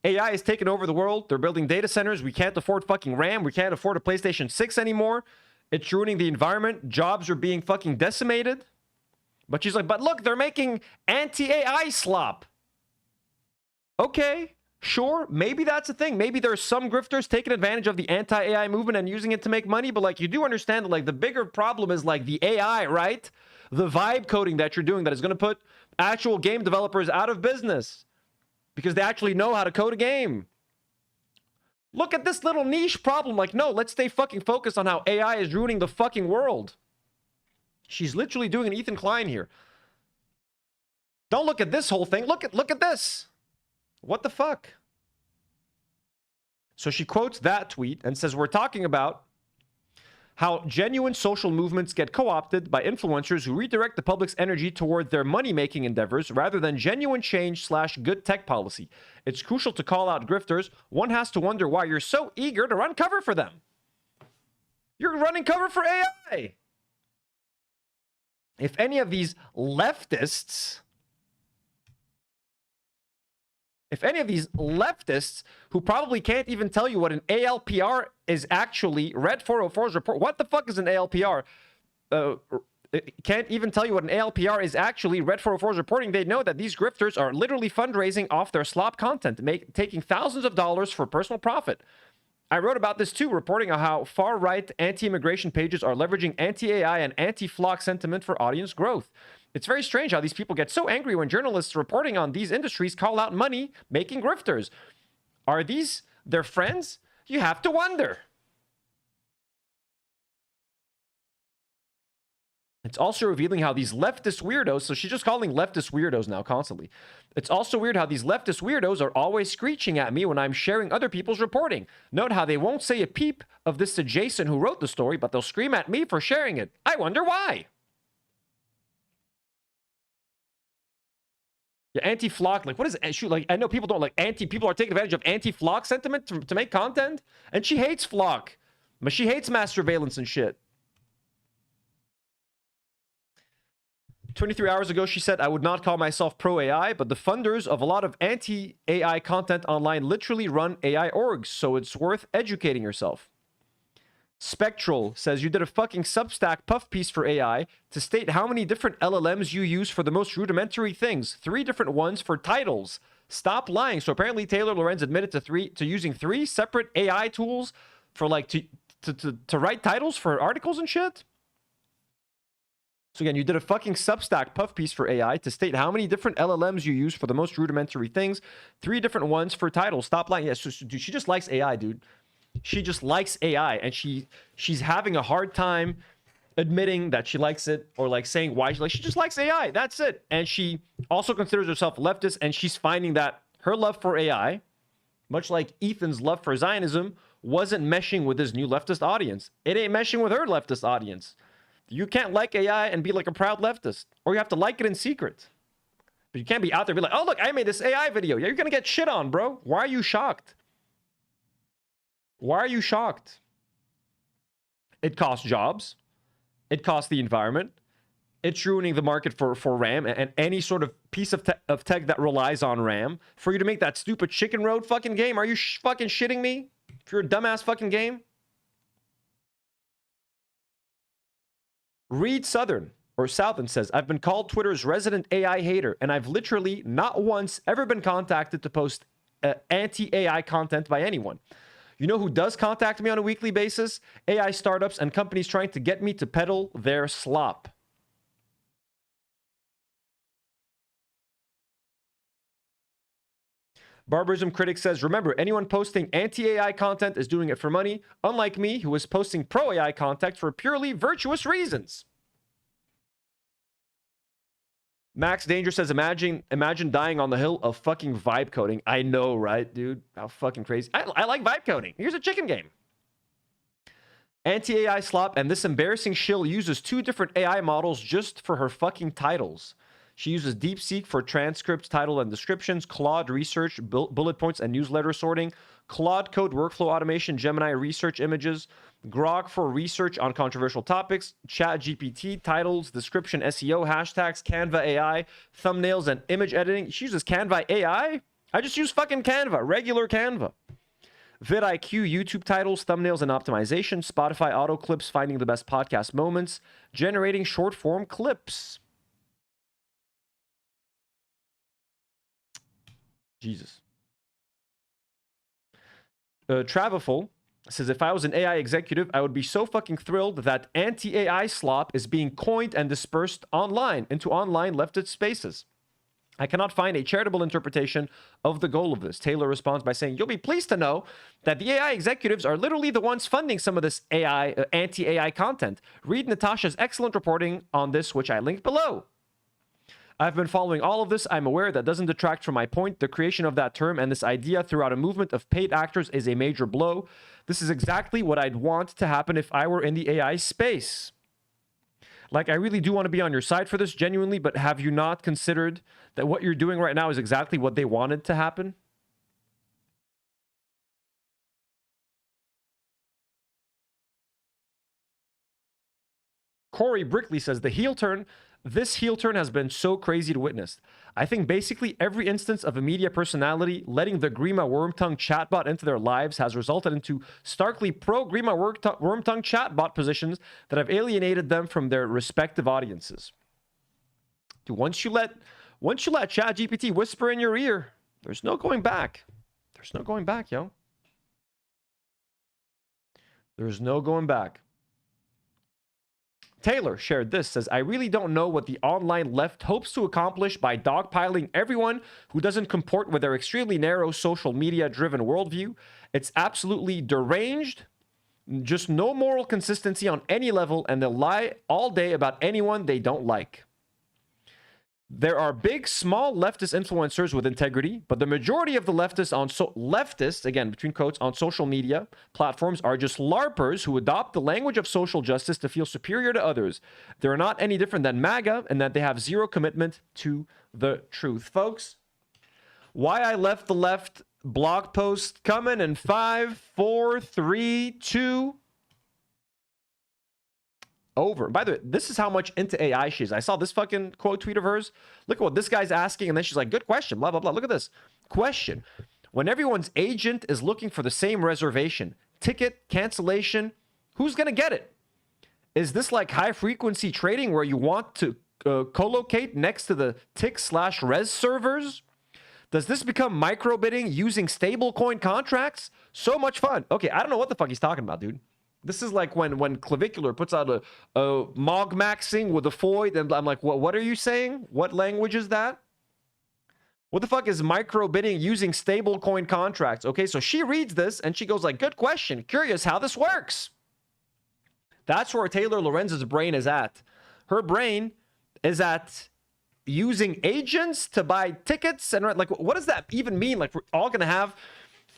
AI has taken over the world. They're building data centers. We can't afford fucking RAM. We can't afford a PlayStation 6 anymore. It's ruining the environment. Jobs are being fucking decimated. But she's like, but look, they're making anti-AI slop. Okay, sure. Maybe that's a thing. Maybe there's some grifters taking advantage of the anti-AI movement and using it to make money. But like, you do understand that like the bigger problem is like the AI, right? The vibe coding that you're doing that is going to put actual game developers out of business. Because they actually know how to code a game. Look at this little niche problem. Like, no, let's stay fucking focused on how AI is ruining the fucking world. She's literally doing an Ethan Klein here. Don't look at this whole thing. Look at this. What the fuck? So she quotes that tweet and says, we're talking about how genuine social movements get co-opted by influencers who redirect the public's energy toward their money-making endeavors rather than genuine change / good tech policy. It's crucial to call out grifters. One has to wonder why you're so eager to run cover for them. You're running cover for AI. If any of these leftists who probably can't even tell you what an ALPR is actually, read 404's report. What the fuck is an ALPR? Can't even tell you what an ALPR is actually, read 404's reporting. They know that these grifters are literally fundraising off their slop content, taking thousands of dollars for personal profit. I wrote about this too, reporting on how far-right anti-immigration pages are leveraging anti-AI and anti-flock sentiment for audience growth. It's very strange how these people get so angry when journalists reporting on these industries call out money-making grifters. Are these their friends? You have to wonder. It's also revealing how these leftist weirdos, so she's just calling leftist weirdos now constantly. It's also weird how these leftist weirdos are always screeching at me when I'm sharing other people's reporting. Note how they won't say a peep of this to Jason who wrote the story, but they'll scream at me for sharing it. I wonder why. Yeah, anti-flock, like, what is it? Like, I know people don't like people are taking advantage of anti-flock sentiment to make content, and she hates flock, but she hates mass surveillance and shit. 23 hours ago, she said, I would not call myself pro-AI, but the funders of a lot of anti-AI content online literally run AI orgs, so it's worth educating yourself. Spectral says, you did a fucking Substack puff piece for AI to state how many different LLMs you use for the most rudimentary things. 3 different ones for titles. Stop lying. So apparently Taylor Lorenz admitted to using 3 separate AI tools for like to write titles for articles and shit. So again, you did a fucking Substack puff piece for AI to state how many different LLMs you use for the most rudimentary things. 3 different ones for titles. Stop lying. Yeah, dude, she just likes AI, dude. She just likes AI, and she's having a hard time admitting that she likes it or like saying why she just likes AI. That's it. And she also considers herself leftist, and she's finding that her love for AI, much like Ethan's love for Zionism, wasn't meshing with his new leftist audience. It ain't meshing with her leftist audience. You can't like AI and be like a proud leftist, or you have to like it in secret. But you can't be out there and be like, oh, look, I made this AI video. Yeah, you're going to get shit on, bro. Why are you shocked? Why are you shocked? It costs jobs. It costs the environment. It's ruining the market for RAM and any sort of piece of tech that relies on RAM. For you to make that stupid Chicken Road fucking game, are you fucking shitting me? If you're a dumbass fucking game? Reed Southern says, I've been called Twitter's resident AI hater, and I've literally not once ever been contacted to post anti-AI content by anyone. You know who does contact me on a weekly basis? AI startups and companies trying to get me to peddle their slop. Barbarism Critic says, remember, anyone posting anti-AI content is doing it for money, unlike me, who is posting pro-AI content for purely virtuous reasons. Max Danger says, imagine dying on the hill of fucking vibe coding. I know, right, dude? How fucking crazy. I like vibe coding. Here's a chicken game. Anti-AI slop, and this embarrassing shill uses 2 different AI models just for her fucking titles. She uses DeepSeek for transcripts, title, and descriptions, Claude research, bullet points, and newsletter sorting, Claude Code workflow automation, Gemini research images, Grok for research on controversial topics, ChatGPT, titles, description, SEO, hashtags, Canva AI, thumbnails, and image editing. She uses Canva AI? I just use fucking Canva, regular Canva. vidIQ, YouTube titles, thumbnails, and optimization, Spotify auto clips, finding the best podcast moments, generating short form clips. Jesus. Traviful says, if I was an AI executive, I would be so fucking thrilled that anti-AI slop is being coined and dispersed online into online leftist spaces. I cannot find a charitable interpretation of the goal of this. Taylor responds by saying, you'll be pleased to know that the AI executives are literally the ones funding some of this anti-AI content. Read Natasha's excellent reporting on this, which I linked below. I've been following all of this. I'm aware that doesn't detract from my point. The creation of that term and this idea throughout a movement of paid actors is a major blow. This is exactly what I'd want to happen if I were in the AI space. Like, I really do want to be on your side for this, genuinely, but have you not considered that what you're doing right now is exactly what they wanted to happen? Corey Brickley says, the heel turn, this heel turn has been so crazy to witness. I think basically every instance of a media personality letting the Grima Wormtongue chatbot into their lives has resulted into starkly pro-Grima Wormtongue chatbot positions that have alienated them from their respective audiences. Dude, once you let ChatGPT whisper in your ear, there's no going back. There's no going back, yo. There's no going back. Taylor shared this, says, I really don't know what the online left hopes to accomplish by dogpiling everyone who doesn't comport with their extremely narrow social media-driven worldview. It's absolutely deranged, just no moral consistency on any level, and they'll lie all day about anyone they don't like. There are big, small leftist influencers with integrity, but the majority of the leftists, again, between quotes, on social media platforms are just LARPers who adopt the language of social justice to feel superior to others. They're not any different than MAGA in that they have zero commitment to the truth. Folks, why I left the left blog post coming in 5, 4, 3, 2... over. By the way, this is how much into AI she is. I saw this fucking quote tweet of hers. Look at what this guy's asking, and then she's like, good question, blah, blah, blah. Look at this. Question. When everyone's agent is looking for the same reservation, ticket, cancellation, who's going to get it? Is this like high-frequency trading where you want to co-locate next to the tick/res servers? Does this become micro-bidding using stablecoin contracts? So much fun. Okay, I don't know what the fuck he's talking about, dude. This is like when Clavicular puts out a Mog maxing with a Foyd, and I'm like, what are you saying? What language is that? What the fuck is micro bidding using stablecoin contracts? Okay, so she reads this and she goes like, good question. Curious how this works. That's where Taylor Lorenz's brain is at. Her brain is at using agents to buy tickets, and like, what does that even mean? Like, we're all gonna have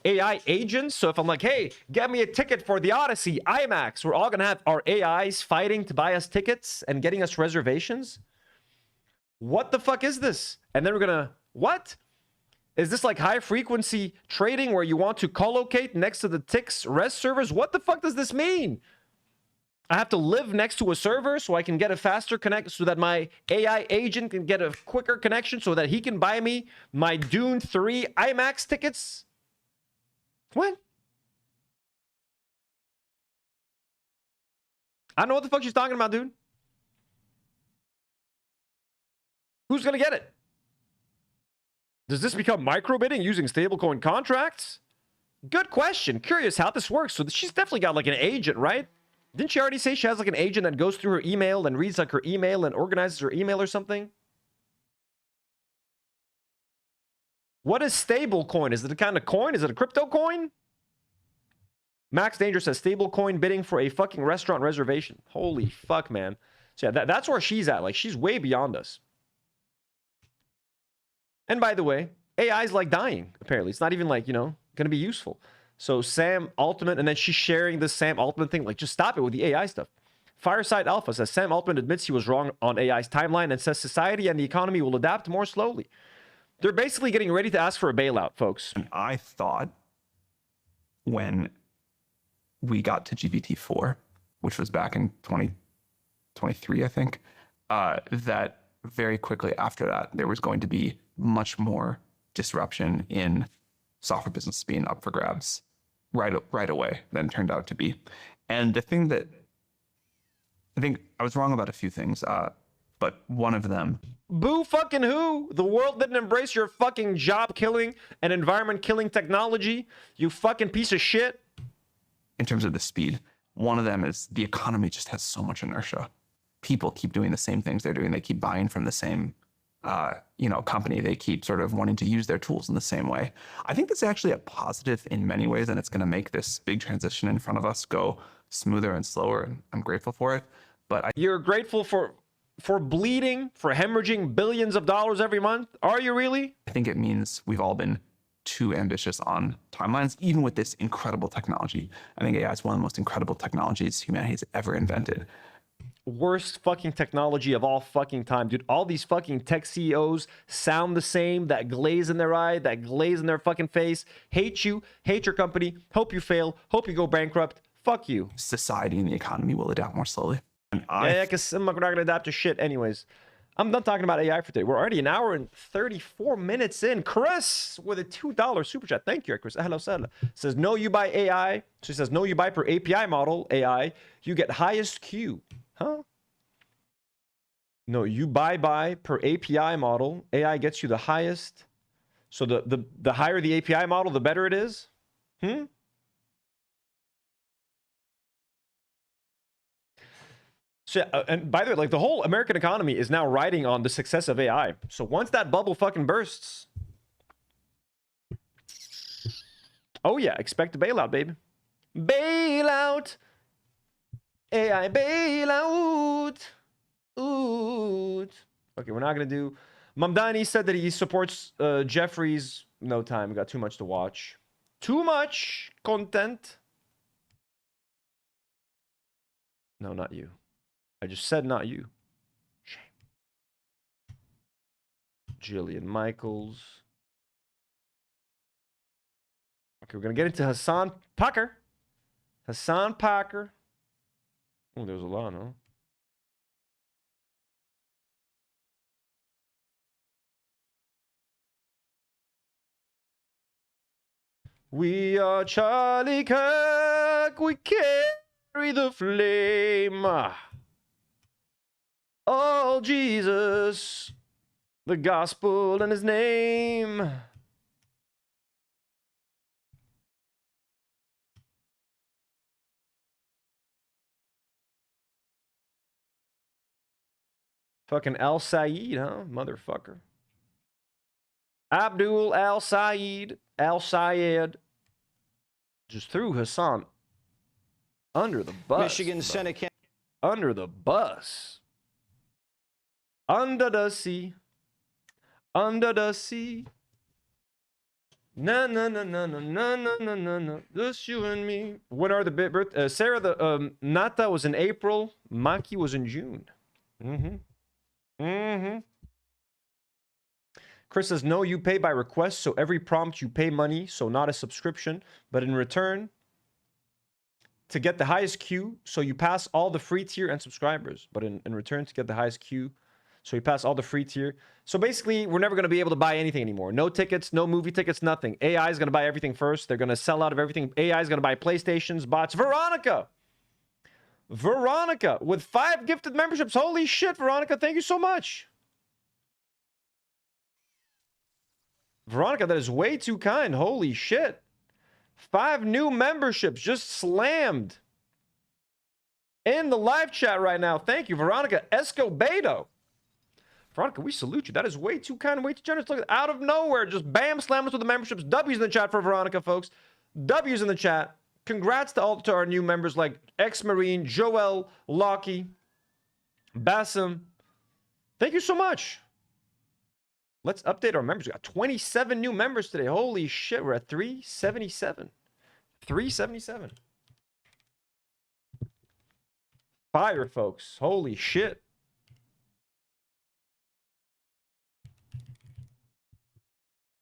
AI agents. So if I'm like, hey, get me a ticket for the Odyssey, IMAX, we're all going to have our AIs fighting to buy us tickets and getting us reservations. What the fuck is this? And then we're going to, what? Is this like high frequency trading where you want to co-locate next to the ticks res servers? What the fuck does this mean? I have to live next to a server so I can get a faster connect, so that my AI agent can get a quicker connection so that he can buy me my Dune 3 IMAX tickets? What? I don't know what the fuck she's talking about, dude. Who's gonna get it? Does this become micro bidding using stablecoin contracts? Good question. Curious how this works. So she's definitely got like an agent, right? Didn't she already say she has like an agent that goes through her email and reads like her email and organizes her email or something? What is stablecoin? Is it a kind of coin? Is it a crypto coin? Max Danger says stablecoin bidding for a fucking restaurant reservation. Holy fuck, man. So yeah, that's where she's at. Like, she's way beyond us. And by the way, AI's like dying, apparently. It's not even like, you know, going to be useful. So Sam Altman, and then she's sharing this Sam Altman thing. Like, just stop it with the AI stuff. Fireside Alpha says Sam Altman admits he was wrong on AI's timeline and says society and the economy will adapt more slowly. They're basically getting ready to ask for a bailout, folks. And I thought when we got to GPT-4, which was back in 2023, I think, that very quickly after that, there was going to be much more disruption in software business being up for grabs right away than it turned out to be. And the thing that I think I was wrong about a few things, but one of them. Boo fucking who? The world didn't embrace your fucking job killing and environment killing technology, you fucking piece of shit. In terms of the speed, one of them is the economy just has so much inertia. People keep doing the same things they're doing. They keep buying from the same, company. They keep sort of wanting to use their tools in the same way. I think that's actually a positive in many ways, and it's going to make this big transition in front of us go smoother and slower, and I'm grateful for it. But you're grateful for for bleeding, for hemorrhaging billions of dollars every month? Are you really? I think it means we've all been too ambitious on timelines, even with this incredible technology. I think AI is one of the most incredible technologies humanity has ever invented. Worst fucking technology of all fucking time, dude. All these fucking tech CEOs sound the same. That glaze in their eye, that glaze in their fucking face. Hate you, hate your company, hope you fail, hope you go bankrupt. Fuck you. Society and the economy will adapt more slowly. And Yeah, because I'm not gonna adapt to shit anyways. I'm done talking about AI for today. We're already an hour and 34 minutes in. Chris with a $2 super chat. Thank you, Chris. Hello, Sala. Says, no, you buy AI. She says, no, you buy per API model, AI. You get highest queue. Huh? No, you buy per API model. AI gets you the highest. So the higher the API model, the better it is? So, and by the way, like the whole American economy is now riding on the success of AI. So once that bubble fucking bursts, oh yeah, expect a bailout, baby. Bailout. AI bailout. Oot. Okay, we're not gonna do. Mamdani said that he supports Jeffrey's. No time. We got too much to watch. Too much content. No, not you. I just said not you. Shame. Jillian Michaels. Okay, we're gonna get into Hasan Parker. Hasan Parker. Oh, there's a lot, huh? We are Charlie Kirk. We carry the flame. Oh, Jesus, the gospel and his name. Fucking el-sayid, huh? Motherfucker. Abdul, el-sayid, el-sayid. Just threw Hasan under the bus. Michigan Senate candidate. Under the bus. Under the sea. Under the sea. Na na na na na na na na na na. Just you and me. When are the birth? Sarah, the Nata was in April. Maki was in June. Chris says, no, you pay by request, so every prompt you pay money, so not a subscription, but in return, to get the highest queue, so you pass all the free tier and subscribers, but in return to get the highest queue, so you pass all the free tier. So basically, we're never going to be able to buy anything anymore. No tickets, no movie tickets, nothing. AI is going to buy everything first. They're going to sell out of everything. AI is going to buy PlayStations, bots. Veronica with 5 gifted memberships. Holy shit, Veronica. Thank you so much. Veronica, that is way too kind. Holy shit. 5 new memberships just slammed in the live chat right now. Thank you, Veronica Escobedo. Veronica, we salute you. That is way too kind and way too generous. Look, out of nowhere, just bam, slam us with the memberships. W's in the chat for Veronica, folks. W's in the chat. Congrats to all to our new members like Ex-Marine, Joel, Lockie, Bassam. Thank you so much. Let's update our members. We got 27 new members today. Holy shit, we're at 377. 377. Fire, folks. Holy shit.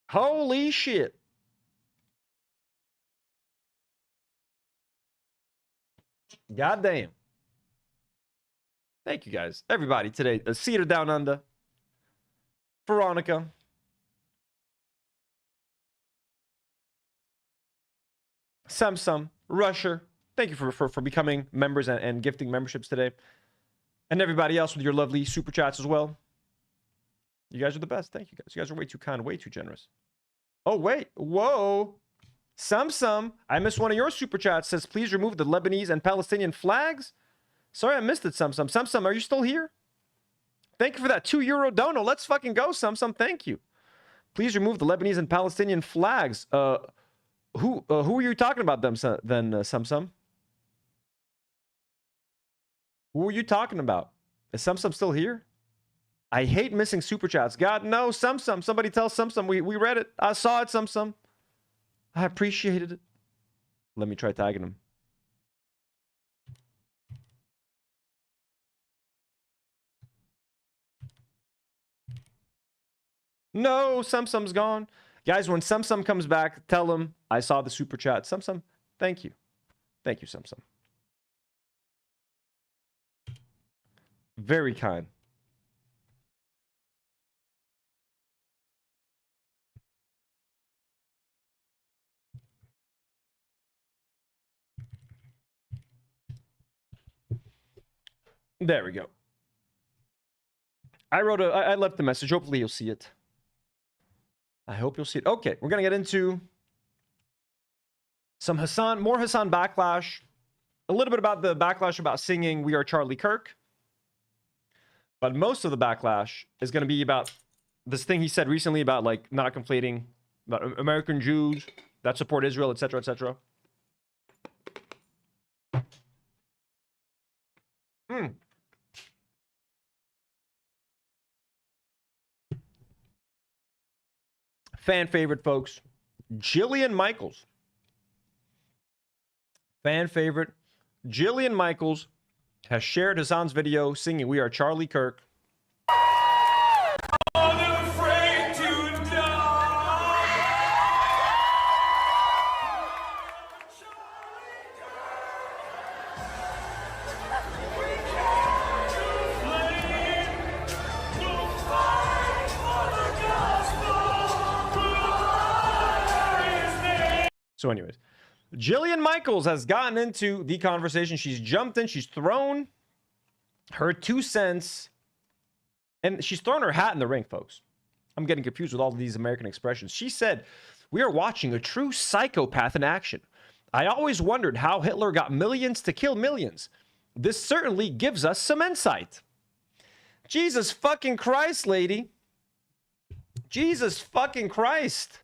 Holy shit. Goddamn. Thank you guys. Everybody today. Cedar Down Under. Veronica. Samsung. Rusher. Thank you for becoming members and gifting memberships today. And everybody else with your lovely super chats as well. You guys are the best. Thank you guys. You guys are way too kind, way too generous. Oh, wait. Whoa. Samsung. I missed one of your super chats. Says, please remove the Lebanese and Palestinian flags. Sorry, I missed it, Samsung. Samsung, are you still here? Thank you for that €2 dono. Let's fucking go, Samsung. Thank you. Please remove the Lebanese and Palestinian flags. Who are you talking about then, Samsung? Who are you talking about? Is Sum still here? I hate missing super chats. God, no, Sum. Somebody tell Sum. We read it. I saw it, Sum. I appreciated it. Let me try tagging him. No, Sum's gone. Guys, when Sum comes back, tell him I saw the super chat. Sum, thank you. Thank you, Sum. Very kind. There we go. I left the message. Hopefully you'll see it. I hope you'll see it. Okay, we're going to get into some Hasan, more Hasan backlash. A little bit about the backlash about singing We Are Charlie Kirk. But most of the backlash is going to be about this thing he said recently about like not conflating about American Jews that support Israel, etc., etc. Fan favorite, folks. Jillian Michaels. Fan favorite. Jillian Michaels has shared Hasan's video singing We Are Charlie Kirk. So anyways, Jillian Michaels has gotten into the conversation. She's jumped in. She's thrown her 2 cents. And she's thrown her hat in the ring, folks. I'm getting confused with all of these American expressions. She said, "We are watching a true psychopath in action. I always wondered how Hitler got millions to kill millions. This certainly gives us some insight." Jesus fucking Christ, lady. Jesus fucking Christ.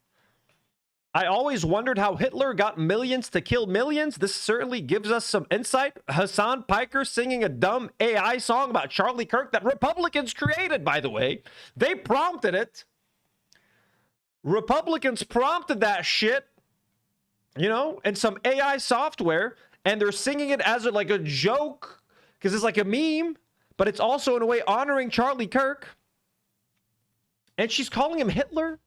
I always wondered how Hitler got millions to kill millions. This certainly gives us some insight. Hasan Piker singing a dumb AI song about Charlie Kirk that Republicans created, by the way. They prompted it. Republicans prompted that shit, you know, and some AI software, and they're singing it as like a joke because it's like a meme, but it's also in a way honoring Charlie Kirk. And she's calling him Hitler?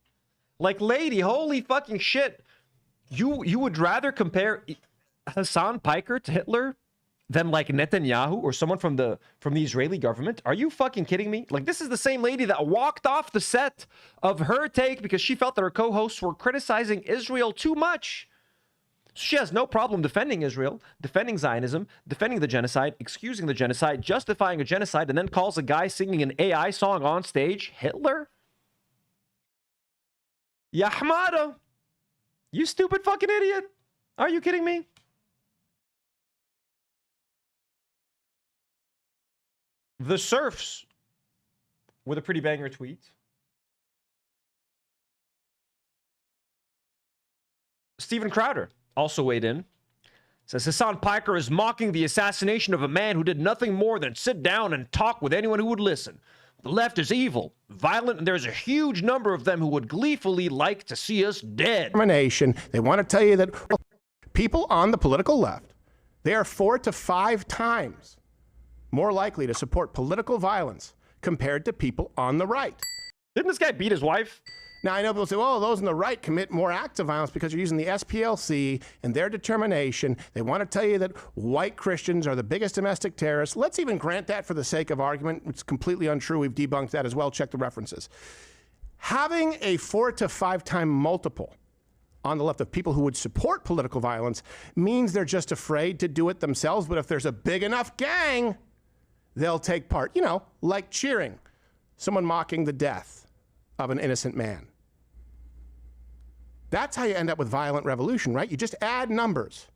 Like, lady, holy fucking shit. You would rather compare Hasan Piker to Hitler than like Netanyahu or someone from the Israeli government? Are you fucking kidding me? Like, this is the same lady that walked off the set of her take because she felt that her co-hosts were criticizing Israel too much. She has no problem defending Israel, defending Zionism, defending the genocide, excusing the genocide, justifying a genocide, and then calls a guy singing an AI song on stage Hitler? Ya Hamada, you stupid fucking idiot. Are you kidding me? The Surfs with a pretty banger tweet. Steven Crowder also weighed in. Says Hasan Piker is mocking the assassination of a man who did nothing more than sit down and talk with anyone who would listen. The left is evil, violent, and there's a huge number of them who would gleefully like to see us dead. They want to tell you that people on the political left, they are 4 to 5 times more likely to support political violence compared to people on the right. Didn't this guy beat his wife? Now, I know people say, well, those on the right commit more acts of violence because you're using the SPLC and their determination. They want to tell you that white Christians are the biggest domestic terrorists. Let's even grant that for the sake of argument. It's completely untrue. We've debunked that as well. Check the references. Having a 4 to 5 time multiple on the left of people who would support political violence means they're just afraid to do it themselves. But if there's a big enough gang, they'll take part. You know, like cheering someone mocking the death of an innocent man. That's how you end up with violent revolution, right? You just add numbers.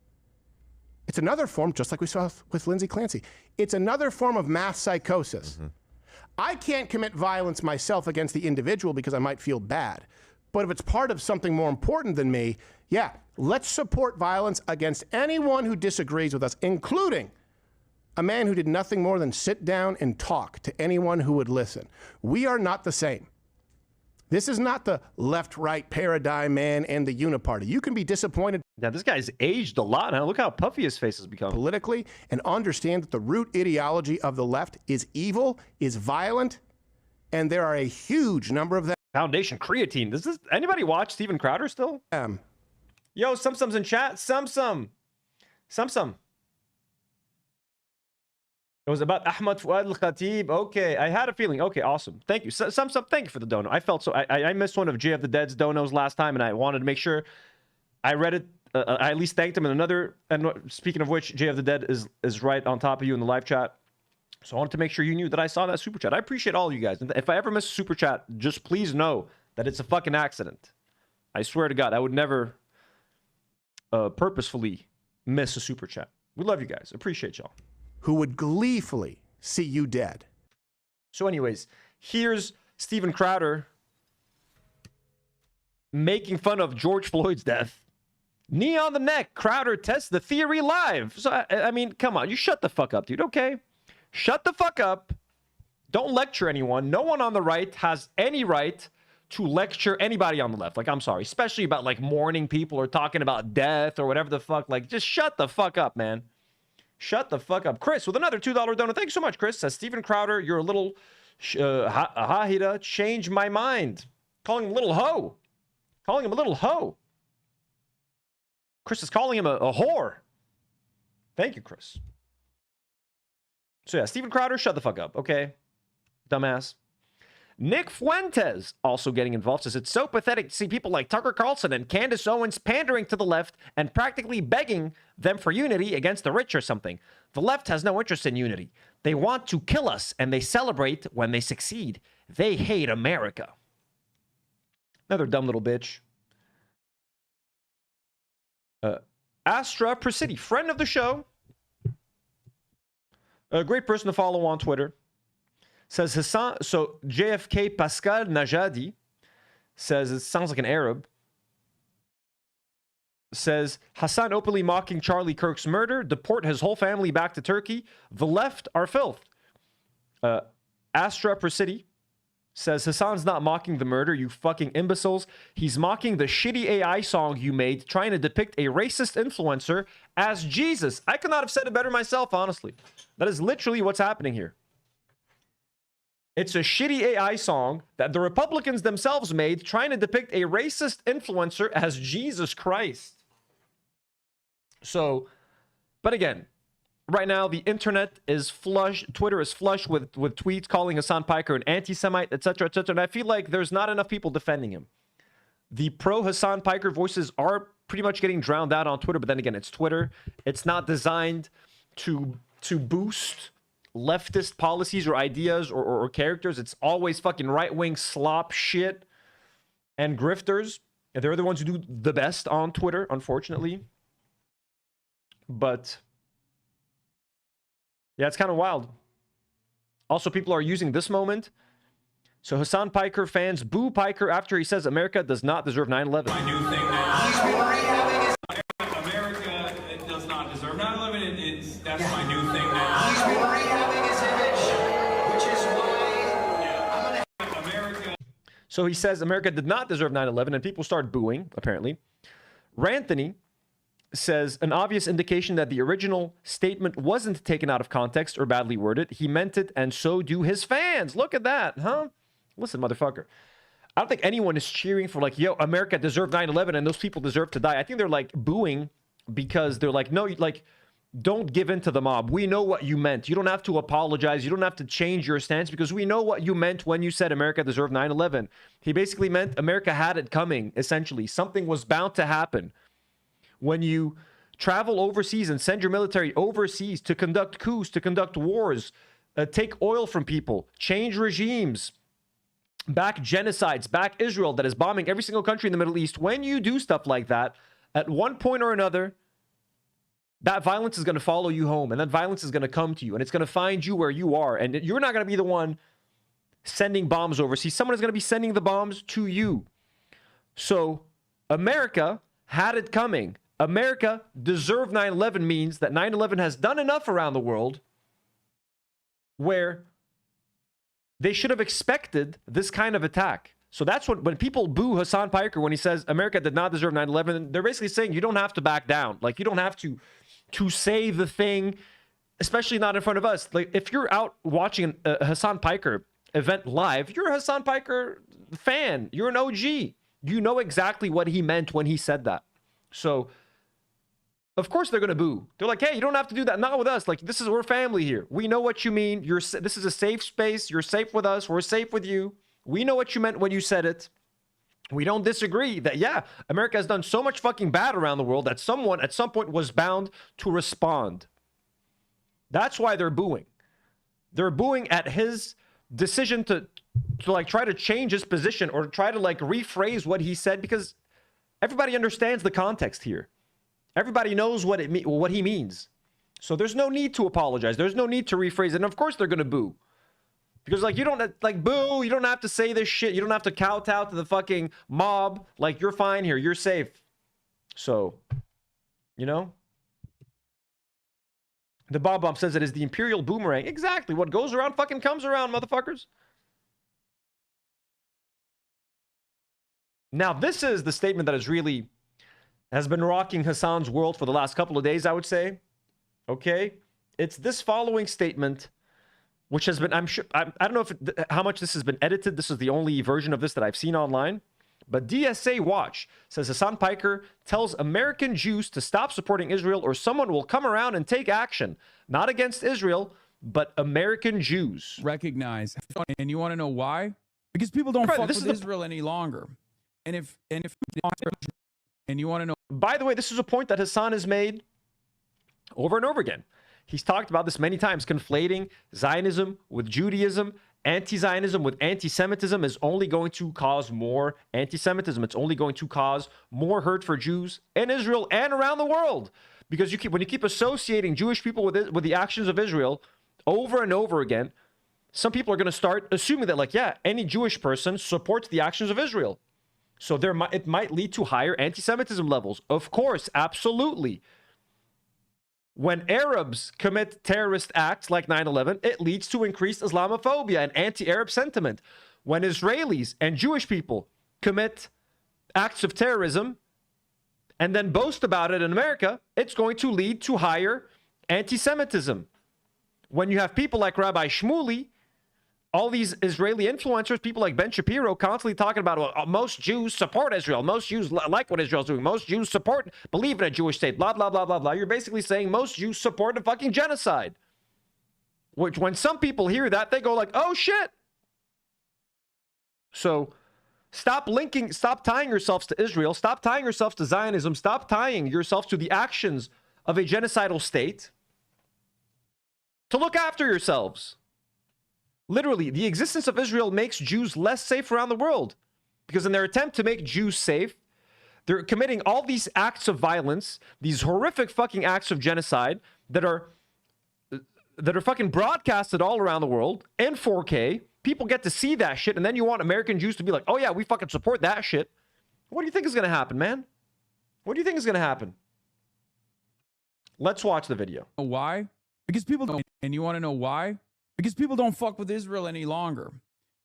It's another form, just like we saw with Lindsay Clancy. It's another form of mass psychosis. I can't commit violence myself against the individual because I might feel bad. But if it's part of something more important than me, yeah, let's support violence against anyone who disagrees with us, including a man who did nothing more than sit down and talk to anyone who would listen. We are not the same. This is not the left-right paradigm man and the uniparty. You can be disappointed. Yeah, this guy's aged a lot now. Look how puffy his face has become. Politically, and understand that the root ideology of the left is evil, is violent, and there are a huge number of them. Foundation creatine. Does this anybody watch Steven Crowder still? Yo, Sumsum's in chat. Sumsum. It was about Ahmad Fuad al-Khatib. Okay, I had a feeling. Okay, awesome. Thank you. Sumsum, thank you for the dono. I felt so. I missed one of J of the Dead's donos last time, and I wanted to make sure I read it. I at least thanked him. And another. And speaking of which, J of the Dead is right on top of you in the live chat. So I wanted to make sure you knew that I saw that super chat. I appreciate all you guys. If I ever miss a super chat, just please know that it's a fucking accident. I swear to God, I would never purposefully miss a super chat. We love you guys. Appreciate y'all. Who would gleefully see you dead. So anyways, here's Steven Crowder making fun of George Floyd's death. Knee on the neck. Crowder tests the theory live. So, I mean, come on. You shut the fuck up, dude, okay? Shut the fuck up. Don't lecture anyone. No one on the right has any right to lecture anybody on the left. Like, I'm sorry. Especially about, like, mourning people or talking about death or whatever the fuck. Like, just shut the fuck up, man. Shut the fuck up. Chris with another $2 donor. Thanks so much, Chris. Says Steven Crowder, you're a little hahida. Change my mind. Calling him a little hoe. Calling him a little hoe. Chris is calling him a whore. Thank you, Chris. So yeah, Steven Crowder, shut the fuck up, okay? Dumbass. Nick Fuentes also getting involved. Says it's so pathetic to see people like Tucker Carlson and Candace Owens pandering to the left and practically begging them for unity against the rich or something. The left has no interest in unity. They want to kill us and they celebrate when they succeed. They hate America. Another dumb little bitch. Astra Presidy, friend of the show. A great person to follow on Twitter. Says Hasan, so JFK Pascal Najadi says, it sounds like an Arab, says Hasan openly mocking Charlie Kirk's murder, deport his whole family back to Turkey. The left are filth. Astra Presidy says Hasan's not mocking the murder, you fucking imbeciles. He's mocking the shitty AI song you made trying to depict a racist influencer as Jesus. I could not have said it better myself, honestly. That is literally what's happening here. It's a shitty AI song that the Republicans themselves made trying to depict a racist influencer as Jesus Christ. So, but again, right now the internet is flush, Twitter is flush with tweets calling Hasan Piker an anti-Semite, etc., etc., and I feel like there's not enough people defending him. The pro-Hasan Piker voices are pretty much getting drowned out on Twitter, but then again, it's Twitter. It's not designed to boost leftist policies or ideas or characters. It's always fucking right-wing slop shit and grifters. And they're the ones who do the best on Twitter, unfortunately. But yeah, it's kind of wild. Also, people are using this moment. So Hasan Piker fans boo Piker after he says America does not deserve 9/11. My new thing now. America does not deserve 9/11. That's my new thing now. So he says America did not deserve 9/11, and people start booing, apparently. Ranthony says an obvious indication that the original statement wasn't taken out of context or badly worded. He meant it, and so do his fans. Look at that, huh? Listen, motherfucker. I don't think anyone is cheering for like, yo, America deserved 9/11 and those people deserve to die. I think they're like booing because they're like, no, like, don't give in to the mob. We know what you meant. You don't have to apologize. You don't have to change your stance because we know what you meant when you said America deserved 9/11. He basically meant America had it coming, essentially. Something was bound to happen. When you travel overseas and send your military overseas to conduct coups, to conduct wars, take oil from people, change regimes, back genocides, back Israel that is bombing every single country in the Middle East, when you do stuff like that, at one point or another, that violence is going to follow you home, and that violence is going to come to you, and it's going to find you where you are, and you're not going to be the one sending bombs overseas. Someone is going to be sending the bombs to you. So America had it coming. America deserved 9/11 means that 9/11 has done enough around the world where they should have expected this kind of attack. So that's what, when people boo Hasan Piker when he says America did not deserve 9/11, they're basically saying you don't have to back down. Like, you don't have to say the thing, especially not in front of us. Like, if you're out watching a Hasan Piker event live, you're a Hasan Piker fan. You're an OG. You know exactly what he meant when he said that. So, of course they're going to boo. They're like, hey, you don't have to do that. Not with us. Like, we're family here. We know what you mean. This is a safe space. You're safe with us. We're safe with you. We know what you meant when you said it. We don't disagree that, yeah, America has done so much fucking bad around the world that someone at some point was bound to respond. That's why they're booing. They're booing at his decision to like try to change his position or try to like rephrase what he said, because everybody understands the context here. Everybody knows what he means. So there's no need to apologize. There's no need to rephrase it. And of course they're going to boo. Because like, you don't like boo, you don't have to say this shit. You don't have to kowtow to the fucking mob. Like, you're fine here. You're safe. So, you know, the Bob Bomb says it is the Imperial boomerang. Exactly. What goes around fucking comes around, motherfuckers. Now, this is the statement that has been rocking Hasan's world for the last couple of days, I would say. Okay? It's this following statement, which has been, I'm sure, I don't know how much this has been edited. This is the only version of this that I've seen online. But DSA Watch says Hasan Piker tells American Jews to stop supporting Israel or someone will come around and take action, not against Israel, but American Jews. Recognize. And you want to know why? Because people don't fuck with Israel any longer. And if you want to know. By the way, this is a point that Hasan has made over and over again. He's talked about this many times. Conflating Zionism with Judaism, anti-Zionism with anti-Semitism is only going to cause more anti-Semitism. It's only going to cause more hurt for Jews in Israel and around the world. Because when you keep associating Jewish people with the actions of Israel over and over again, some people are going to start assuming that, like, yeah, any Jewish person supports the actions of Israel. So it might lead to higher anti-Semitism levels. Of course, absolutely. When Arabs commit terrorist acts like 9/11, it leads to increased Islamophobia and anti-Arab sentiment. When Israelis and Jewish people commit acts of terrorism and then boast about it in America, it's going to lead to higher anti-Semitism. When you have people like Rabbi Shmuley, all these Israeli influencers, people like Ben Shapiro, constantly talking about, well, most Jews support Israel. Most Jews like what Israel's doing. Most Jews believe in a Jewish state, blah, blah, blah, blah, blah. You're basically saying most Jews support a fucking genocide. Which, when some people hear that, they go like, oh, shit. So stop tying yourselves to Israel. Stop tying yourselves to Zionism. Stop tying yourselves to the actions of a genocidal state. To look after yourselves. Literally, the existence of Israel makes Jews less safe around the world. Because in their attempt to make Jews safe, they're committing all these acts of violence, these horrific fucking acts of genocide that are fucking broadcasted all around the world in 4K. People get to see that shit, and then you want American Jews to be like, oh yeah, we fucking support that shit. What do you think is going to happen, man? What do you think is going to happen? Let's watch the video. Why? Because people don't, and you want to know why? Because people don't fuck with Israel any longer.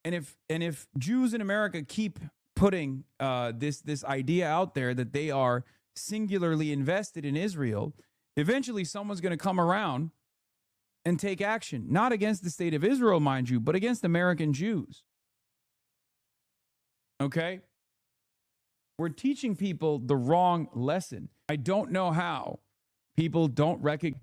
And if Jews in America keep putting this idea out there that they are singularly invested in Israel, eventually someone's going to come around and take action, not against the state of Israel, mind you, but against American Jews. Okay? We're teaching people the wrong lesson. I don't know how people don't recognize.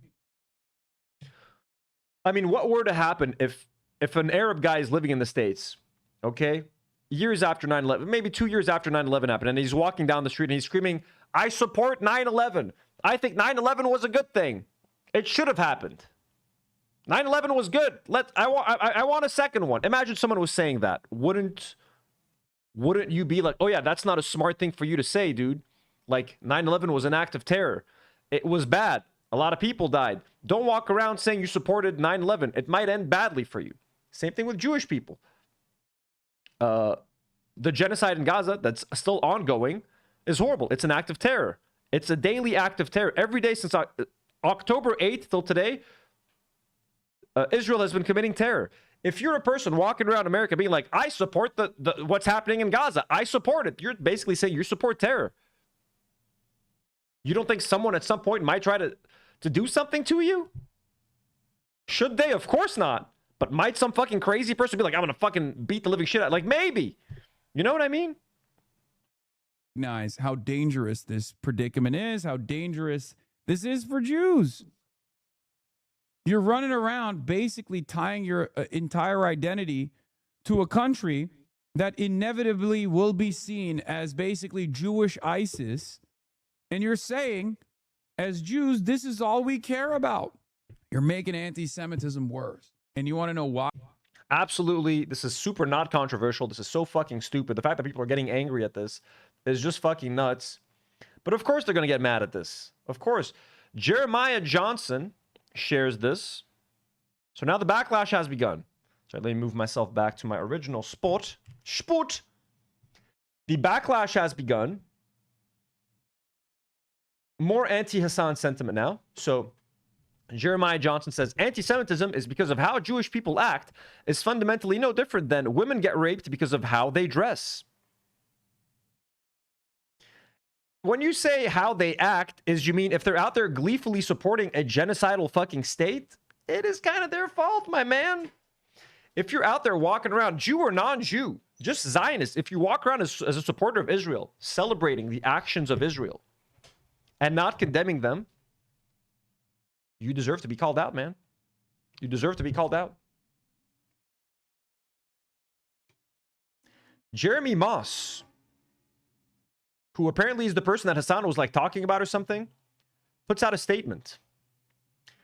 I mean, what were to happen if an Arab guy is living in the States, okay, years after 9/11, maybe 2 years after 9/11 happened, and he's walking down the street and he's screaming, I support 9/11. I think 9/11 was a good thing. It should have happened. 9/11 was good. I want a second one. Imagine someone was saying that. Wouldn't you be like, oh yeah, that's not a smart thing for you to say, dude. Like, 9/11 was an act of terror. It was bad. A lot of people died. Don't walk around saying you supported 9/11. It might end badly for you. Same thing with Jewish people. The genocide in Gaza that's still ongoing is horrible. It's an act of terror. It's a daily act of terror. Every day since October 8th till today, Israel has been committing terror. If you're a person walking around America being like, I support the what's happening in Gaza, I support it, you're basically saying you support terror. You don't think someone at some point might try to do something to you? Should they? Of course not. But might some fucking crazy person be like, I'm gonna fucking beat the living shit out? Like, maybe. You know what I mean? Recognize how dangerous this predicament is, how dangerous this is for Jews. You're running around basically tying your entire identity to a country that inevitably will be seen as basically Jewish ISIS. And you're saying, as Jews, this is all we care about. You're making anti-Semitism worse. And you want to know why? Absolutely. This is super not controversial. This is so fucking stupid. The fact that people are getting angry at this is just fucking nuts. But of course they're going to get mad at this. Of course. Jeremiah Johnson shares this. So now the backlash has begun. So let me move myself back to my original spot. The backlash has begun. More anti-Hasan sentiment now. So Jeremiah Johnson says, anti-Semitism is because of how Jewish people act is fundamentally no different than women get raped because of how they dress. When you say how they act, you mean if they're out there gleefully supporting a genocidal fucking state, it is kind of their fault, my man. If you're out there walking around, Jew or non-Jew, just Zionist, if you walk around as a supporter of Israel, celebrating the actions of Israel and not condemning them, you deserve to be called out, man. You deserve to be called out. Jeremy Moss, who apparently is the person that Hasan was like talking about or something, puts out a statement.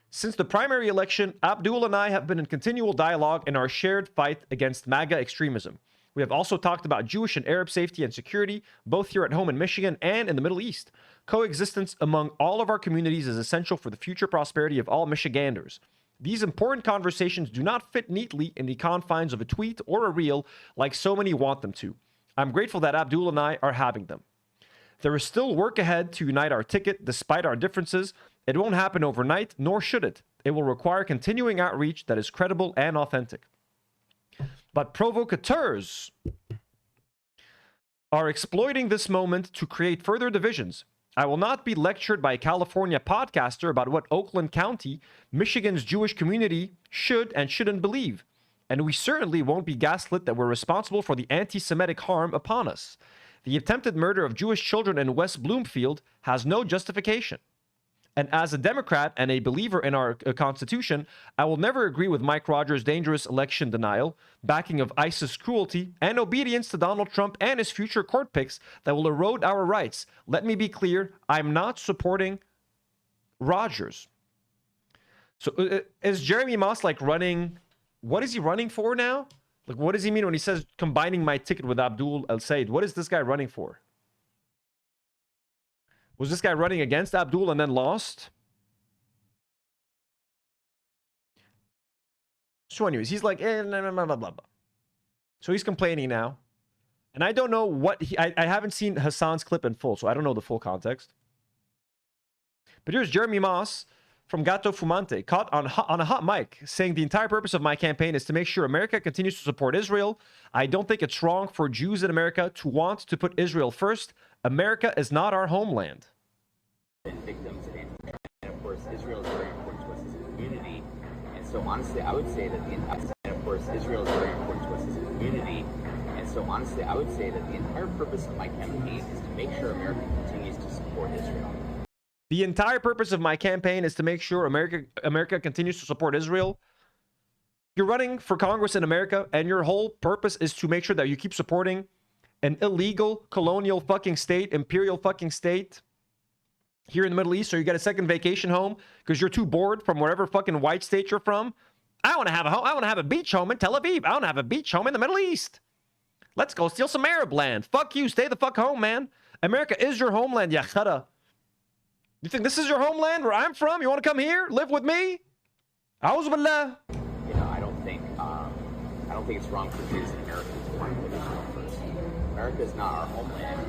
Since the primary election, Abdul and I have been in continual dialogue in our shared fight against MAGA extremism. We have also talked about Jewish and Arab safety and security, both here at home in Michigan and in the Middle East. Coexistence among all of our communities is essential for the future prosperity of all Michiganders. These important conversations do not fit neatly in the confines of a tweet or a reel like so many want them to. I'm grateful that Abdul and I are having them. There is still work ahead to unite our ticket despite our differences. It won't happen overnight, nor should it. It will require continuing outreach that is credible and authentic. But provocateurs are exploiting this moment to create further divisions. I will not be lectured by a California podcaster about what Oakland County, Michigan's Jewish community should and shouldn't believe. And we certainly won't be gaslit that we're responsible for the anti-Semitic harm upon us. The attempted murder of Jewish children in West Bloomfield has no justification. And as a Democrat and a believer in our Constitution, I will never agree with Mike Rogers' dangerous election denial, backing of ISIS cruelty, and obedience to Donald Trump and his future court picks that will erode our rights. Let me be clear, I'm not supporting Rogers. So is Jeremy Moss like running, what is he running for now? Like, what does he mean when he says combining my ticket with Abdul el-sayid? What is this guy running for? Was this guy running against Abdul and then lost? So anyways, he's like, blah, blah, blah, blah. So he's complaining now. And I don't know what I haven't seen Hasan's clip in full, so I don't know the full context. But here's Jeremy Moss from Gato Fumante, caught on a hot mic, saying the entire purpose of my campaign is to make sure America continues to support Israel. I don't think it's wrong for Jews in America to want to put Israel first. America is not our homeland. Victims and of course, Israel is very important to us as a community. And so honestly, I would say that Israel is very important to us as a community. And so honestly, I would say that the entire purpose of my campaign is to make sure America continues to support Israel. The entire purpose of my campaign is to make sure America continues to support Israel. You're running for Congress in America, and your whole purpose is to make sure that you keep supporting an illegal colonial fucking state, imperial fucking state here in the Middle East, so you get a second vacation home because you're too bored from wherever fucking white state you're from. I want to have a home. I want to have a beach home in Tel Aviv. I want to have a beach home in the Middle East. Let's go steal some Arab land. Fuck you. Stay the fuck home, man. America is your homeland, ya khara. You think this is your homeland where I'm from? You want to come here? Live with me? A'udhu billah. You know, I don't think it's wrong for Jews in America to want to put Israel first. America is not our homeland.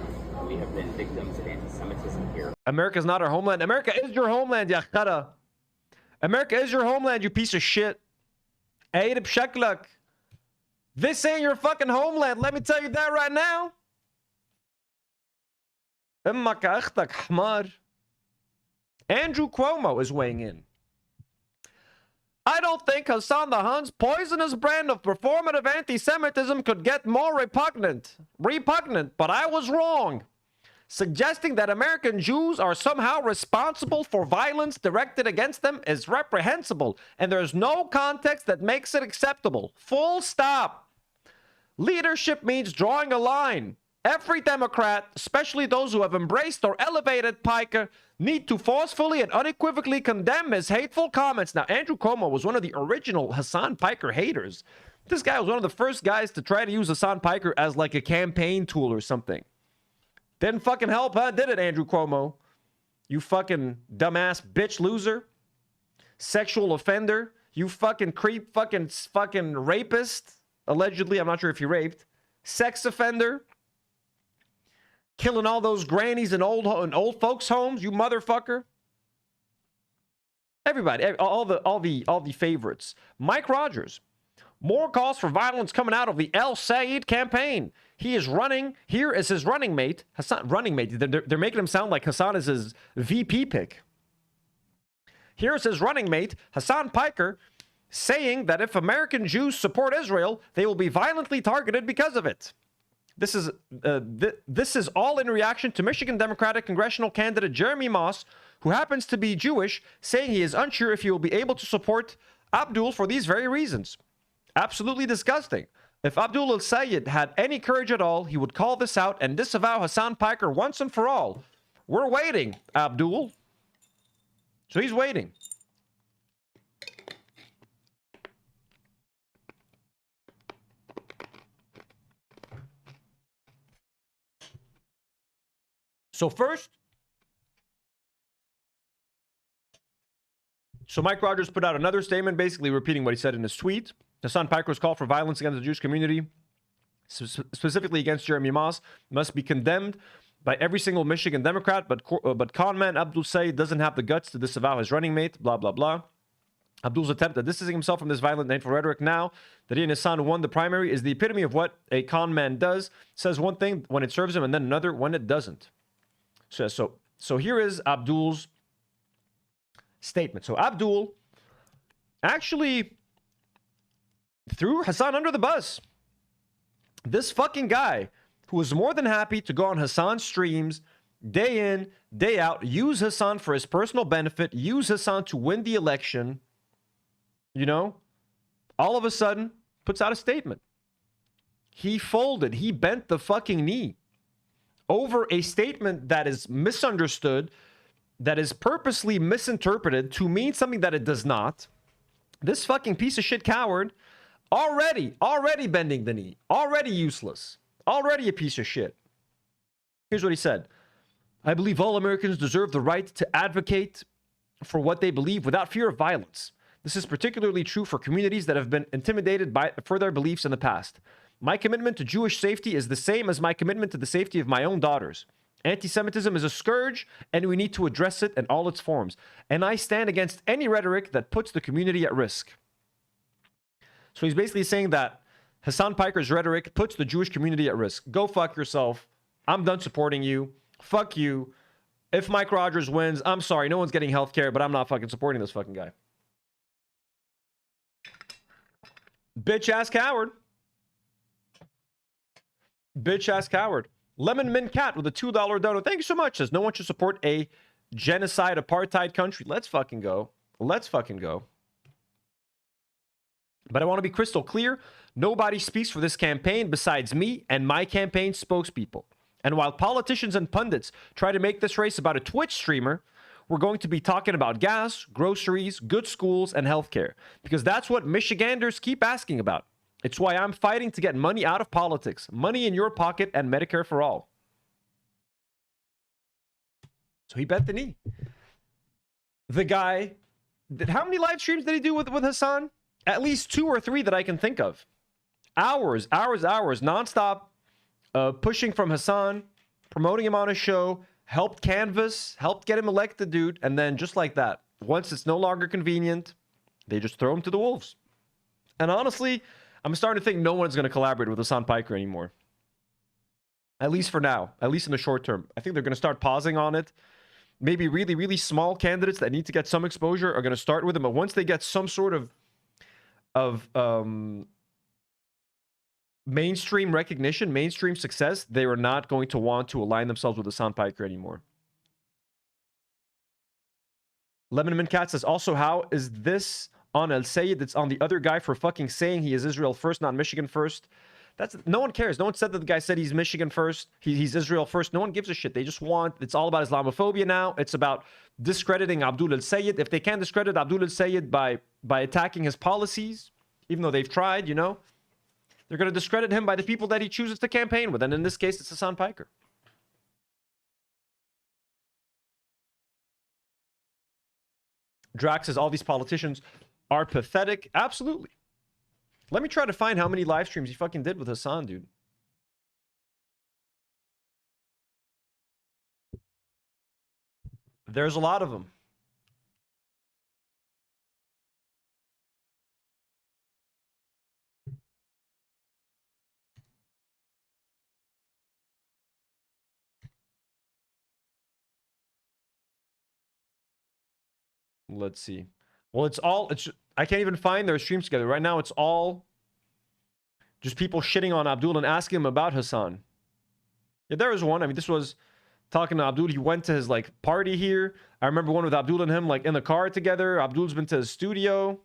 We have been victims of anti-Semitism here. America is not our homeland. America is your homeland, ya khara. America is your homeland, you piece of shit. عيب بشكلك. This ain't your fucking homeland. Let me tell you that right now. أمك أختك حمار. Andrew Cuomo is weighing in. I don't think Hasan the Hun's poisonous brand of performative anti-Semitism could get more repugnant, but I was wrong. Suggesting that American Jews are somehow responsible for violence directed against them is reprehensible, and there's no context that makes it acceptable. Full stop. Leadership means drawing a line. Every Democrat, especially those who have embraced or elevated Piker, need to forcefully and unequivocally condemn his hateful comments. Now, Andrew Cuomo was one of the original Hasan Piker haters. This guy was one of the first guys to try to use Hasan Piker as like a campaign tool or something. Didn't fucking help, huh? Did it, Andrew Cuomo? You fucking dumbass bitch loser. Sexual offender. You fucking creep, fucking rapist. Allegedly, I'm not sure if you raped. Sex offender. Killing all those grannies in old folks' homes, you motherfucker. Everybody, all the favorites. Mike Rogers. More calls for violence coming out of the el-sayid campaign. He is running. Here is his running mate. Hasan, running mate. They're making him sound like Hasan is his VP pick. Here's his running mate, Hasan Piker, saying that if American Jews support Israel, they will be violently targeted because of it. This is all in reaction to Michigan Democratic congressional candidate Jeremy Moss, who happens to be Jewish, saying he is unsure if he will be able to support Abdul for these very reasons. Absolutely disgusting. If Abdul el-sayid had any courage at all, he would call this out and disavow Hasan Piker once and for all. We're waiting, Abdul. So he's waiting. So first, Mike Rogers put out another statement basically repeating what he said in his tweet. Hasan Piker's call for violence against the Jewish community, specifically against Jeremy Moss, must be condemned by every single Michigan Democrat, but conman Abdul el-sayid doesn't have the guts to disavow his running mate, blah, blah, blah. Abdul's attempt at distancing himself from this violent and hateful rhetoric now that he and his son won the primary is the epitome of what a con man does. Says one thing when it serves him and then another when it doesn't. So here is Abdul's statement. So Abdul actually threw Hasan under the bus. This fucking guy who was more than happy to go on Hasan's streams day in, day out, use Hasan for his personal benefit, use Hasan to win the election, you know, all of a sudden puts out a statement. He folded. He bent the fucking knee over a statement that is misunderstood, that is purposely misinterpreted to mean something that it does not. This fucking piece of shit coward already bending the knee, already useless, already a piece of shit. Here's what he said. I believe all Americans deserve the right to advocate for what they believe without fear of violence. This is particularly true for communities that have been intimidated for their beliefs in the past. My commitment to Jewish safety is the same as my commitment to the safety of my own daughters. Anti-Semitism is a scourge, and we need to address it in all its forms. And I stand against any rhetoric that puts the community at risk. So he's basically saying that Hasan Piker's rhetoric puts the Jewish community at risk. Go fuck yourself. I'm done supporting you. Fuck you. If Mike Rogers wins, I'm sorry. No one's getting health care, but I'm not fucking supporting this fucking guy. Bitch-ass coward. Bitch-ass coward. Lemon Min Cat with a $2 donut. Thank you so much. Says no one should support a genocide apartheid country. Let's fucking go. Let's fucking go. But I want to be crystal clear. Nobody speaks for this campaign besides me and my campaign spokespeople. And while politicians and pundits try to make this race about a Twitch streamer, we're going to be talking about gas, groceries, good schools, and healthcare. Because that's what Michiganders keep asking about. It's why I'm fighting to get money out of politics. Money in your pocket and Medicare for all. So he bent the knee. The guy, how many live streams did he do with Hasan? At least 2 or 3 that I can think of. Hours, nonstop, pushing from Hasan, promoting him on his show, helped canvas, helped get him elected, dude. And then just like that, once it's no longer convenient, they just throw him to the wolves. And honestly, I'm starting to think no one's going to collaborate with Hasan Piker anymore. At least for now. At least in the short term. I think they're going to start pausing on it. Maybe really, really small candidates that need to get some exposure are going to start with him. But once they get some sort of mainstream recognition, mainstream success, they are not going to want to align themselves with Hasan Piker anymore. Lebanon Cat says, also, how is this on el-sayid? It's on the other guy for fucking saying he is Israel first, not Michigan first. No one cares. No one said that the guy said he's Michigan first. He's Israel first. No one gives a shit. They just want, it's all about Islamophobia now. It's about discrediting Abdul el-sayid. If they can't discredit Abdul el-sayid by attacking his policies, even though they've tried, you know, they're going to discredit him by the people that he chooses to campaign with. And in this case, it's Hasan Piker. Drax says all these politicians are pathetic. Absolutely. Let me try to find how many live streams he fucking did with Hasan, dude. There's a lot of them. Let's see. Well, I can't even find their streams together. Right now, it's all just people shitting on Abdul and asking him about Hasan. Yeah, there was one. I mean, this was talking to Abdul. He went to his, like, party here. I remember one with Abdul and him, like, in the car together. Abdul's been to his studio.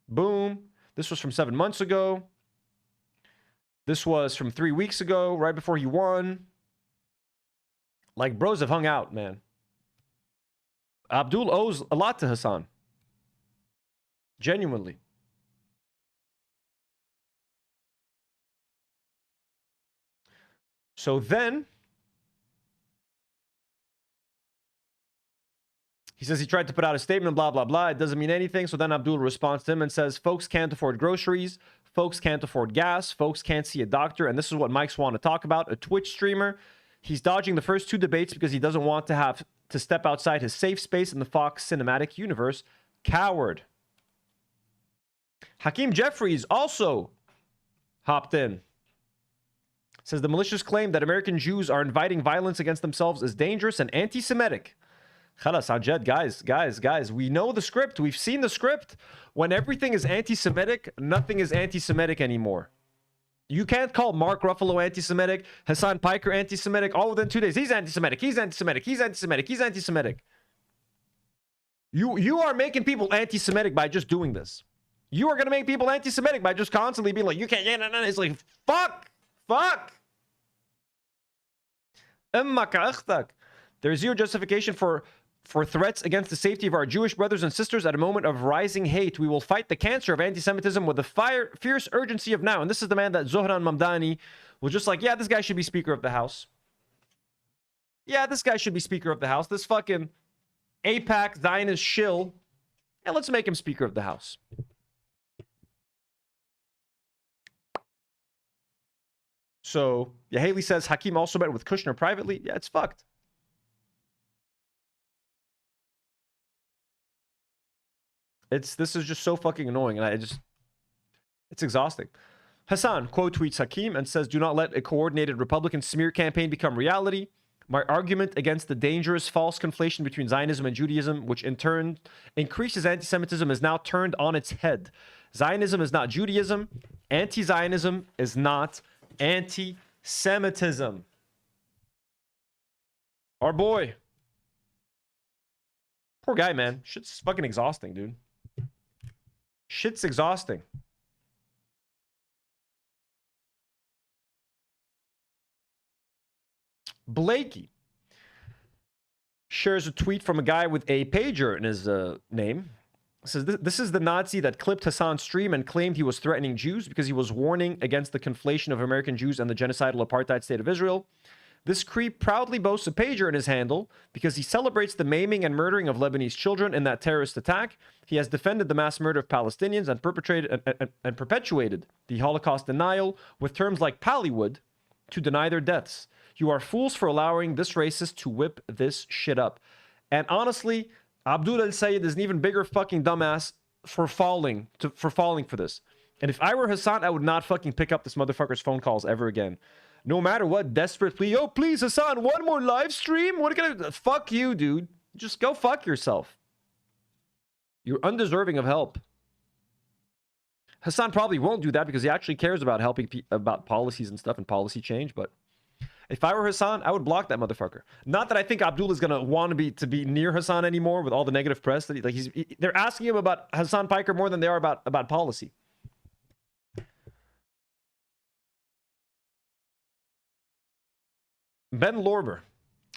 Boom. This was from 7 months ago. This was from 3 weeks ago, right before he won. Like, bros have hung out, man. Abdul owes a lot to Hasan. Genuinely. So then, he says he tried to put out a statement, blah, blah, blah. It doesn't mean anything. So then Abdul responds to him and says, folks can't afford groceries. Folks can't afford gas. Folks can't see a doctor. And this is what Mike's want to talk about. A Twitch streamer. He's dodging the first two debates because he doesn't want to have to step outside his safe space in the Fox cinematic universe. Coward. Hakeem Jeffries also hopped in. Says the malicious claim that American Jews are inviting violence against themselves is dangerous and anti-Semitic. Khalas, Ajed, guys. We know the script. We've seen the script. When everything is anti-Semitic, nothing is anti-Semitic anymore. You can't call Mark Ruffalo anti-Semitic, Hasan Piker anti-Semitic, all within 2 days. He's anti-Semitic. He's anti-Semitic. He's anti-Semitic. He's anti-Semitic. You are making people anti-Semitic by just doing this. You are going to make people anti-Semitic by just constantly being like, you can't, it's like, fuck. There's zero justification for threats against the safety of our Jewish brothers and sisters at a moment of rising hate. We will fight the cancer of anti-Semitism with the fierce urgency of now. And this is the man that Zohran Mamdani was just like, yeah, this guy should be Speaker of the House. Yeah, this guy should be Speaker of the House. This fucking AIPAC Zionist shill. Yeah, let's make him Speaker of the House. So, yeah, Haley says Hakeem also met with Kushner privately. Yeah, it's fucked. This is just so fucking annoying, and it's exhausting. Hasan quote tweets Hakeem and says, do not let a coordinated Republican smear campaign become reality. My argument against the dangerous false conflation between Zionism and Judaism, which in turn increases anti-Semitism, is now turned on its head. Zionism is not Judaism. Anti-Zionism is not anti-Semitism. Our boy. Poor guy, man. Shit's fucking exhausting, dude. Shit's exhausting. Blakey shares a tweet from a guy with a pager in his name. It says, this is the Nazi that clipped Hasan's stream and claimed he was threatening Jews because he was warning against the conflation of American Jews and the genocidal apartheid state of Israel. This creep proudly boasts a pager in his handle because he celebrates the maiming and murdering of Lebanese children in that terrorist attack. He has defended the mass murder of Palestinians and perpetuated the Holocaust denial with terms like Pallywood to deny their deaths. You are fools for allowing this racist to whip this shit up. And honestly, Abdul el-sayid is an even bigger fucking dumbass for falling for this. And if I were Hasan, I would not fucking pick up this motherfucker's phone calls ever again. No matter what desperate plea. Oh, please, Hasan, one more live stream? What can I... Fuck you, dude. Just go fuck yourself. You're undeserving of help. Hasan probably won't do that because he actually cares about helping about policies and stuff and policy change. But if I were Hasan, I would block that motherfucker. Not that I think Abdul is gonna want to be near Hasan anymore with all the negative press that they're asking him about Hasan Piker more than they are about policy. Ben Lorber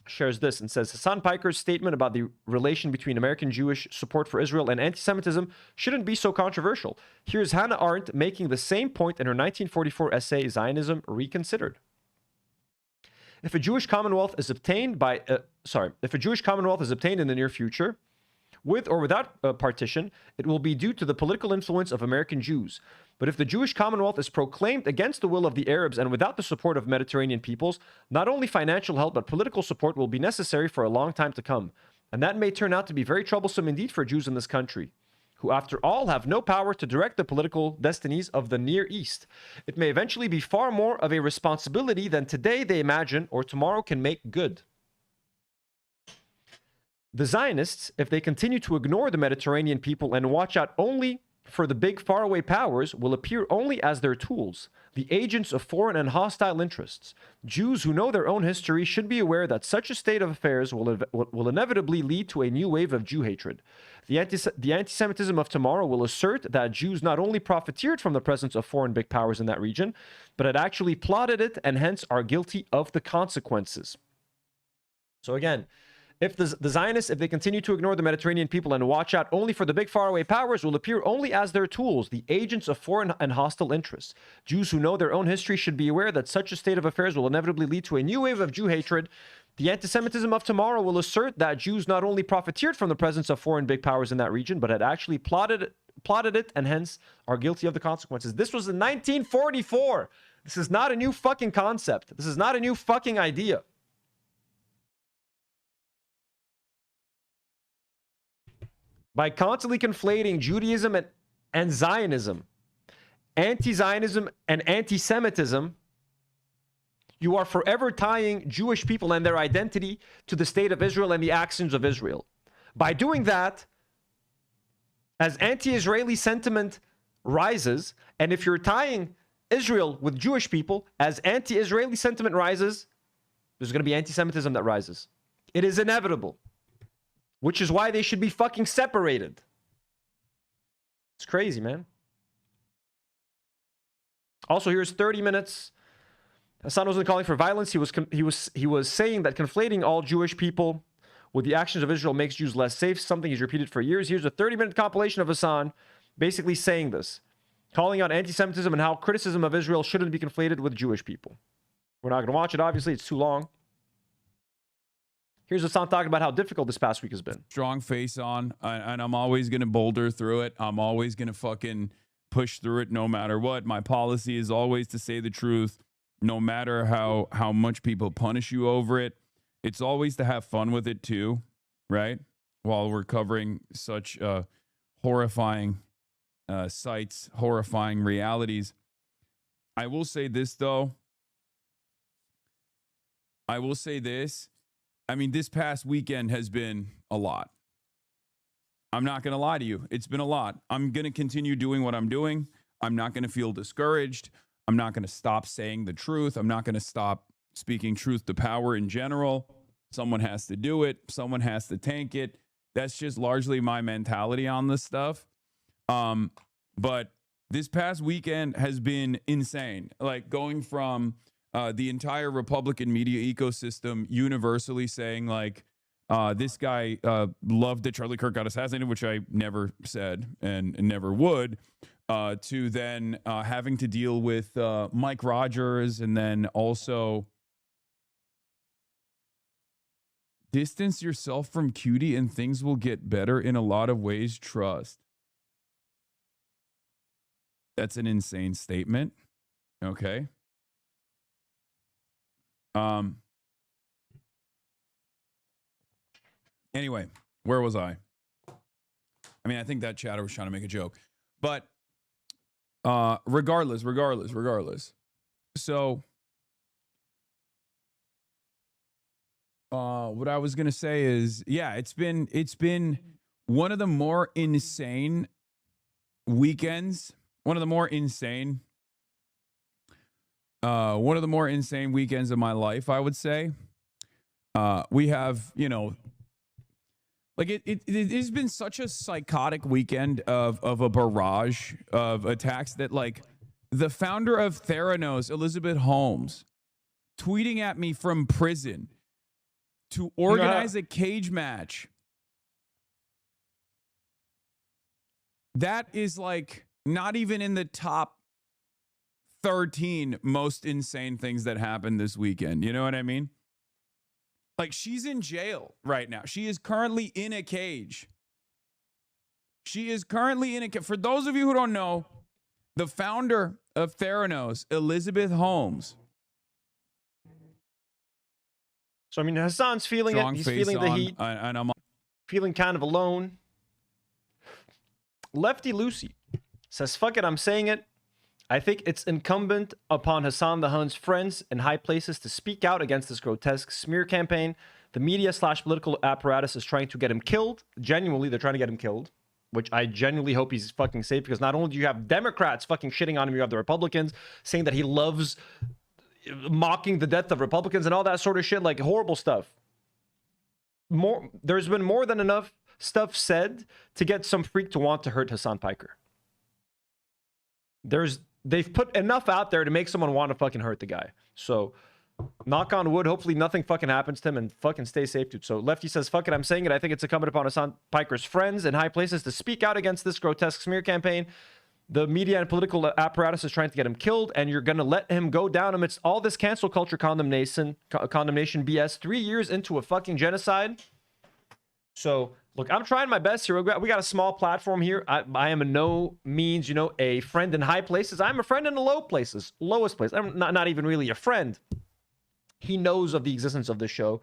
shares this and says, Hasan Piker's statement about the relation between American Jewish support for Israel and anti-Semitism shouldn't be so controversial. Here's Hannah Arendt making the same point in her 1944 essay, Zionism Reconsidered. If a Jewish Commonwealth is obtained in the near future, with or without partition, it will be due to the political influence of American Jews. But if the Jewish Commonwealth is proclaimed against the will of the Arabs and without the support of Mediterranean peoples, not only financial help but political support will be necessary for a long time to come. And that may turn out to be very troublesome indeed for Jews in this country, who after all have no power to direct the political destinies of the Near East. It may eventually be far more of a responsibility than today they imagine or tomorrow can make good. The Zionists, if they continue to ignore the Mediterranean people and watch out only for the big faraway powers, will appear only as their tools, the agents of foreign and hostile interests. Jews who know their own history should be aware that such a state of affairs will inevitably lead to a new wave of Jew hatred. The anti-Semitism of tomorrow will assert that Jews not only profiteered from the presence of foreign big powers in that region, but had actually plotted it and hence are guilty of the consequences. So again, if the Zionists, if they continue to ignore the Mediterranean people and watch out only for the big faraway powers, will appear only as their tools, the agents of foreign and hostile interests. Jews who know their own history should be aware that such a state of affairs will inevitably lead to a new wave of Jew hatred. The anti-Semitism of tomorrow will assert that Jews not only profiteered from the presence of foreign big powers in that region, but had actually plotted it and hence are guilty of the consequences. This was in 1944. This is not a new fucking concept. This is not a new fucking idea. By constantly conflating Judaism and Zionism, anti-Zionism and anti-Semitism, you are forever tying Jewish people and their identity to the state of Israel and the actions of Israel. By doing that, as anti-Israeli sentiment rises, and if you're tying Israel with Jewish people, as anti-Israeli sentiment rises, there's going to be anti-Semitism that rises. It is inevitable. Which is why they should be fucking separated. It's crazy, man. Also, here's 30 minutes. Hasan wasn't calling for violence. He was saying that conflating all Jewish people with the actions of Israel makes Jews less safe, something he's repeated for years. Here's a 30-minute compilation of Hasan basically saying this, calling out anti-Semitism and how criticism of Israel shouldn't be conflated with Jewish people. We're not going to watch it, obviously. It's too long. Here's Hasan talking about how difficult this past week has been. Strong face on, and I'm always going to boulder through it. I'm always going to fucking push through it no matter what. My policy is always to say the truth, no matter how much people punish you over it. It's always to have fun with it too, right? While we're covering such horrifying sights, horrifying realities. I will say this, though. I will say this. I mean, this past weekend has been a lot. I'm not going to lie to you. It's been a lot. I'm going to continue doing what I'm doing. I'm not going to feel discouraged. I'm not going to stop saying the truth. I'm not going to stop speaking truth to power in general. Someone has to do it. Someone has to tank it. That's just largely my mentality on this stuff. But this past weekend has been insane. Like going from the entire Republican media ecosystem universally saying like, this guy loved that Charlie Kirk got assassinated, which I never said and never would, to then having to deal with Mike Rogers and then also distance yourself from Cutie and things will get better in a lot of ways. Trust. That's an insane statement. Okay. Anyway, where was I? I mean, I think that chatter was trying to make a joke, but Regardless. So, what I was gonna say is, yeah, it's been one of the more insane weekends. One of the more insane weekends of my life, I would say. We have, you know, like it has been such a psychotic weekend of a barrage of attacks that, like, the founder of Theranos, Elizabeth Holmes, tweeting at me from prison to organize a cage match. That is, like, not even in the top 13 most insane things that happened this weekend. You know what I mean? Like, she's in jail right now. She is currently in a cage. For those of you who don't know, the founder of Theranos, Elizabeth Holmes. So, I mean, Hasan's feeling it. He's feeling the heat. And I'm feeling kind of alone. Lefty Lucy says, fuck it, I'm saying it. I think it's incumbent upon Hasan the Hun's friends in high places to speak out against this grotesque smear campaign. The media/political apparatus is trying to get him killed. Genuinely, they're trying to get him killed, which I genuinely hope he's fucking safe, because not only do you have Democrats fucking shitting on him, you have the Republicans saying that he loves mocking the death of Republicans and all that sort of shit, like horrible stuff. There's been more than enough stuff said to get some freak to want to hurt Hasan Piker. They've put enough out there to make someone want to fucking hurt the guy. So, knock on wood, hopefully nothing fucking happens to him, and fucking stay safe, dude. So, Lefty says, fuck it, I'm saying it. I think it's incumbent upon Hasan Piker's friends in high places to speak out against this grotesque smear campaign. The media and political apparatus is trying to get him killed, and you're going to let him go down amidst all this cancel culture condemnation BS 3 years into a fucking genocide. So, look, I'm trying my best here. We got a small platform here. I am in no means, you know, a friend in high places. I'm a friend in the low places, lowest place. I'm not even really a friend. He knows of the existence of this show.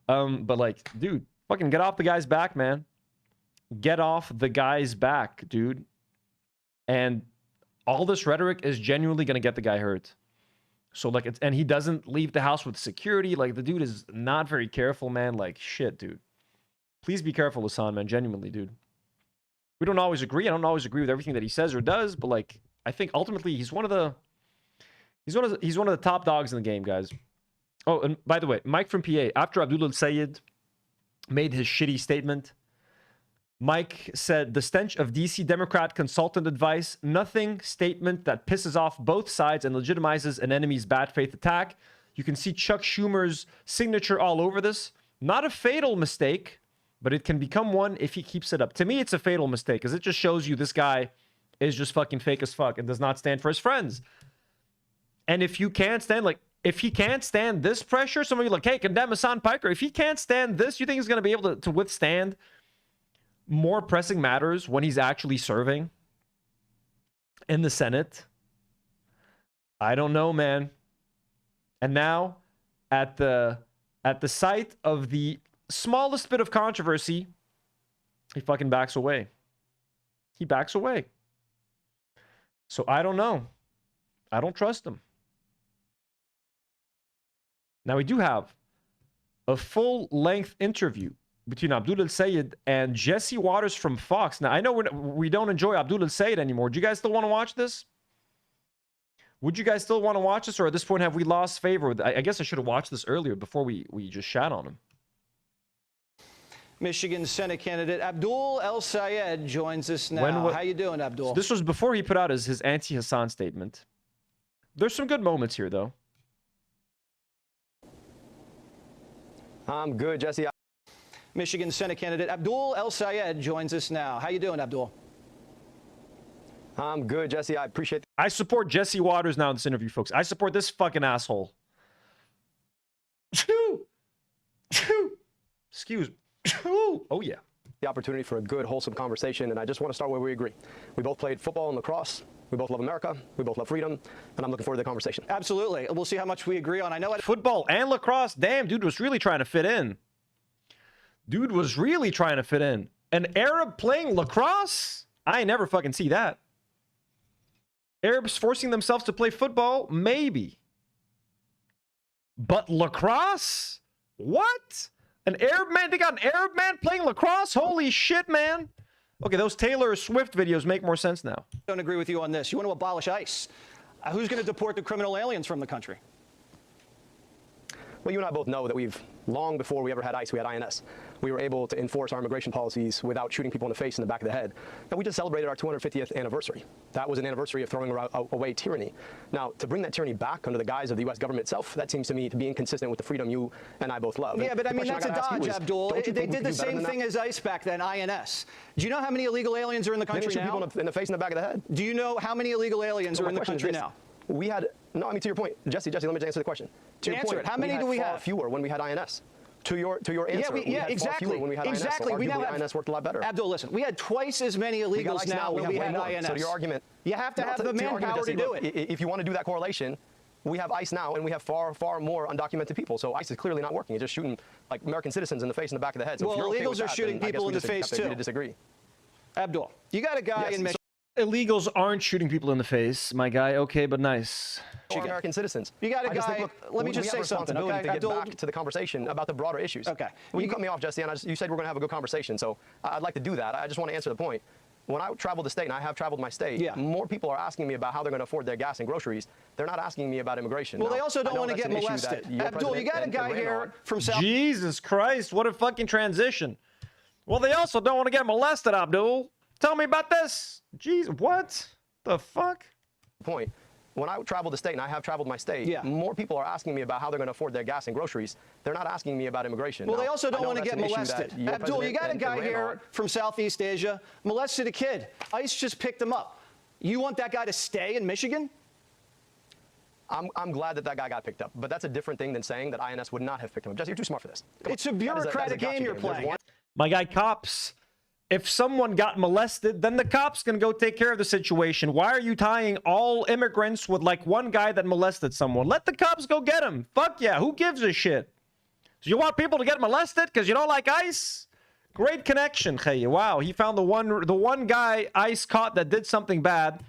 But, like, dude, fucking get off the guy's back, man. Get off the guy's back, dude. And all this rhetoric is genuinely going to get the guy hurt. So, like, and he doesn't leave the house with security. Like, the dude is not very careful, man. Like, shit, dude. Please be careful, Hasan, man. Genuinely, dude. We don't always agree. I don't always agree with everything that he says or does, but, like, I think ultimately he's one of the top dogs in the game, guys. Oh, and by the way, Mike from PA, after Abdul el-sayid made his shitty statement, Mike said, the stench of DC Democrat consultant advice, nothing statement that pisses off both sides and legitimizes an enemy's bad faith attack. You can see Chuck Schumer's signature all over this. Not a fatal mistake, but it can become one if he keeps it up. To me, it's a fatal mistake, because it just shows you this guy is just fucking fake as fuck and does not stand for his friends. And if you can't stand, like, if he can't stand this pressure, some of you are like, hey, condemn Hasan Piker. If he can't stand this, you think he's going to be able to withstand more pressing matters when he's actually serving in the Senate? I don't know, man. And now, at the site of the smallest bit of controversy, he fucking backs away. He backs away. So I don't know. I don't trust him. Now, we do have a full-length interview between Abdul el-sayid and Jesse Waters from Fox. Now, I know we don't enjoy Abdul el-sayid anymore. Do you guys still want to watch this? Would you guys still want to watch this, or at this point have we lost favor? I guess I should have watched this earlier before we just shat on him. Michigan Senate candidate Abdul el-sayid joins us now. How you doing, Abdul? So this was before he put out his anti-Hasan statement. There's some good moments here, though. I'm good, Jesse. Michigan Senate candidate Abdul el-sayid joins us now. How you doing, Abdul? I'm good, Jesse. I appreciate it. I support Jesse Waters now in this interview, folks. I support this fucking asshole. Excuse me. Oh, yeah. The opportunity for a good, wholesome conversation, and I just want to start where we agree. We both played football and lacrosse. We both love America. We both love freedom, and I'm looking forward to the conversation. Absolutely. We'll see how much we agree on. I know it. Football and lacrosse. Damn, dude was really trying to fit in. Dude was really trying to fit in. An Arab playing lacrosse? I never fucking see that. Arabs forcing themselves to play football? Maybe. But lacrosse? What? An Arab man? They got an Arab man playing lacrosse? Holy shit, man. Okay, those Taylor Swift videos make more sense now. Don't agree with you on this. You want to abolish ICE. Who's going to deport the criminal aliens from the country? Well, you and I both know that long before we ever had ICE, we had INS. We were able to enforce our immigration policies without shooting people in the face and the back of the head. And we just celebrated our 250th anniversary. That was an anniversary of throwing away tyranny. Now, to bring that tyranny back under the guise of the U.S. government itself, that seems to me to be inconsistent with the freedom you and I both love. Yeah, but I mean, that's a dodge, Abdul. They did the same thing as ICE back then, INS. Do you know how many illegal aliens are in the country now? People in the face and the back of the head. Do you know how many illegal aliens are in the country now? We had, no, I mean, to your point, Jesse, let me just answer the question. To your point, how many do we have? Fewer when we had INS. To your answer, we had exactly. far fewer when we had INS. So we now have, INS worked a lot better. Abdul, listen, we had twice as many illegals now when we had INS. So your argument, you have to have the manpower to do it. If you want to do that correlation, we have ICE now, and we have far more undocumented people. So ICE is clearly not working. It's just shooting like American citizens in the face and the back of the head. So well, illegals are shooting people in the face too. To disagree. Abdul, you got a guy in Michigan. Illegals aren't shooting people in the face, my guy. Okay, but nice. American citizens. You got a guy. Let me just say something. Okay, to get back to the conversation about the broader issues. Okay. Well, you cut me off, Jesse, and you said we're going to have a good conversation. So I'd like to do that. I just want to answer the point. When I travel the state, and I have traveled my state, more people are asking me about how they're going to afford their gas and groceries. They're not asking me about immigration. Well, they also don't want to get molested. Abdul, you got a guy here from South. Jesus Christ, what a fucking transition. Well, they also don't want to get molested, Abdul. Tell me about this. Jeez, what the fuck? Point. When I travel the state, and I have traveled my state, more people are asking me about how they're going to afford their gas and groceries. They're not asking me about immigration. Well, they also don't want to get molested. Abdul, you got a guy here from Southeast Asia, molested a kid. ICE just picked him up. You want that guy to stay in Michigan? I'm glad that guy got picked up, but that's a different thing than saying that INS would not have picked him up. Jesse, you're too smart for this. It's a bureaucratic game you're playing. My guy, cops. If someone got molested, then the cops can go take care of the situation. Why are you tying all immigrants with like one guy that molested someone? Let the cops go get him. Fuck yeah, who gives a shit? So you want people to get molested because you don't like ICE? Great connection, hey. Wow, he found the one guy ICE caught that did something bad.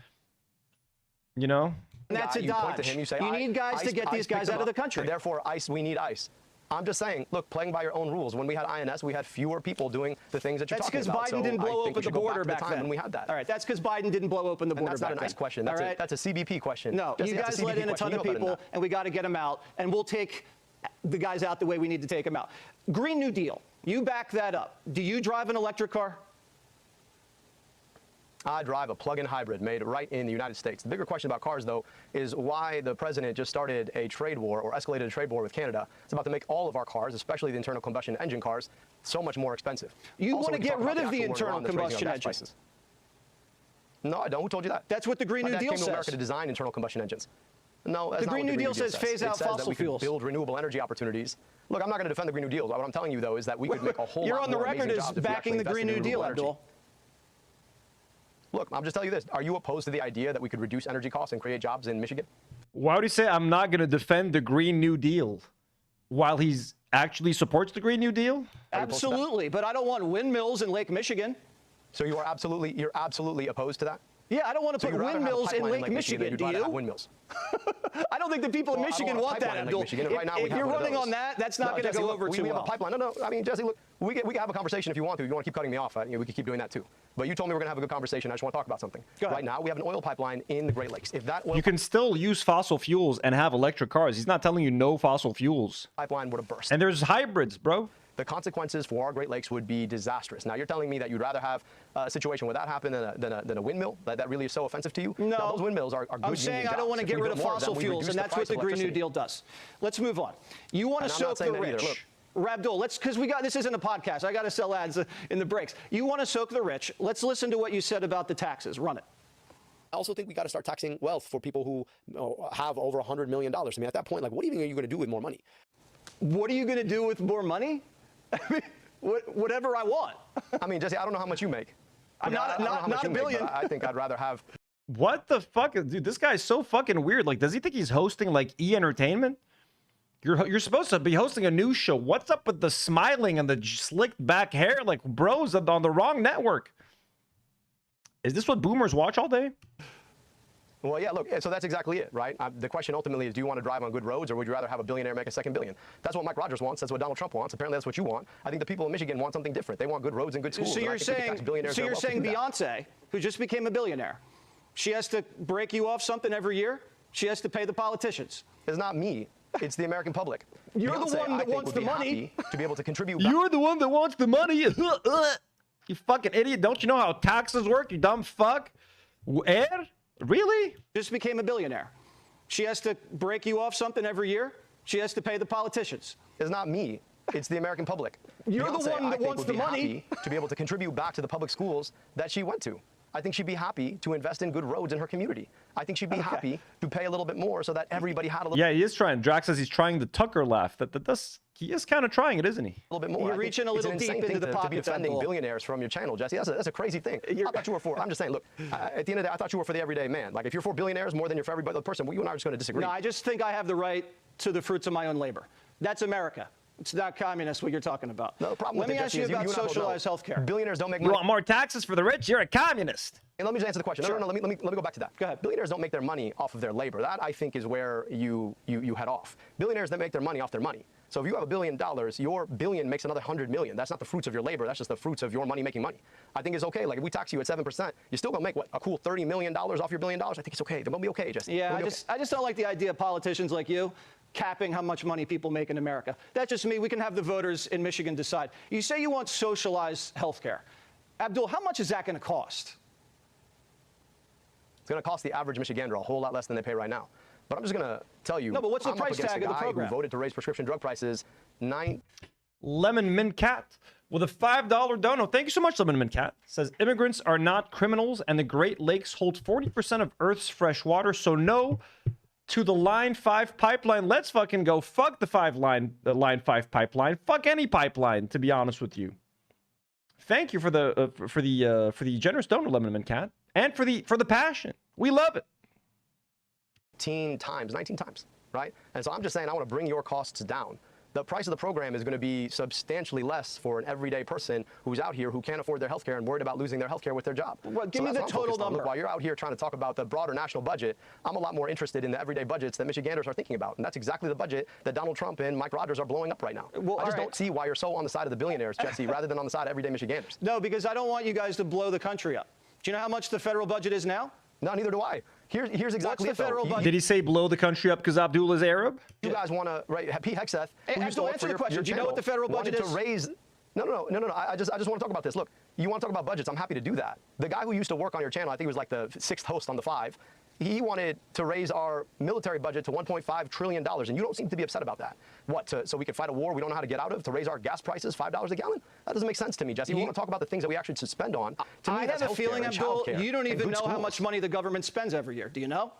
You know? And that's a dodge. You need guys to get these guys out of the country. And therefore, ICE, we need ICE. I'm just saying, look, playing by your own rules. When we had INS, we had fewer people doing the things that you're talking about. That's because Biden didn't blow open the border back then. When we had that. All right, that's because Biden didn't blow open the border back then. That's not an ICE question. That's a CBP question. No, you guys let in a ton of people, and we got to get them out, and we'll take the guys out the way we need to take them out. Green New Deal, you back that up. Do you drive an electric car? I drive a plug-in hybrid made right in the United States. The bigger question about cars, though, is why the president just started a trade war or escalated a trade war with Canada. It's about to make all of our cars, especially the internal combustion engine cars, so much more expensive. You want to get rid of the internal combustion engines? No, I don't. Who told you that? That's what the Green New Deal says. Came to America to design internal combustion engines. No, that's the Green New Deal says phase out fossil fuels. Build renewable energy opportunities. Look, I'm not going to defend the Green New Deal. What I'm telling you, though, is that we could make a whole lot more amazing jobs. You're on the record as backing the Green New Deal, Abdul. Look, I'm just telling you this. Are you opposed to the idea that we could reduce energy costs and create jobs in Michigan? Why would he say I'm not going to defend the Green New Deal while he's actually supports the Green New Deal? Absolutely, but I don't want windmills in Lake Michigan. So you're absolutely opposed to that? Yeah, I don't want to put windmills in Lake Michigan, do you? Windmills. I don't think the people in Michigan want that, Abdul. If you're running on that, that's not going to go over too well. We have a pipeline. No, I mean, Jesse, look, we can have a conversation if you want to. If you want to keep cutting me off, we can keep doing that too. But you told me we're going to have a good conversation. I just want to talk about something. Right now, we have an oil pipeline in the Great Lakes. If that oil you can still use fossil fuels and have electric cars. He's not telling you no fossil fuels. Pipeline would have burst. And there's hybrids, bro. The consequences for our Great Lakes would be disastrous. Now, you're telling me that you'd rather have a situation where that happened than a windmill? That really is so offensive to you? No. Now, those windmills are good. I'm saying I don't want to get rid of fossil fuels, and that's what the Green New Deal does. Let's move on. You want to soak the rich. Abdul, because this isn't a podcast. I got to sell ads in the breaks. You want to soak the rich. Let's listen to what you said about the taxes. Run it. I also think we got to start taxing wealth for people who have over $100 million. I mean, at that point, like, what even are you going to do with more money? What are you going to do with more money? I mean, whatever I want. I mean, Jesse, I don't know how much you make. I'm not a billion. Make, I think I'd rather have. What the fuck? Dude, this guy's so fucking weird. Like, does he think he's hosting, like, E-Entertainment? You're supposed to be hosting a news show. What's up with the smiling and the slicked back hair? Like, bros on the wrong network. Is this what boomers watch all day? Well, yeah, look, so that's exactly it, right? The question ultimately is, do you want to drive on good roads, or would you rather have a billionaire make a second billion? That's what Mike Rogers wants. That's what Donald Trump wants. Apparently, that's what you want. I think the people of Michigan want something different. They want good roads and good schools. So you're saying Beyonce, who just became a billionaire, she has to break you off something every year? She has to pay the politicians? It's not me. It's the American public. You're Beyonce, the one that wants the money. To be able to contribute. You're the one that wants the money. You fucking idiot. Don't you know how taxes work, you dumb fuck? Really? Just became a billionaire. She has to break you off something every year? She has to pay the politicians? It's not me. It's the American public. You're Beyonce, the one that wants the money. To be able to contribute back to the public schools that she went to. I think she'd be happy to invest in good roads in her community. I think she'd be happy to pay a little bit more so that everybody had a little. Yeah, he is trying. Drax says he's trying the Tucker laugh. He is kind of trying it, isn't he? A little bit more. You're reaching a little deep into the pocket. To be defending billionaires from your channel, Jesse. That's a crazy thing. I thought you were for. I'm just saying. Look, at the end of the day, I thought you were for the everyday man. Like if you're for billionaires more than you're for every other person, well, you and I are just going to disagree. No, I just think I have the right to the fruits of my own labor. That's America. It's not communist what you're talking about. No, the problem Let me ask you about socialized health care. Billionaires don't make money. You want more taxes for the rich? You're a communist. And let me just answer the question. Sure. No, let me go back to that. Go ahead. Billionaires don't make their money off of their labor. That, I think, is where you head off. Billionaires that make their money off their money. So if you have $1 billion, your billion makes another 100 million. That's not the fruits of your labor. That's just the fruits of your money making money. I think it's okay. Like if we tax you at 7%, you're still gonna make what, a cool $30 million off your $1 billion. I think it's okay. They're gonna be okay, Jesse. Yeah, I just don't like the idea of politicians like you capping how much money people make in America. That's just me. We can have the voters in Michigan decide. You say you want socialized health care. Abdul, how much is that going to cost? It's going to cost the average Michigander a whole lot less than they pay right now. But I'm just going to tell you. No, but what's the price tag of the program? Who voted to raise prescription drug prices Lemon Mint Cat with a $5 dono. Thank you so much, Lemon Mint Cat. Says immigrants are not criminals, and the Great Lakes hold 40% of Earth's fresh water. So no to the Line 5 pipeline. Let's fucking go. Fuck the Line 5 pipeline. Fuck any pipeline, to be honest with you. Thank you for the generous donor, Lemon Mint Cat, and for the passion. We love it. 19 times, right? And so I'm just saying I want to bring your costs down. The price of the program is going to be substantially less for an everyday person who's out here who can't afford their health care and worried about losing their health care with their job. Well, give me the total number. While you're out here trying to talk about the broader national budget, I'm a lot more interested in the everyday budgets that Michiganders are thinking about. And that's exactly the budget that Donald Trump and Mike Rogers are blowing up right now. Well, I just don't see why you're so on the side of the billionaires, Jesse, rather than on the side of everyday Michiganders. No, because I don't want you guys to blow the country up. Do you know how much the federal budget is now? No, neither do I. Here's exactly What's the federal budget? Did he say blow the country up because Abdul is Arab? You guys want to, right? Pete Hegseth. Hey, Abdul, answer the question. Do you know what the federal budget is? To raise. No. I just want to talk about this. Look, you want to talk about budgets? I'm happy to do that. The guy who used to work on your channel, I think he was like the 6th host on the 5. He wanted to raise our military budget to $1.5 trillion, and you don't seem to be upset about that. What, so we could fight a war we don't know how to get out of, to raise our gas prices $5 a gallon? That doesn't make sense to me, Jesse. We want to talk about the things that we actually should spend on. To me, I have a feeling, Abdul, you don't even know how much money the government spends every year. Do you know?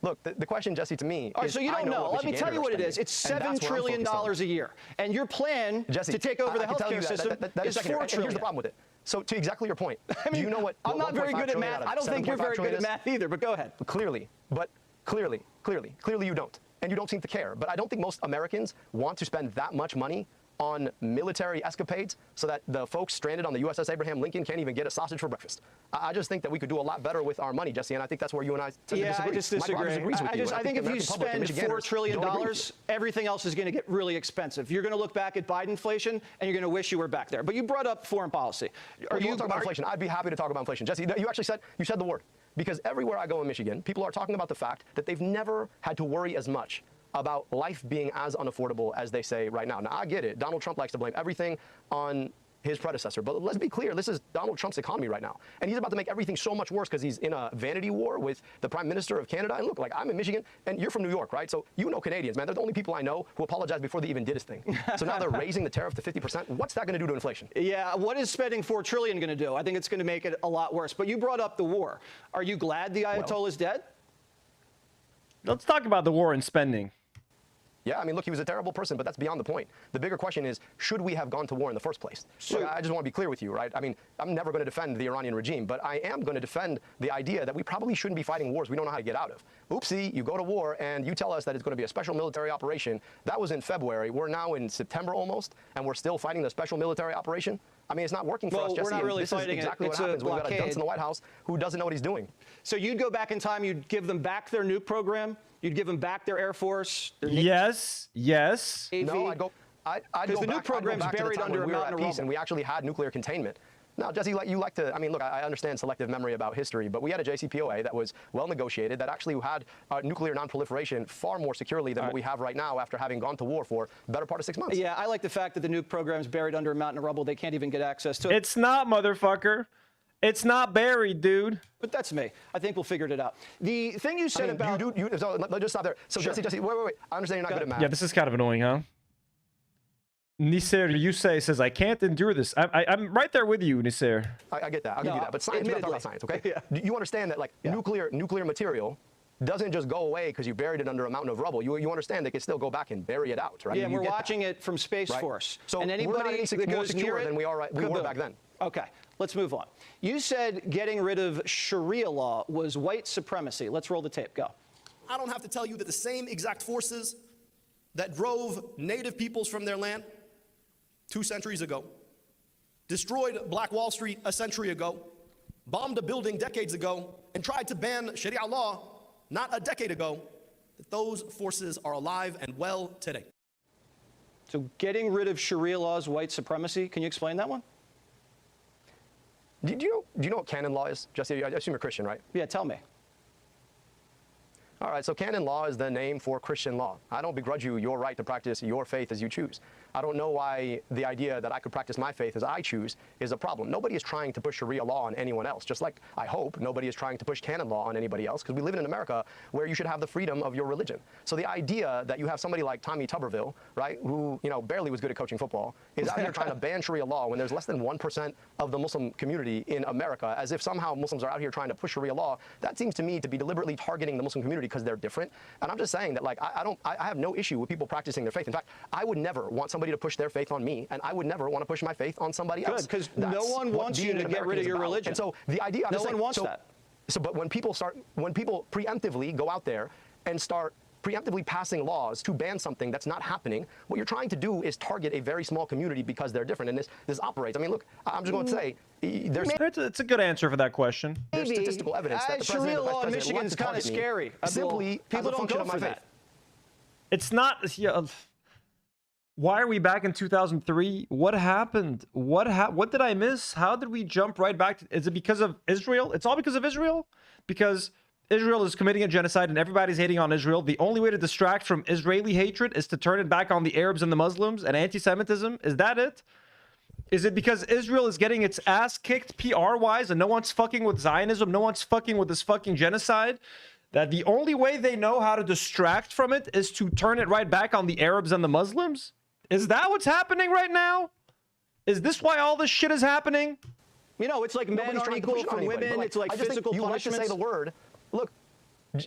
Look, the question, Jesse, to me All right, so you don't know. Let me tell you what it is. It's $7 trillion a year. And your plan Jesse, to take over the healthcare system is $4 trillion. Here's the problem with it. So to exactly your point, I mean, do you know what? I'm not very good at math. I don't think you're very good at math either, but go ahead. Clearly you don't. And you don't seem to care. But I don't think most Americans want to spend that much money on military escapades so that the folks stranded on the USS Abraham Lincoln can't even get a sausage for breakfast. I just think that we could do a lot better with our money, Jesse, and I think that's where you and I disagree. I just disagree. I think if you spend $4 trillion, everything else is going to get really expensive. You're going to look back at Bidenflation, and you're going to wish you were back there. But you brought up foreign policy. Are you want to talk about inflation? I'd be happy to talk about inflation. Jesse, you actually said the word. Because everywhere I go in Michigan, people are talking about the fact that they've never had to worry as much about life being as unaffordable as they say right now. Now, I get it. Donald Trump likes to blame everything on his predecessor. But let's be clear, this is Donald Trump's economy right now. And he's about to make everything so much worse because he's in a vanity war with the Prime Minister of Canada. And look, like, I'm in Michigan, and you're from New York, right? So you know Canadians, man. They're the only people I know who apologize before they even did his thing. So now they're raising the tariff to 50%. What's that going to do to inflation? Yeah, what is spending $4 trillion going to do? I think it's going to make it a lot worse. But you brought up the war. Are you glad the Ayatollah is dead? Let's talk about the war and spending. Yeah, I mean, look, he was a terrible person, but that's beyond the point. The bigger question is, should we have gone to war in the first place? Look, I just want to be clear with you, right? I mean, I'm never going to defend the Iranian regime, but I am going to defend the idea that we probably shouldn't be fighting wars we don't know how to get out of. Oopsie, you go to war and you tell us that it's going to be a special military operation. That was in February. We're now in September almost, and we're still fighting the special military operation. I mean, it's not working for us, Jesse. We're not really this fighting is exactly it. what It's a happens when we've got a dunce blockade. in the White House who doesn't know what he's doing. So you'd go back in time, you'd give them back their nuke program, you'd give them back their Air Force. Their Yes. No, I'd go the nuke program's buried under a mountain of rubble. and we actually had nuclear containment. Now, Jesse, you like to, I mean, look, I understand selective memory about history, but we had a JCPOA that was well negotiated, that actually had nuclear non-proliferation far more securely than what we have right now after having gone to war for the better part of 6 months. Yeah, I like the fact that the nuke program's buried under a mountain of rubble. They can't even get access to it. It's not, motherfucker. It's not buried, dude. But that's me. I think we'll figure it out. The thing you said about... So let's just stop there. So, Sure. Jesse, wait. I understand you're not good at math. Yeah, this is kind of annoying, huh? Nisser Yusei says, I can't endure this. I'm right there with you, Nisser. I get that. I'll give you that. But science, we gotta talk about science, okay? You understand that, like, nuclear material doesn't just go away because you buried it under a mountain of rubble. You understand they can still go back and bury it out, right? Yeah, we're watching it from Space Force. So and we're anybody not any that more goes near secure it, than we were back then. Okay, let's move on. You said getting rid of Sharia law was white supremacy. Let's roll the tape. Go. I don't have to tell you that the same exact forces that drove native peoples from their land 2 centuries ago, destroyed Black Wall Street a century ago, bombed a building decades ago, and tried to ban Sharia law not a decade ago, that those forces are alive and well today. So getting rid of Sharia law is white supremacy. Can you explain that one? Do you know what canon law is? Jesse, I assume you're Christian, right? Yeah, tell me. All right, so canon law is the name for Christian law. I don't begrudge you your right to practice your faith as you choose. I don't know why the idea that I could practice my faith as I choose is a problem. Nobody is trying to push Sharia law on anyone else, just like I hope nobody is trying to push canon law on anybody else, because we live in America where you should have the freedom of your religion. So the idea that you have somebody like Tommy Tuberville, right, who barely was good at coaching football, is out here trying to ban Sharia law when there's less than 1% of the Muslim community in America, as if somehow Muslims are out here trying to push Sharia law. That seems to me to be deliberately targeting the Muslim community because they're different. And I'm just saying that, like, I have no issue with people practicing their faith. In fact, I would never want somebody to push their faith on me, and I would never want to push my faith on somebody else. Good, because no one wants you to get rid of your religion. And so the idea, no one wants that. So, but when people preemptively go out there and start preemptively passing laws to ban something that's not happening, what you're trying to do is target a very small community because they're different, and this operates. I mean, look, I'm just going to say, It's a good answer for that question. There's statistical evidence that the president Sharia and vice law in president Michigan want is to kind of target me scary. simply People as a don't function go of my for faith. that. It's not. Yeah, why are we back in 2003? What happened? What did I miss? How did we jump right back? Is it because of Israel? It's all because of Israel? Because Israel is committing a genocide and everybody's hating on Israel. The only way to distract from Israeli hatred is to turn it back on the Arabs and the Muslims and anti-Semitism. Is that it? Is it because Israel is getting its ass kicked PR-wise and no one's fucking with Zionism, no one's fucking with this fucking genocide, that the only way they know how to distract from it is to turn it right back on the Arabs and the Muslims? Is that what's happening right now? Is this why all this shit is happening? You know, it's like men aren't equal for women. It's like physical you punishments. like to say the word. Look,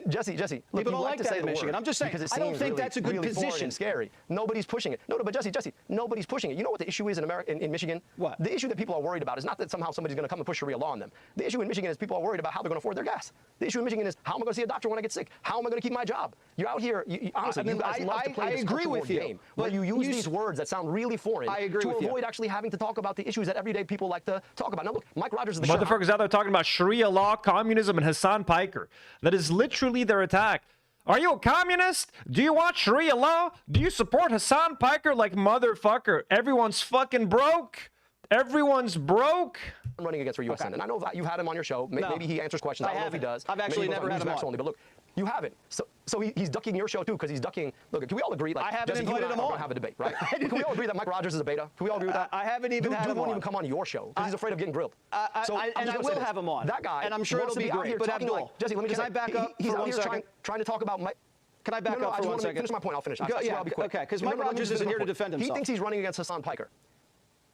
Jesse, look, people don't like to that say in the Michigan. word I'm just saying, because it I don't seems think really, that's a good really foreign position. and scary. Nobody's pushing it. No, but Jesse, nobody's pushing it. You know what the issue is in America, in Michigan? What? The issue that people are worried about is not that somehow somebody's going to come and push Sharia law on them. The issue in Michigan is people are worried about how they're going to afford their gas. The issue in Michigan is how am I going to see a doctor when I get sick? How am I going to keep my job? You're out here. Honestly, you guys love to play this culture war game where you use these words that sound really foreign to avoid actually having to talk about the issues that everyday people like to talk about. Now, look, Mike Rogers is the motherfuckers out there talking about Sharia law, communism, and Hasan Piker. That is literally their attack. Are you a communist? Do you want Sharia law? Do you support Hasan Piker? Like, motherfucker, everyone's fucking broke. Everyone's broke. I'm running against for U.S. Senate. And I know that you've had him on your show. Maybe he answers questions. I don't know if he does. I've actually never had him on. Only, but look, you haven't. So he's ducking your show too because he's ducking. Look, can we all agree? Like, I haven't Jesse, invited him on. We're gonna have a debate, right? Can we all agree that Mike Rogers is a beta? Can we all agree with that? I haven't even had him on. Dude won't even come on your show because he's afraid of getting grilled. I will have him on. That guy. And I'm sure it'll be great. But Abdul, Jesse, let me just can I back up he's for out 1 here second? trying to talk about Mike. Can I back up for 1 second? Finish my point. I'll finish. Yeah, okay, because Mike Rogers isn't here to defend himself. He thinks he's running against Hasan Piker.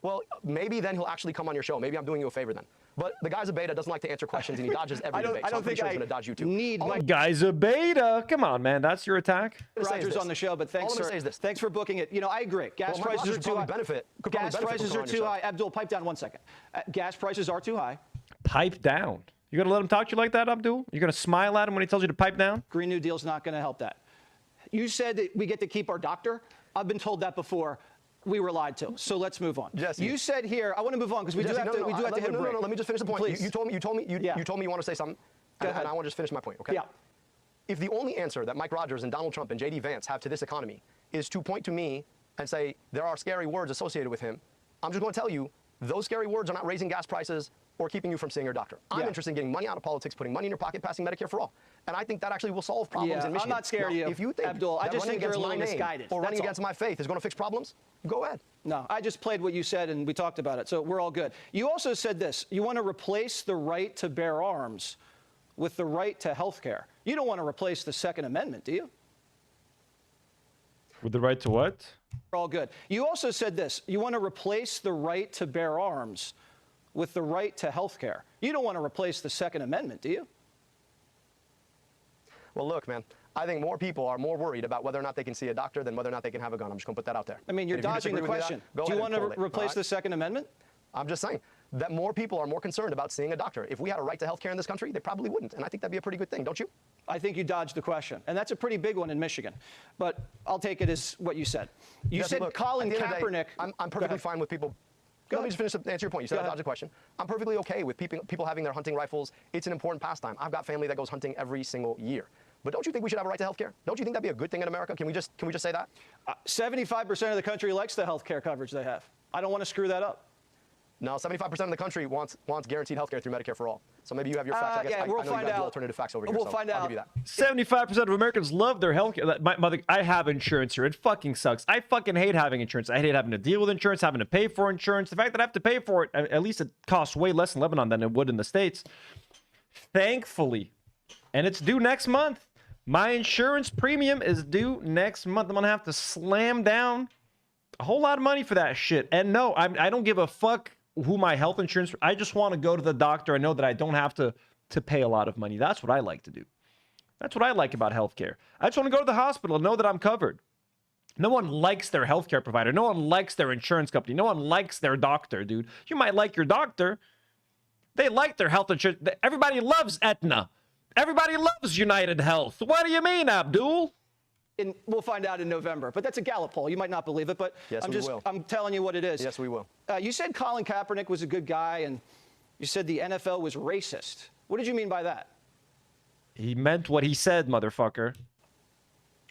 Well, maybe then he'll actually come on your show. Maybe I'm doing you a favor then. But the guy's a beta, doesn't like to answer questions, and he dodges every debate. I don't think he's going to dodge you too. Need Mike. Guy's a beta. Come on, man. That's your attack. Rogers on the show, but thanks for booking it. You know, I agree. Gas prices are too high. Gas prices are too high. Abdul, pipe down 1 second. Gas prices are too high. Pipe down. You gonna let him talk to you like that, Abdul? You're gonna smile at him when he tells you to pipe down? Green New Deal's not going to help that. You said that we get to keep our doctor. I've been told that before. we were lied to. So let's move on. Jesse. You said here, I want to move on because we do have to hit a break. No, let me just finish the point. Please. You told me you want to say something. Go ahead. And I want to just finish my point, okay? Yeah. If the only answer that Mike Rogers and Donald Trump and J.D. Vance have to this economy is to point to me and say there are scary words associated with him, I'm just going to tell you those scary words are not raising gas prices or keeping you from seeing your doctor. I'm interested in getting money out of politics, putting money in your pocket, passing Medicare for all. And I think that actually will solve problems in Michigan. I'm not scared of you, If you think Abdul. I just think you're a little misguided. Or running against my faith is going to fix problems, go ahead. No, I just played what you said and we talked about it, so we're all good. You also said this. You want to replace the right to bear arms with the right to health care. You don't want to replace the Second Amendment, do you? With the right to what? We're all good. You also said this. You want to replace the right to bear arms with the right to health care. You don't want to replace the Second Amendment, do you? Well, look, man, I think more people are more worried about whether or not they can see a doctor than whether or not they can have a gun. I'm just going to put that out there. I mean, you're dodging the question. Do you want to replace the Second Amendment? I'm just saying that more people are more concerned about seeing a doctor. If we had a right to health care in this country, they probably wouldn't. And I think that'd be a pretty good thing, don't you? I think you dodged the question. And that's a pretty big one in Michigan. But I'll take it as what you said. You said look, Colin at the end of the day, Kaepernick. I'm perfectly fine with people. Let me just finish to answer your point. You said I dodged the question. I'm perfectly okay with people having their hunting rifles. It's an important pastime. I've got family that goes hunting every single year. But don't you think we should have a right to health care? Don't you think that'd be a good thing in America? Can we just say that? 75% of the country likes the health care coverage they have. I don't want to screw that up. No, 75% of the country wants guaranteed health care through Medicare for all. So maybe you have your facts. I guess we'll I know find you got out. the alternative facts over here. We'll so find I'll out. give you that. 75% of Americans love their health care. My mother, I have insurance here. It fucking sucks. I fucking hate having insurance. I hate having to deal with insurance, having to pay for insurance. The fact that I have to pay for it, at least it costs way less in Lebanon than it would in the States. Thankfully. And it's due next month. My insurance premium is due next month. I'm going to have to slam down a whole lot of money for that shit. And no, I don't give a fuck who my health insurance. I just want to go to the doctor. I know that I don't have to pay a lot of money. That's what I like to do. That's what I like about healthcare. I just want to go to the hospital and know that I'm covered. No one likes their healthcare provider. No one likes their insurance company. No one likes their doctor, dude. You might like your doctor. They like their health insurance. Everybody loves Aetna. Everybody loves United Health. What do you mean, Abdul? We'll find out in November. But that's a Gallup poll. You might not believe it, but yes, I'm telling you what it is. Yes, we will. You said Colin Kaepernick was a good guy, and you said the NFL was racist. What did you mean by that? He meant what he said, motherfucker.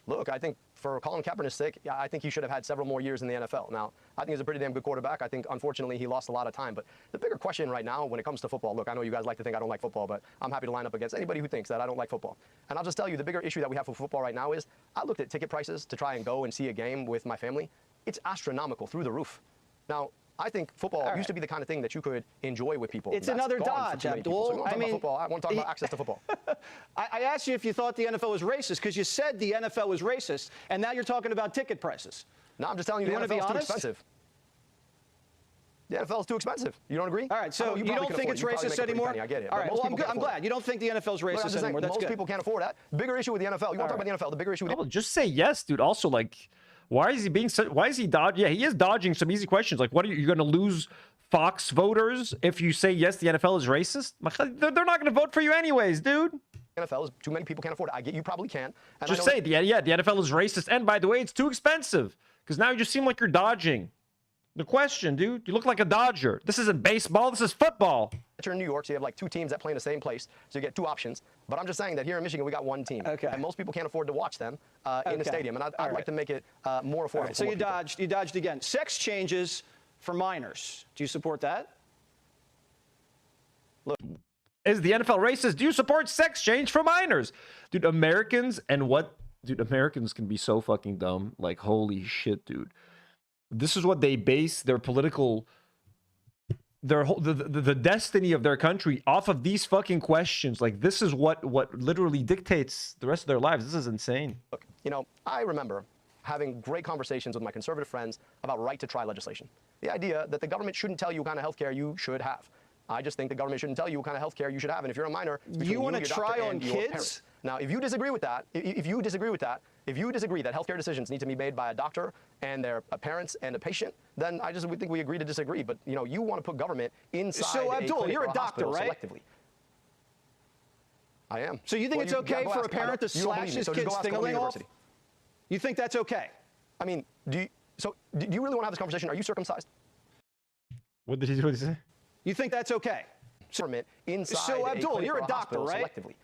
Look, I think for Colin Kaepernick's sake, yeah, I think he should have had several more years in the NFL. Now, I think he's a pretty damn good quarterback. I think, unfortunately, he lost a lot of time. But the bigger question right now when it comes to football, look, I know you guys like to think I don't like football, but I'm happy to line up against anybody who thinks that I don't like football. And I'll just tell you, the bigger issue that we have for football right now is I looked at ticket prices to try and go and see a game with my family. It's astronomical, through the roof. Now, I think football used to be the kind of thing that you could enjoy with people. It's another dodge, Abdul. So I mean, football. I want to talk about access to football. I asked you if you thought the NFL was racist because you said the NFL was racist, and now you're talking about ticket prices. No, I'm just telling you, the NFL is too expensive. The NFL is too expensive. You don't agree? All right, so you don't think it's racist anymore? I get it. All right, well, I'm glad. You don't think the NFL is racist anymore. That's good. Most people can't afford that. Bigger issue with the NFL. You want to talk about the NFL? The bigger issue with the NFL. Just say yes, dude. Also, like, why is he being so, why is he dodging? Yeah, he is dodging some easy questions. Like, what are you going to lose Fox voters if you say yes, the NFL is racist? They're not going to vote for you anyways, dude. NFL is too many people can't afford it. I get you probably can. And just say, the NFL is racist. And by the way, it's too expensive. Because now you just seem like you're dodging the question, dude. You look like a dodger. This isn't baseball. This is football. You're in New York, so you have like two teams that play in the same place. So you get two options. But I'm just saying that here in Michigan, we got one team. Okay. And most people can't afford to watch them in the stadium. And I'd like to make it more affordable. So you dodged again. Sex changes for minors. Do you support that? Look, is the NFL racist? Do you support sex change for minors? Dude, Americans can be so fucking dumb. Like, holy shit, dude. This is what they base their political, the destiny of their country off of these fucking questions. Like, this is what literally dictates the rest of their lives. This is insane. Look, you know, I remember having great conversations with my conservative friends about right to try legislation. The idea that the government shouldn't tell you what kind of health care you should have. I just think the government shouldn't tell you what kind of health care you should have. And if you're a minor, you want to try on kids? Now, if you disagree with that, if you disagree that healthcare decisions need to be made by a doctor and their parents and a patient, then we think we agree to disagree. But you know, you want to put government inside. So Abdul, you're a doctor, right? Selectively. I am. So you think it's okay for a parent to slash his kid's thing off? You think that's okay? I mean, So do you really want to have this conversation? Are you circumcised? What did he say? You think that's okay? Inside So Abdul, you're a doctor, right? Selectively.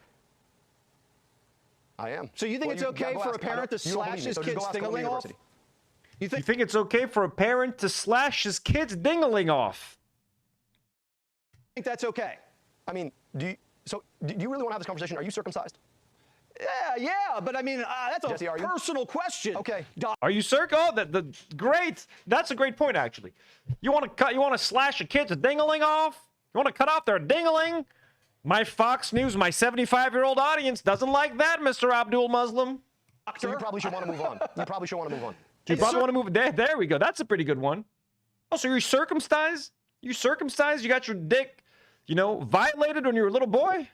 I am. So you think it's okay for a parent to slash his kid's ding-a-ling off? You think it's okay for a parent to slash his kid's ding-a-ling off? I think that's okay. I mean, do you really want to have this conversation? Are you circumcised? Yeah, but I mean, that's Jesse, a personal question. Okay. Are you circo? Great. That's a great point, actually. You want to slash a kid's ding-a-ling off? You want to cut off their ding-a-ling? My Fox News, my 75-year-old audience doesn't like that, Mr. Abdul Muslim. So you probably should want to move on. You probably should want to move on. You probably want to move. There we go. That's a pretty good one. Oh, so you're circumcised? You circumcised? You got your dick, violated when you were a little boy?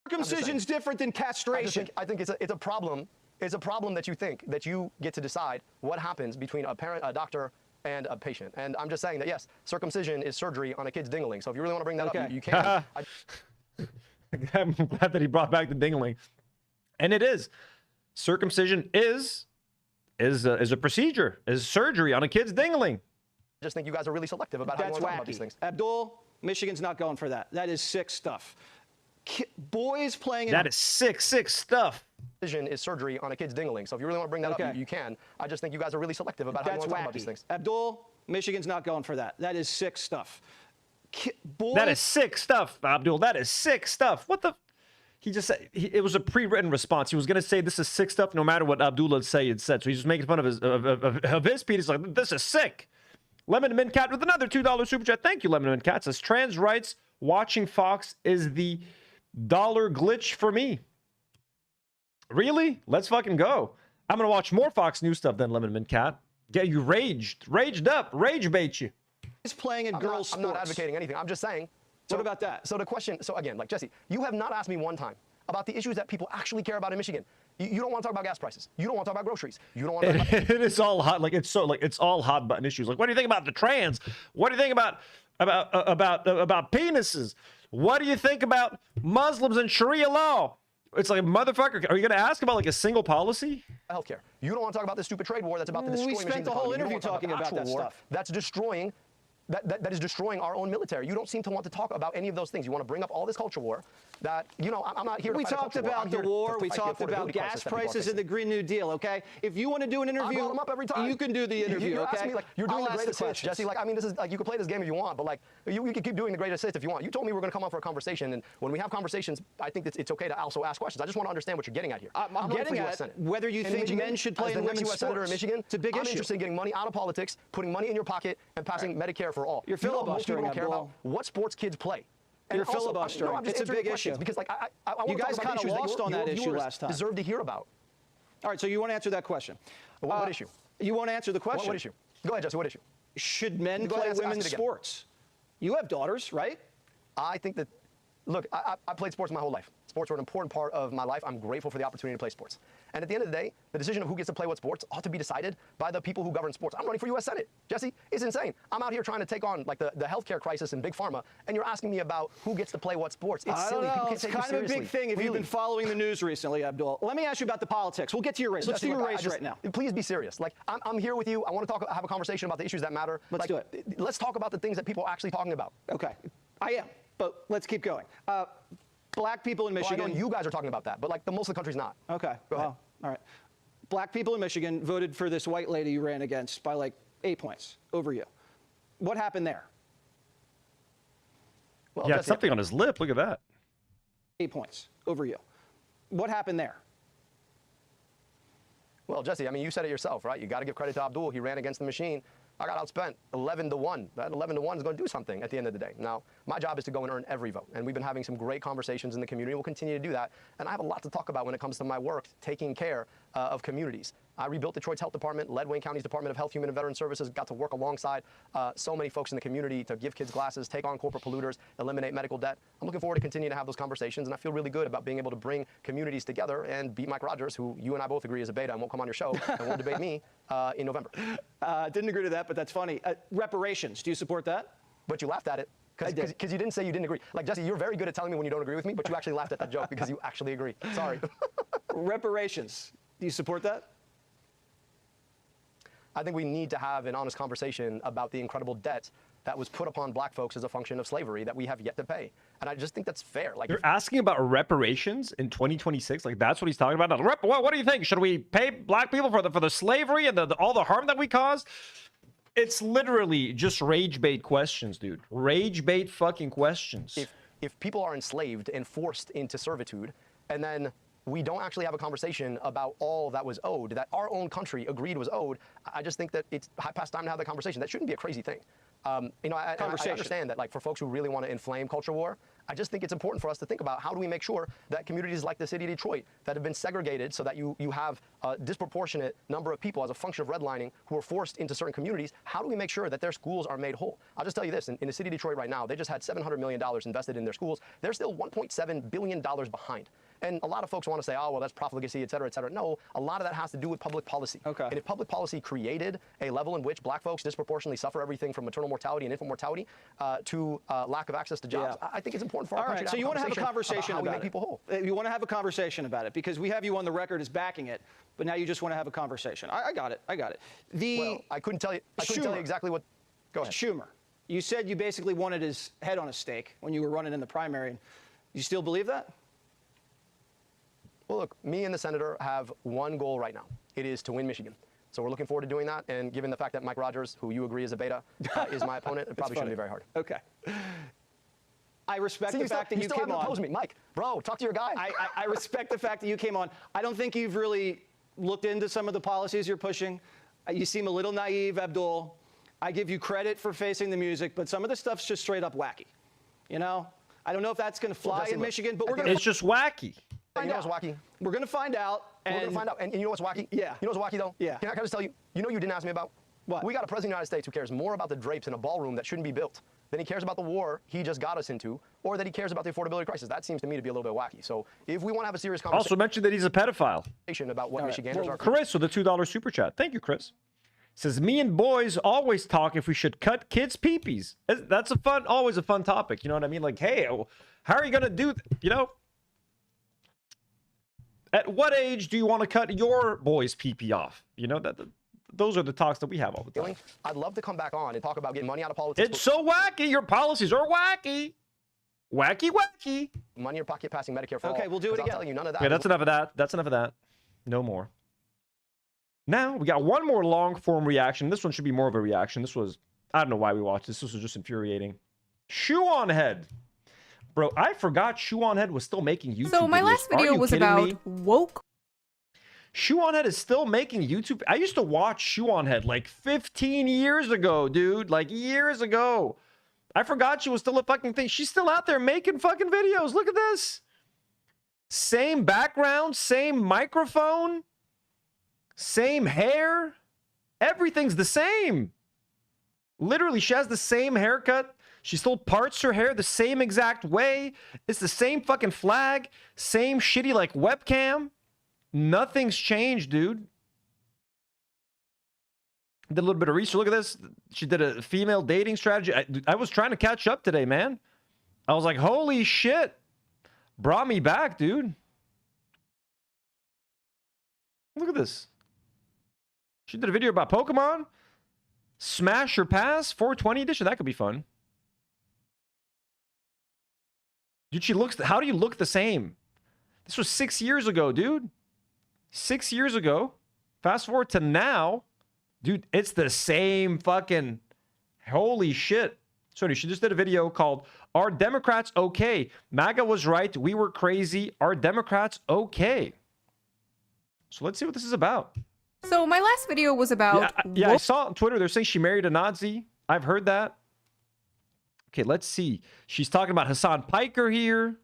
Circumcision's different than castration. I think it's a problem. It's a problem that you think that you get to decide what happens between a parent, a doctor, and a patient. And I'm just saying that, yes, circumcision is surgery on a kid's ding-a-ling. So if you really want to bring that up, you can. I'm glad that he brought back the ding-a-ling. And it is. Circumcision is a procedure, is surgery on a kid's ding-a-ling. I just think you guys are really selective about how you want to talk about these things. Abdul, Michigan's not going for that. That is sick stuff. Boys playing. That is sick stuff. Circumcision is surgery on a kid's ding-a-ling. So if you really want to bring that up, you can. I just think you guys are really selective about how you want to talk about these things. Abdul, Michigan's not going for that. That is sick stuff. Boys. That is sick stuff, Abdul. That is sick stuff. What the? He just said it was a pre-written response. He was going to say this is sick stuff no matter what Abdul el-sayid said. So he's just making fun of his piece. He's like, this is sick. Lemon Mint Cat with another $2 super chat. Thank you, Lemon Mint Cat. Says trans rights watching Fox is the dollar glitch for me. Really? Let's fucking go. I'm gonna watch more Fox News stuff than Lemon Mint Cat. Get you raged up, rage bait you. He's playing in girls' sports. I'm not advocating anything. I'm just saying. What about that? So the question. So again, like Jesse, you have not asked me one time about the issues that people actually care about in Michigan. You don't want to talk about gas prices. You don't want to talk about groceries. You don't want to talk about... It is all hot. It's all hot button issues. Like, what do you think about the trans? What do you think about penises? What do you think about Muslims and Sharia law? It's like, motherfucker, are you going to ask about like a single policy? Healthcare. You don't want to talk about this stupid trade war that's about to destroy We spent the whole interview talking about that stuff. That's destroying. That is destroying our own military. You don't seem to want to talk about any of those things. You want to bring up all this culture war that, I'm not here to We fight talked a culture about the war. We talked about gas prices and the Green New Deal, okay? If you want to do an interview, them up every time. you can do the interview, you're okay? Asking me, like, you're doing the greatest hits, Jesse. Like, I mean, this is like, you can play this game if you want, but like, you can keep doing the greatest hits if you want. You told me we're going to come on for a conversation, and when we have conversations, I think it's okay to also ask questions. I just want to understand what you're getting at here. I'm getting at whether you think men should play in women's sports. Senator in Michigan, it's a big issue. I'm interested in getting money out of politics, putting money in your pocket, and passing Medicare for all. You're filibustering, most people don't care about what sports kids play. You're filibustering. It's a big issue. Because like I you guys kind of lost on that issue last time. Deserve to hear about. All right, so you want to answer that question? What issue? You want to answer the question? What issue? Go ahead, Jesse. What issue? Should men play women's sports? You have daughters, right? I think that. Look, I played sports my whole life. Sports were an important part of my life. I'm grateful for the opportunity to play sports. And at the end of the day, the decision of who gets to play what sports ought to be decided by the people who govern sports. I'm running for U.S. Senate. Jesse, it's insane. I'm out here trying to take on like the healthcare crisis in Big Pharma, and you're asking me about who gets to play what sports. It's silly. People can't It's take you kind of a big thing if you've been following the news recently, Abdul. Let me ask you about the politics. We'll get to your race. Let's do your race right now. Please be serious. Like, I'm here with you. I want to have a conversation about the issues that matter. Let's do it. Let's talk about the things that people are actually talking about. Okay. I am, but let's keep going. Black people in Michigan. Well, I know you guys are talking about that, but like most of the country's not. Okay. Go ahead. All right. Black people in Michigan voted for this white lady you ran against by like 8 points over you. What happened there? Well, he had something on his lip. Look at that. 8 points over you. What happened there? Well, Jesse, I mean, you said it yourself, right? You got to give credit to Abdul. He ran against the machine. I got outspent 11-1. That 11-1 is going to do something at the end of the day. Now, my job is to go and earn every vote. And we've been having some great conversations in the community. We'll continue to do that. And I have a lot to talk about when it comes to my work taking care of communities. I rebuilt Detroit's health department, led Wayne County's Department of Health, Human and Veteran Services, got to work alongside so many folks in the community to give kids glasses, take on corporate polluters, eliminate medical debt. I'm looking forward to continuing to have those conversations, and I feel really good about being able to bring communities together and beat Mike Rogers, who you and I both agree is a beta and won't come on your show and won't debate me in November. Didn't agree to that, but that's funny. Reparations, do you support that? But you laughed at it. Because you didn't say you didn't agree. Like, Jesse, you're very good at telling me when you don't agree with me, but you actually laughed at that joke because you actually agree. Sorry. Reparations, do you support that? I think we need to have an honest conversation about the incredible debt that was put upon black folks as a function of slavery that we have yet to pay. And I just think that's fair. Like, you're asking about reparations in 2026? Like, that's what he's talking about? What do you think? Should we pay black people for the slavery and all the harm that we caused? It's literally just rage bait questions, dude. Rage bait fucking questions. If people are enslaved and forced into servitude, and then we don't actually have a conversation about all that was owed, that our own country agreed was owed, I just think that it's past time to have that conversation. That shouldn't be a crazy thing. You know, I understand that, like, for folks who really want to inflame culture war, I just think it's important for us to think about how do we make sure that communities like the city of Detroit that have been segregated so that you have a disproportionate number of people as a function of redlining who are forced into certain communities, how do we make sure that their schools are made whole? I'll just tell you this, in the city of Detroit right now, they just had $700 million invested in their schools. They're still $1.7 billion behind. And a lot of folks want to say, oh, well, that's profligacy, et cetera, et cetera. No, a lot of that has to do with public policy. Okay. And if public policy created a level in which black folks disproportionately suffer everything from maternal mortality and infant mortality to lack of access to jobs, I think it's important for our country to have so you want to have a conversation about how we about make people whole. You want to have a conversation about it because we have you on the record as backing it, but now you just want to have a conversation. I got it. I got it. Well, I couldn't tell you exactly what. Go ahead. Schumer, you said you basically wanted his head on a stake when you were running in the primary. You still believe that? Well, look, me and the senator have one goal right now. It is to win Michigan. So we're looking forward to doing that. And given the fact that Mike Rogers, who you agree is a beta, is my opponent, it probably shouldn't be very hard. Okay. I respect the fact that you came on. Oppose me. Mike, bro, talk to your guy. I respect the fact that you came on. I don't think you've really looked into some of the policies you're pushing. You seem a little naive, Abdul. I give you credit for facing the music, but some of the stuff's just straight up wacky. You know? I don't know if that's going to fly in Michigan, but we're going to... It's just wacky. You know what's wacky? We're going to find out. We're going to find out. And you know what's wacky? Yeah. You know what's wacky, though? Yeah. Can I just tell you? You know you didn't ask me about? What? We got a president of the United States who cares more about the drapes in a ballroom that shouldn't be built than he cares about the war he just got us into, or that he cares about the affordability crisis. That seems to me to be a little bit wacky. So if we want to have a serious conversation... Also mentioned that he's a pedophile. ...about what Michiganders are... Chris with the $2 super chat. Thank you, Chris. Says, me and boys always talk if we should cut kids' peepees. That's always a fun topic. You know what I mean? Like, hey, how are you going to do, you know? At what age do you want to cut your boy's pee-pee off? You know, those are the talks that we have all the time. I'd love to come back on and talk about getting money out of politics. It's so wacky. Your policies are wacky. Wacky, wacky. Money in your pocket passing Medicare for all. Okay, we'll do it again. I'll tell you, none of that. Okay, that's enough of that. That's enough of that. No more. Now, we got one more long-form reaction. This one should be more of a reaction. This was, I don't know why we watched this. This was just infuriating. Shoe0nHead. Bro, I forgot Shoe0nHead was still making YouTube So my videos. last video was about woke. Shoe0nHead is still making YouTube. I used to watch Shoe0nHead like 15 years ago, dude. Like years ago. I forgot she was still a fucking thing. She's still out there making fucking videos. Look at this. Same background, same microphone, same hair. Everything's the same. Literally, she has the same haircut. She still parts her hair the same exact way. It's the same fucking flag. Same shitty like webcam. Nothing's changed, dude. Did a little bit of research. Look at this. She did a female dating strategy. I was trying to catch up today, man. I was like, holy shit. Brought me back, dude. Look at this. She did a video about Pokemon. Smash or pass. 420 edition. That could be fun. Dude, she looks... How do you look the same? This was 6 years ago, dude. 6 years ago. Fast forward to now. Dude, it's the same fucking... Holy shit. Sorry, she just did a video called, Are Democrats Okay? MAGA was right. We were crazy. Are Democrats okay? So let's see what this is about. So my last video was about I saw on Twitter they're saying she married a Nazi. I've heard that. Okay, let's see. She's talking about Hasan Piker here.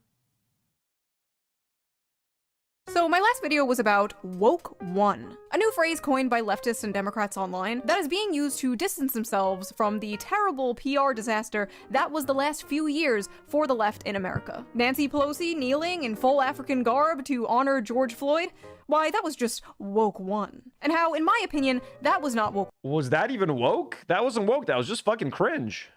So my last video was about woke one, a new phrase coined by leftists and Democrats online that is being used to distance themselves from the terrible PR disaster that was the last few years for the left in America. Nancy Pelosi kneeling in full African garb to honor George Floyd? Why, that was just woke one. And how, in my opinion, that was not woke. Was that even woke? That wasn't woke. That was just fucking cringe.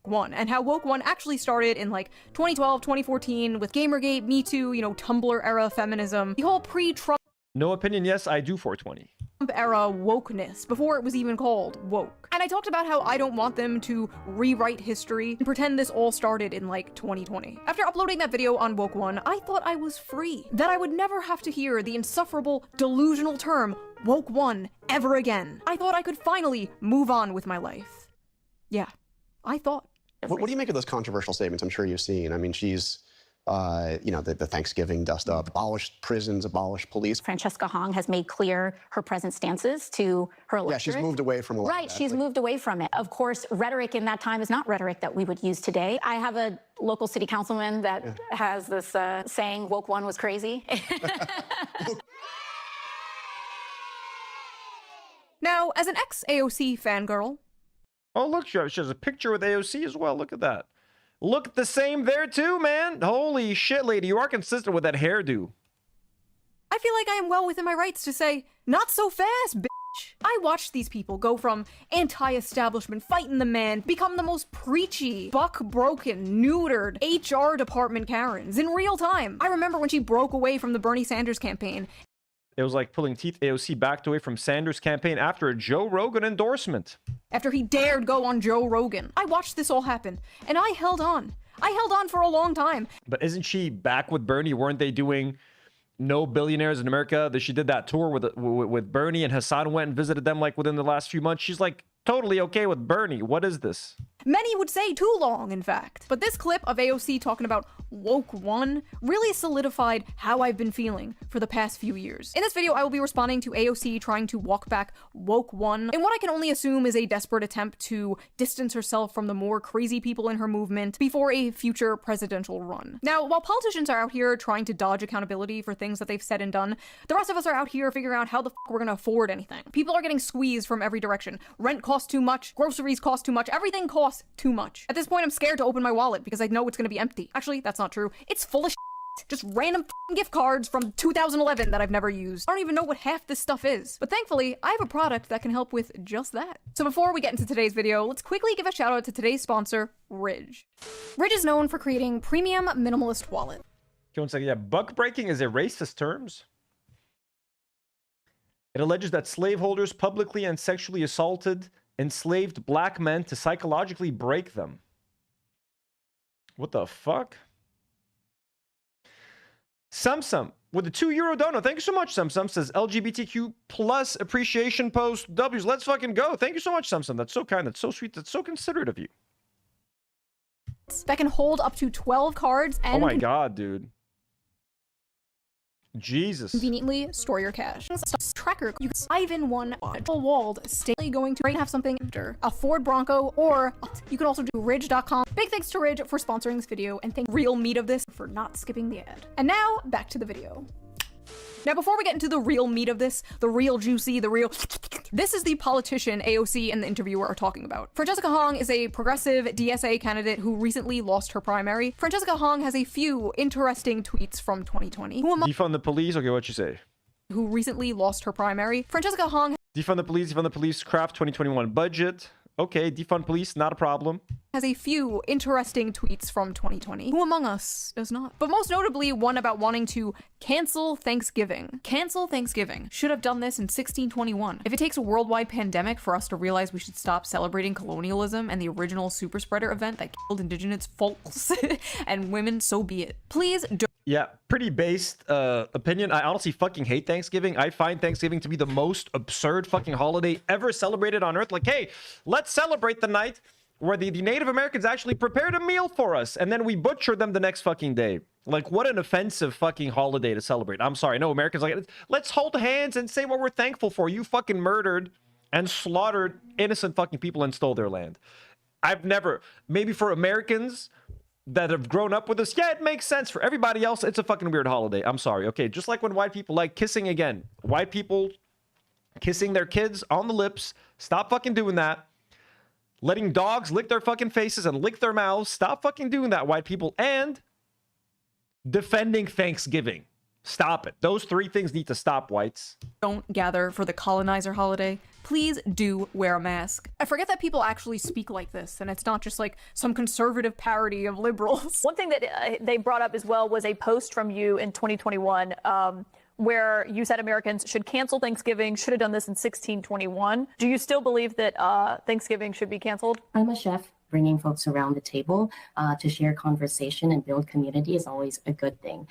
One, and how woke one actually started in like 2012, 2014 with Gamergate, Me Too, you know, Tumblr era feminism, the whole pre-Trump No opinion, yes, I do 420. era wokeness before it was even called woke. And I talked about how I don't want them to rewrite history and pretend this all started in like 2020. After uploading that video on Woke One, I thought I was free, that I would never have to hear the insufferable, delusional term Woke One ever again. I thought I could finally move on with my life. Yeah, I thought. What do you make of those controversial statements I'm sure you've seen? I mean, she's, you know, the Thanksgiving dust up, abolished prisons, abolished police. Francesca Hong has made clear her present stances to her electorate. Yeah, she's moved away from a lot Right, of that. she's moved away from it. Of course, rhetoric in that time is not rhetoric that we would use today. I have a local city councilman that has this saying, Woke One was crazy. Now, as an ex-AOC fangirl... Oh, look, she has a picture with AOC as well. Look at that. Look the same there too, man. Holy shit, lady. You are consistent with that hairdo. I feel like I am well within my rights to say, not so fast, bitch. I watched these people go from anti-establishment, fighting the man, become the most preachy, buck-broken, neutered HR department Karens in real time. I remember when she broke away from the Bernie Sanders campaign. It was like pulling teeth. AOC backed away from Sanders' campaign after a Joe Rogan endorsement. After he dared go on Joe Rogan. I watched this all happen, and I held on. I held on for a long time. But isn't she back with Bernie? Weren't they doing No Billionaires in America? She did that tour with Bernie, and Hasan went and visited them like within the last few months. She's like totally okay with Bernie. What is this? Many would say too long, in fact. But this clip of AOC talking about Woke One really solidified how I've been feeling for the past few years. In this video, I will be responding to AOC trying to walk back Woke One in what I can only assume is a desperate attempt to distance herself from the more crazy people in her movement before a future presidential run. Now, while politicians are out here trying to dodge accountability for things that they've said and done, the rest of us are out here figuring out how the fuck we're gonna afford anything. People are getting squeezed from every direction. Rent costs too much, groceries cost too much, everything costs too much. At this point, I'm scared to open my wallet because I know it's gonna be empty. Actually, that's not true. It's full of shit. Just random gift cards from 2011 that I've never used. I don't even know what half this stuff is. But thankfully, I have a product that can help with just that. So before we get into today's video, let's quickly give a shout out to today's sponsor, Ridge. Ridge is known for creating premium minimalist wallet. Okay, 1 second. Yeah, buck breaking is a racist terms. It alleges that slaveholders publicly and sexually assaulted enslaved black men to psychologically break them. What the fuck? Sumsum with a €2 donor. Thank you so much, Sumsum. Says LGBTQ plus appreciation post W's. Let's fucking go. Thank you so much, Sumsum. That's so kind. That's so sweet. That's so considerate of you. That can hold up to 12 cards and oh my god, dude. Jesus. Conveniently store your cash. Tracker, you can 5-in-1 walled, stay going to have something after a Ford Bronco, or you can also do Ridge.com. Big thanks to Ridge for sponsoring this video, and thank Real Meat of this for not skipping the ad. And now back to the video. Now, before we get into the real meat of this, the real juicy, the real... This is the politician AOC and the interviewer are talking about. Francesca Hong is a progressive DSA candidate who recently lost her primary. Francesca Hong has a few interesting tweets from 2020. Defund the police? Okay, what you say? Who recently lost her primary. Francesca Hong... Defund the police, craft 2021 budget. Okay, defund police, not a problem. Has a few interesting tweets from 2020. Who among us does not? But most notably, one about wanting to cancel Thanksgiving. Cancel Thanksgiving. Should have done this in 1621. If it takes a worldwide pandemic for us to realize we should stop celebrating colonialism and the original super spreader event that killed indigenous folks and women, so be it. Please don't. Yeah, pretty based opinion. I honestly fucking hate Thanksgiving. I find Thanksgiving to be the most absurd fucking holiday ever celebrated on Earth. Like, hey, let's celebrate the night where the Native Americans actually prepared a meal for us, and then we butcher them the next fucking day. Like, what an offensive fucking holiday to celebrate. I'm sorry. No, Americans like, let's hold hands and say what we're thankful for. You fucking murdered and slaughtered innocent fucking people and stole their land. I've never, maybe for Americans that have grown up with us, yeah, it makes sense. For everybody else, it's a fucking weird holiday. I'm sorry. Okay, just like when white people like kissing again. White people kissing their kids on the lips. Stop fucking doing that. Letting dogs lick their fucking faces and lick their mouths. Stop fucking doing that, white people. And defending Thanksgiving. Stop it. Those three things need to stop, whites. Don't gather for the colonizer holiday. Please do wear a mask. I forget that people actually speak like this, and it's not just like some conservative parody of liberals. One thing that they brought up as well was a post from you in 2021 where you said Americans should cancel Thanksgiving, should have done this in 1621. Do you still believe that Thanksgiving should be canceled? I'm a chef. Bringing folks around the table to share conversation and build community is always a good thing.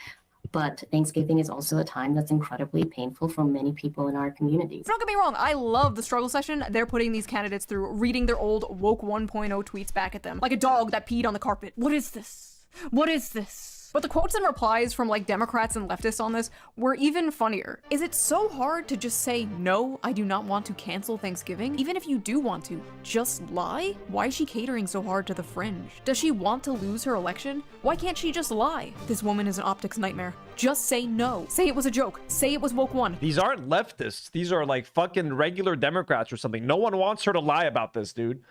But Thanksgiving is also a time that's incredibly painful for many people in our communities. Don't get me wrong, I love the struggle session they're putting these candidates through, reading their old woke 1.0 tweets back at them. Like a dog that peed on the carpet. What is this? What is this? But the quotes and replies from like Democrats and leftists on this were even funnier. Is it so hard to just say, no, I do not want to cancel Thanksgiving? Even if you do want to, just lie? Why is she catering so hard to the fringe? Does she want to lose her election? Why can't she just lie? This woman is an optics nightmare. Just say no. Say it was a joke. Say it was woke 1. These aren't leftists. These are like fucking regular Democrats or something. No one wants her to lie about this, dude.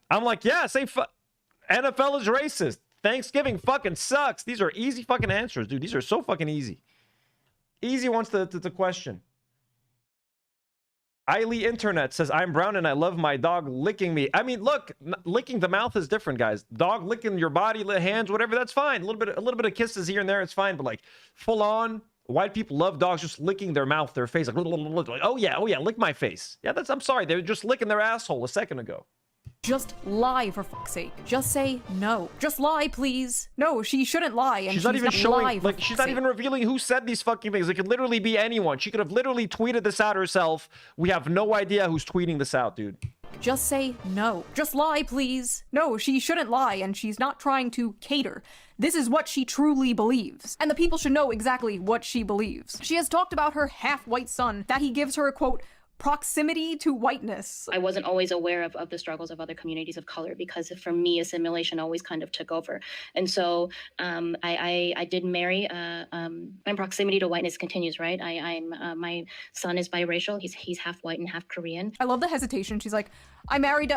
I'm like, yeah, say NFL is racist. Thanksgiving fucking sucks. These are easy fucking answers, dude. These are so fucking easy. Easy ones to question. Eily Internet says, I'm brown and I love my dog licking me. I mean, look, licking the mouth is different, guys. Dog licking your body, hands, whatever, that's fine. A little bit of kisses here and there, it's fine. But like, full on, white people love dogs just licking their mouth, their face. Like, oh yeah, lick my face. Yeah, I'm sorry. They were just licking their asshole a second ago. Just lie, for fuck's sake. Just say no. Just lie, please. No, she shouldn't lie. And she's not even showing, lie, like, she's not even revealing who said these fucking things. It could literally be anyone. She could have literally tweeted this out herself. We have no idea who's tweeting this out, dude. Just say no. Just lie, please. No, she shouldn't lie, and she's not trying to cater. This is what she truly believes. And the people should know exactly what she believes. She has talked about her half-white son, that he gives her a, quote, proximity to whiteness. I wasn't always aware of the struggles of other communities of color because for me, assimilation always kind of took over. And so I did marry, my proximity to whiteness continues, right? My son is biracial. He's half white and half Korean. I love the hesitation. She's like, I married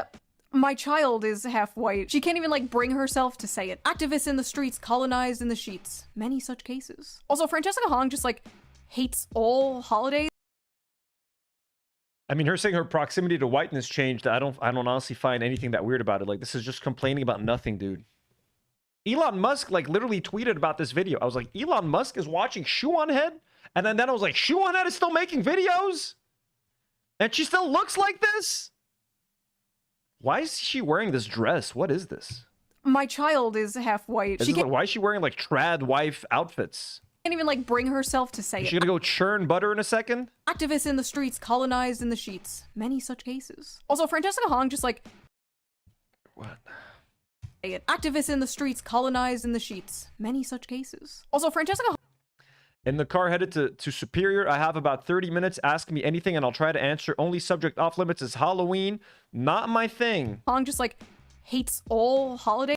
my child is half white. She can't even like bring herself to say it. Activists in the streets, colonized in the sheets. Many such cases. Also, Francesca Hong just like hates all holidays. I mean, her saying her proximity to whiteness changed. I don't honestly find anything that weird about it. Like, this is just complaining about nothing, dude. Elon Musk, like, literally tweeted about this video. I was like, Elon Musk is watching Shoe0nHead? And then I was like, Shoe0nHead is still making videos? And she still looks like this? Why is she wearing this dress? What is this? My child is half white. Why is she wearing, like, trad wife outfits? Can't even like bring herself to say Is it. she gonna go churn butter in a second? Activists in the streets, colonized in the sheets. Many such cases. Also, Francesca Hong just like... What? Activists in the streets, colonized in the sheets. Many such cases. Also, Francesca Hong... In the car headed to Superior, I have about 30 minutes. Ask me anything and I'll try to answer. Only subject off limits is Halloween. Not my thing. Hong just like hates all holidays.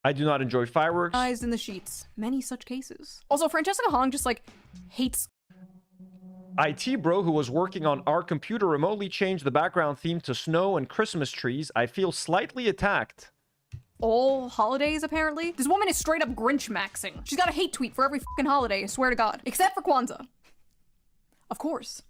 I do not enjoy fireworks. Eyes in the sheets. Many such cases. Also, Francesca Hong just like hates... IT bro who was working on our computer remotely changed the background theme to snow and Christmas trees. I feel slightly attacked. All holidays, apparently? This woman is straight up Grinch maxing. She's got a hate tweet for every fucking holiday, I swear to God. Except for Kwanzaa. Of course.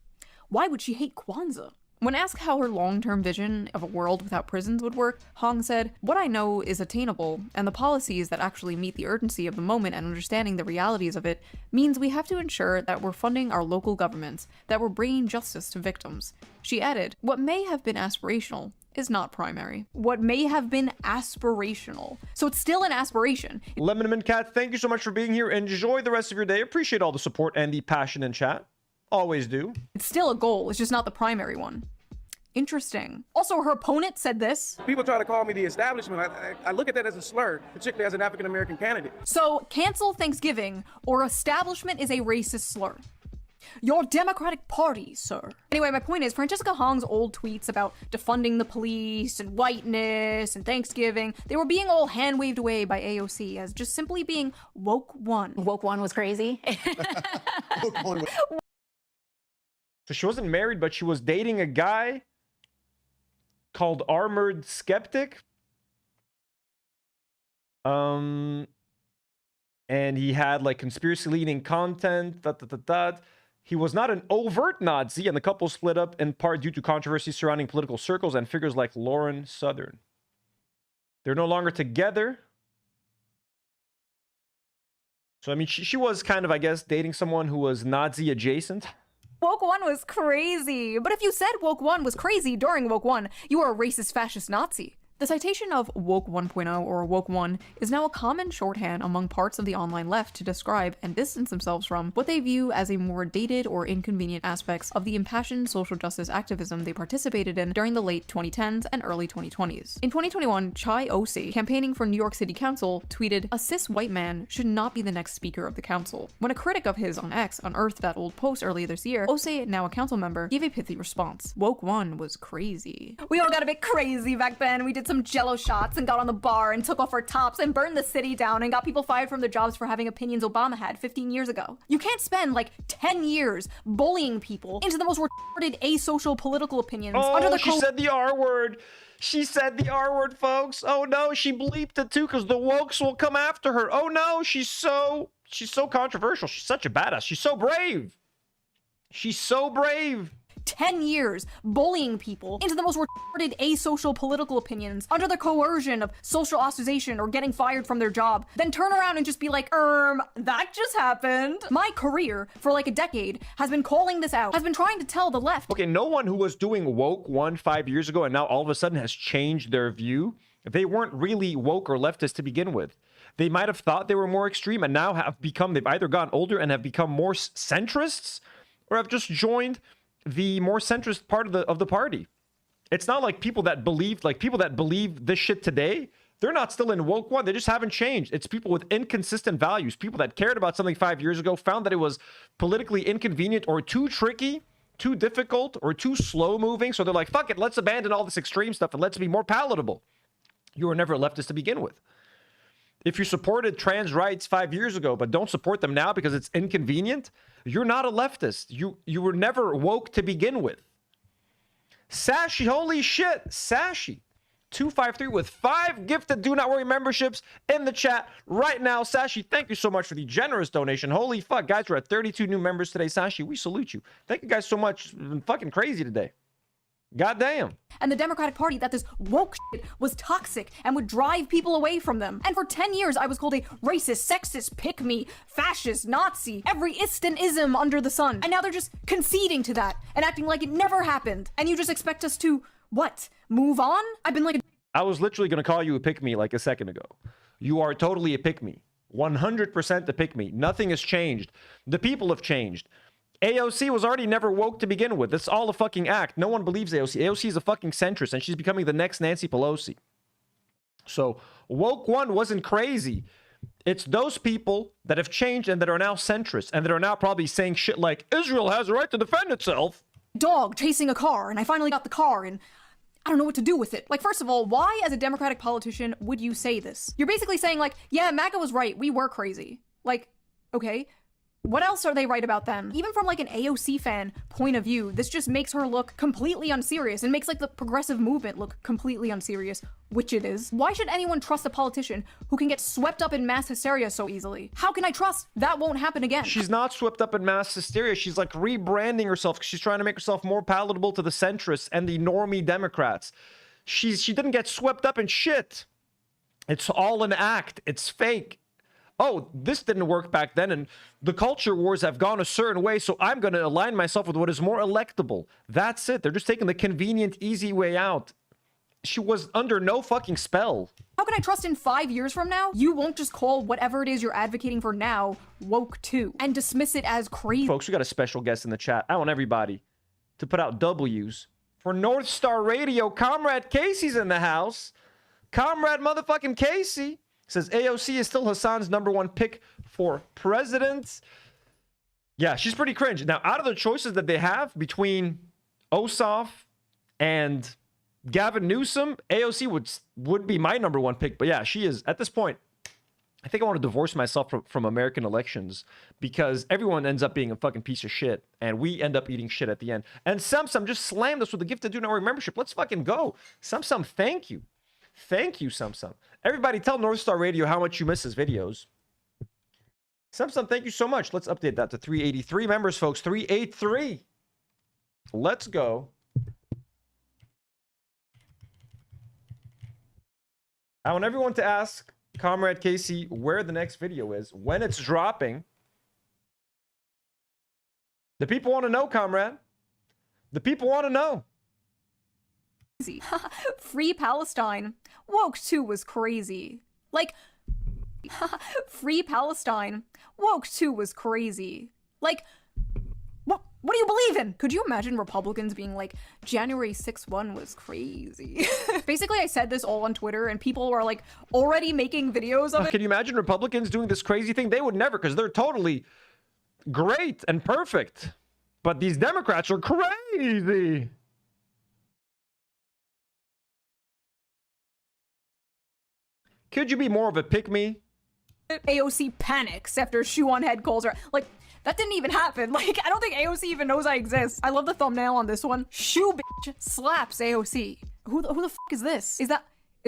Why would she hate Kwanzaa? When asked how her long-term vision of a world without prisons would work, Hong said, "What I know is attainable, and the policies that actually meet the urgency of the moment and understanding the realities of it means we have to ensure that we're funding our local governments, that we're bringing justice to victims." She added, "What may have been aspirational is not primary." What may have been aspirational. So it's still an aspiration. Lemonman Cat, thank you so much for being here. Enjoy the rest of your day. Appreciate all the support and the passion in chat. Always do. It's still a goal, it's just not the primary one. Interesting. Also, her opponent said this. People try to call me the establishment. I look at that as a slur, particularly as an African-American candidate. So, cancel Thanksgiving or establishment is a racist slur. Your Democratic Party, sir. Anyway, my point is, Francesca Hong's old tweets about defunding the police and whiteness and Thanksgiving, they were being all hand-waved away by AOC as just simply being woke one. Woke one was crazy. Woke one was... So she wasn't married, but she was dating a guy called Armored Skeptic. And he had like conspiracy leaning content. He was not an overt Nazi, and the couple split up in part due to controversy surrounding political circles and figures like Lauren Southern. They're no longer together. So, I mean, she was kind of, I guess, dating someone who was Nazi adjacent. Woke 1 was crazy. But if you said Woke 1 was crazy during Woke 1, you are a racist fascist Nazi. The citation of Woke 1.0 or Woke 1 is now a common shorthand among parts of the online left to describe and distance themselves from what they view as a more dated or inconvenient aspects of the impassioned social justice activism they participated in during the late 2010s and early 2020s. In 2021, Chai Osi, campaigning for New York City Council, tweeted, "A cis white man should not be the next speaker of the council." When a critic of his on X unearthed that old post earlier this year, Osi, now a council member, gave a pithy response. Woke 1 was crazy. We all got a bit crazy back then. We did some Jello shots and got on the bar and took off our tops and burned the city down and got people fired from their jobs for having opinions Obama had 15 years ago. You can't spend like 10 years bullying people into the most retarded asocial political opinions under the she said the R word. She said the R word, folks. Oh no, she bleeped it too because the wokes will come after her. Oh no, she's so controversial. She's such a badass. She's so brave. She's so brave. 10 years bullying people into the most retarded asocial political opinions under the coercion of social ostracization or getting fired from their job, then turn around and just be like, that just happened. My career for like a decade has been calling this out, has been trying to tell the left. Okay, no one who was doing Woke 1 5 years ago and now all of a sudden has changed their view. They weren't really woke or leftist to begin with. They might have thought they were more extreme and now have become, they've either gotten older and have become more centrists or have just joined the more centrist part of the party. It's not like people that believe this shit today, they're not still in Woke 1. They just haven't changed. It's people with inconsistent values, people that cared about something 5 years ago, found that it was politically inconvenient or too tricky, too difficult, or too slow moving. So they're like, fuck it, let's abandon all this extreme stuff and let's be more palatable. You were never a leftist to begin with. If you supported trans rights 5 years ago, but don't support them now because it's inconvenient, you're not a leftist. You were never woke to begin with. Sashi, holy shit, Sashi. 253 with 5 gifted Do Not Worry memberships in the chat right now. Sashi, thank you so much for the generous donation. Holy fuck, guys, we're at 32 new members today. Sashi, we salute you. Thank you guys so much. It's been fucking crazy today. Goddamn. And the Democratic Party that this woke shit was toxic and would drive people away from them. And for 10 years, I was called a racist, sexist, pick-me, fascist, Nazi, every ism under the sun. And now they're just conceding to that and acting like it never happened. And you just expect us to, what, move on? I've been like I was literally going to call you a pick-me like a second ago. You are totally a pick-me. 100% a pick-me. Nothing has changed. The people have changed. AOC was already never woke to begin with. It's all a fucking act. No one believes AOC. AOC is a fucking centrist, and she's becoming the next Nancy Pelosi. So Woke 1 wasn't crazy. It's those people that have changed and that are now centrist and that are now probably saying shit like, Israel has a right to defend itself. Dog chasing a car, and I finally got the car, and I don't know what to do with it. Like, first of all, why as a Democratic politician would you say this? You're basically saying like, yeah, MAGA was right. We were crazy. Like, okay. What else are they right about then? Even from like an AOC fan point of view, this just makes her look completely unserious and makes like the progressive movement look completely unserious, which it is. Why should anyone trust a politician who can get swept up in mass hysteria so easily? How can I trust that won't happen again? She's not swept up in mass hysteria. She's like rebranding herself because she's trying to make herself more palatable to the centrists and the normie Democrats. She didn't get swept up in shit. It's all an act. It's fake. Oh, this didn't work back then, and the culture wars have gone a certain way, so I'm going to align myself with what is more electable. That's it. They're just taking the convenient, easy way out. She was under no fucking spell. How can I trust in 5 years from now, you won't just call whatever it is you're advocating for now woke too, and dismiss it as crazy? Folks, we got a special guest in the chat. I want everybody to put out W's for North Star Radio. Comrade Casey's in the house. Comrade motherfucking Casey. Says AOC is still Hasan's #1 pick for president. Yeah, she's pretty cringe. Now, out of the choices that they have between Ossoff and Gavin Newsom, AOC would be my #1 pick. But yeah, she is at this point. I think I want to divorce myself from American elections because everyone ends up being a fucking piece of shit and we end up eating shit at the end. And Samsung just slammed us with a gift to Do Not Worry membership. Let's fucking go. Samsung, thank you. Thank you, Samsung. Everybody tell North Star Radio how much you miss his videos. Samsung, thank you so much. Let's update that to 383 members, folks. 383. Let's go. I want everyone to ask Comrade Casey, where the next video is, when it's dropping. The people want to know, comrade. The people want to know. Free Palestine. Woke 2 was crazy. Like, Free Palestine. Woke 2 was crazy. Like, what do you believe in? Could you imagine Republicans being like, January 6-1 was crazy? Basically, I said this all on Twitter and people were like already making videos of it. Can you imagine Republicans doing this crazy thing? They would never, because they're totally great and perfect. But these Democrats are crazy. Could you be more of a pick-me? AOC panics after Shoe0nHead calls her. Like, that didn't even happen. Like, I don't think AOC even knows I exist. I love the thumbnail on this one. Shoe bitch slaps AOC. Who the fuck is this? Is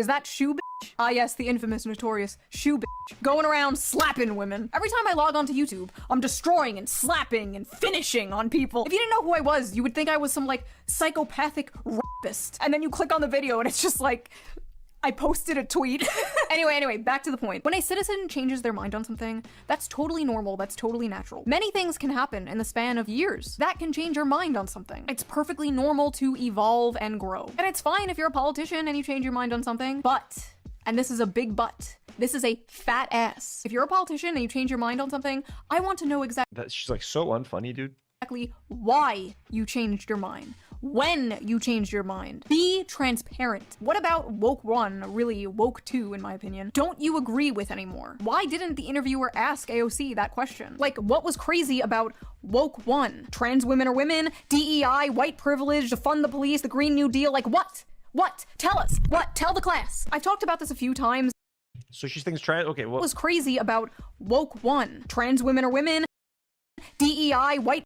that Shoe bitch? Ah yes, the infamous, notorious Shoe bitch. Going around slapping women. Every time I log onto YouTube, I'm destroying and slapping and finishing on people. If you didn't know who I was, you would think I was some, like, psychopathic rapist. And then you click on the video and it's just like, I posted a tweet. Anyway, back to the point. When a citizen changes their mind on something, that's totally normal, that's totally natural. Many things can happen in the span of years that can change your mind on something. It's perfectly normal to evolve and grow. And it's fine if you're a politician and you change your mind on something, but, and this is a big but, this is a fat ass. If you're a politician and you change your mind on something, I want to know exactly She's like so unfunny, dude. Why you changed your mind. When you changed your mind. Be transparent. What about woke 1, really woke 2 in my opinion, don't you agree with anymore? Why didn't the interviewer ask AOC that question? Like, what was crazy about woke 1? Trans women are women, DEI, white privilege, defund the police, the Green New Deal, like what? What? Tell us. What? Tell the class. I've talked about this a few times. So she thinks trans, okay, What was crazy about woke 1? Trans women are women, DEI, white